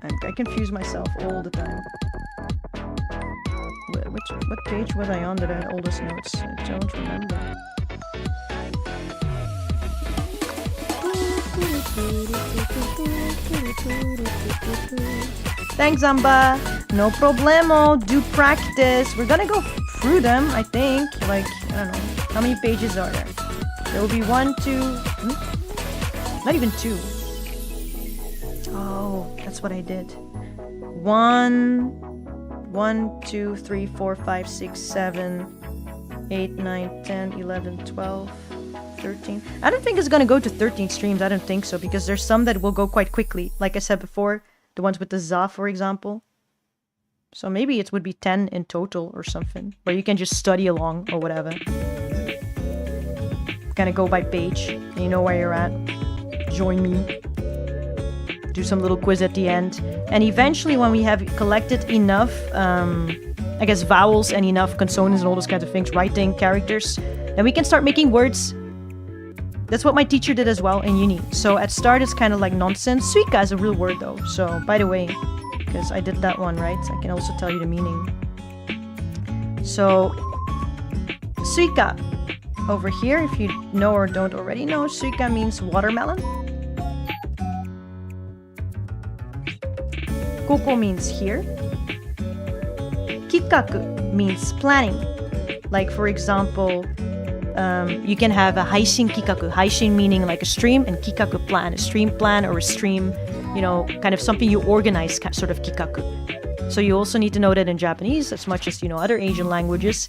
I confuse myself all the time. What page was I on that I had all those notes? I don't remember. Thanks, Anba. No problemo. Do practice. We're gonna go through them, I think. Like, I don't know. How many pages are there? There will be 1, 2... Not even 2. Oh, that's what I did. 1, 2, 3, 4, 5, 6, 7, 8, 9, 10, 11, 12... 13. I don't think it's gonna go to 13 streams. I don't think so, because there's some that will go quite quickly. Like I said before, the ones with the za, for example. So maybe it would be 10 in total or something, where you can just study along or whatever. Kind of go by page, and you know where you're at. Join me. Do some little quiz at the end. And eventually, when we have collected enough, I guess, vowels and enough consonants and all those kinds of things, writing characters, then we can start making words. That's what my teacher did as well in uni. So at start it's kind of like nonsense. Suika is a real word though. So by the way, because I did that one, right? I can also tell you the meaning. So suika over here, if you know or don't already know, suika means watermelon. Koko means here. Kikaku means planning. Like for example, you can have a haishin kikaku. Haishin meaning like a stream, and kikaku plan, a stream plan or a stream, you know, kind of something you organize, sort of kikaku. So you also need to know that in Japanese, as much as, you know, other Asian languages,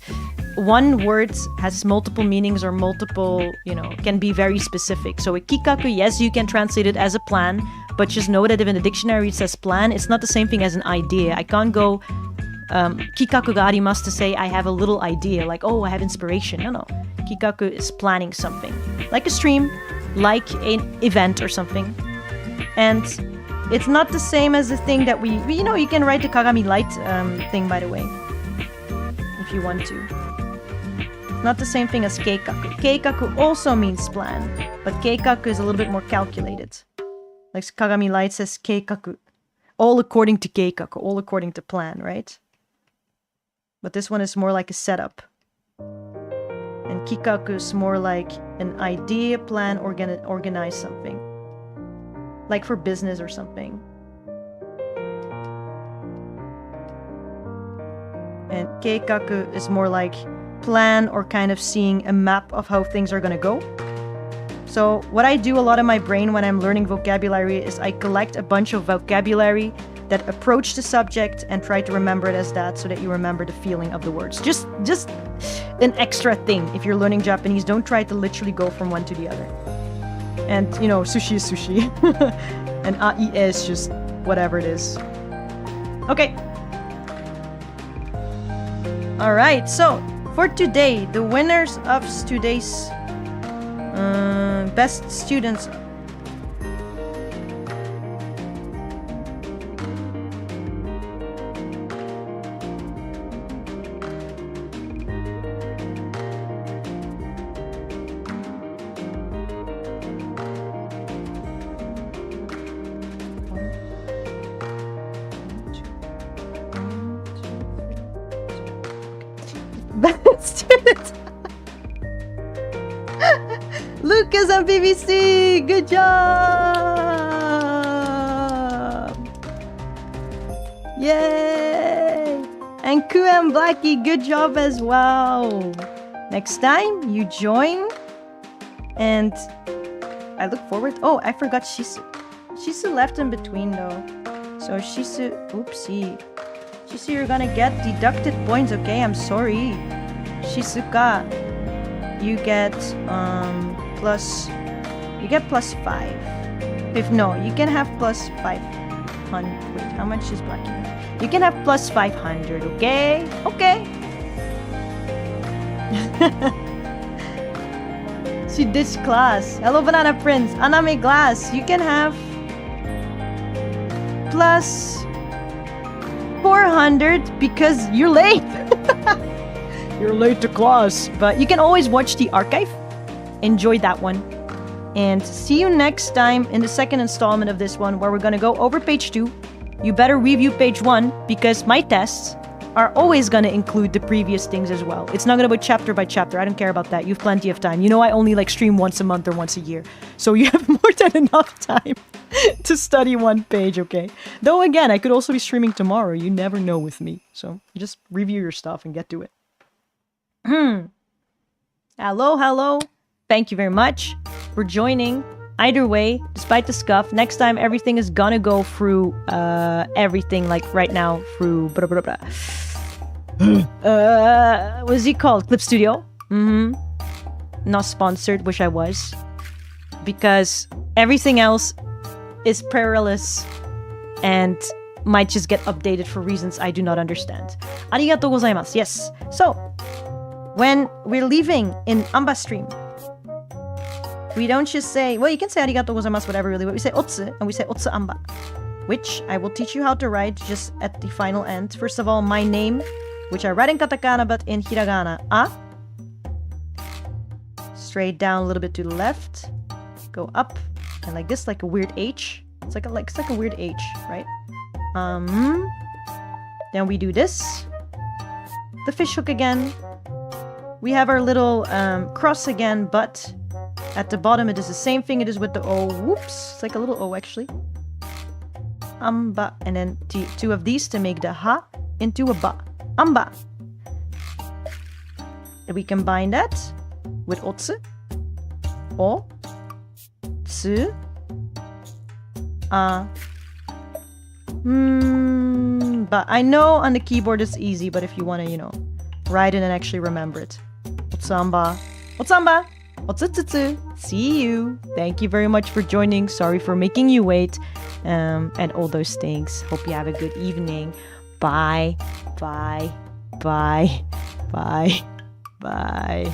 one word has multiple meanings or multiple, you know, can be very specific. So a kikaku, yes, you can translate it as a plan, but just know that if in the dictionary it says plan, it's not the same thing as an idea. I can't go kikaku ga arimasu to say I have a little idea, like, oh, I have inspiration. No. Kikaku is planning something. Like a stream, like an event or something. And it's not the same as the thing that we you know, you can write the Kagami Light thing, by the way, if you want to. It's not the same thing as keikaku. Keikaku also means plan, but keikaku is a little bit more calculated. Like Kagami Light says keikaku. All according to keikaku, all according to plan, right? But this one is more like a setup. And kikaku is more like an idea, plan, organize something. Like for business or something. And keikaku is more like plan or kind of seeing a map of how things are gonna go. So what I do a lot in my brain when I'm learning vocabulary is I collect a bunch of vocabulary that approach the subject and try to remember it as that, so that you remember the feeling of the words. Just an extra thing. If you're learning Japanese, don't try to literally go from one to the other. And, you know, sushi is sushi. And AIE is just whatever it is. Okay. Alright, so for today, the winners of today's best students. Students. Lucas and BBC, good job! Yay! And Ku and Blackie, good job as well. Next time you join, and I look forward. Oh, I forgot Shisu. Shisu left in between though, so Shisu, oopsie. Shisu, you're gonna get deducted points, okay? I'm sorry. Shizuka, you get plus 5. If no, you can have plus 500. Wait, how much is Blackie? You can have plus 500, okay? Okay. She ditched class. Hello, Banana Prince. Anime Glass, you can have plus 400 because you're late. You're late to class. But you can always watch the archive. Enjoy that one. And see you next time in the second installment of this one, where we're gonna go over page 2. You better review page 1 because my tests are always gonna include the previous things as well. It's not gonna be chapter by chapter. I don't care about that. You have plenty of time. You know I only stream once a month or once a year. So you have more than enough time to study one page, okay? Though again, I could also be streaming tomorrow. You never know with me. So just review your stuff and get to it. Hello. Thank you very much for joining. Either way, despite the scuff, next time everything is gonna go through everything right now through what is it called? Clip Studio. Not sponsored, wish I was. Because everything else is perilous and might just get updated for reasons I do not understand. Arigatou gozaimasu. Yes. So, when we're leaving in Anba stream, we don't just say, well, you can say arigatou gozaimasu, whatever really, but we say otsu, and we say otsu Anba, which I will teach you how to write just at the final end. First of all, my name, which I write in katakana, but in hiragana, a. Straight down a little bit to the left, go up, and like this, like a weird H. It's like a weird H, right? Then we do this. The fish hook again. We have our little cross again, but at the bottom it is the same thing it is with the O. Whoops, it's like a little O actually. Amba, and then two of these to make the ha into a ba. Amba. And we combine that with otsu, o, tsu, a. But I know on the keyboard it's easy, but if you want to, write it and actually remember it. Otsamba. Otsamba. Otsutsu. See you. Thank you very much for joining. Sorry for making you wait. And all those things. Hope you have a good evening. Bye. Bye. Bye. Bye. Bye.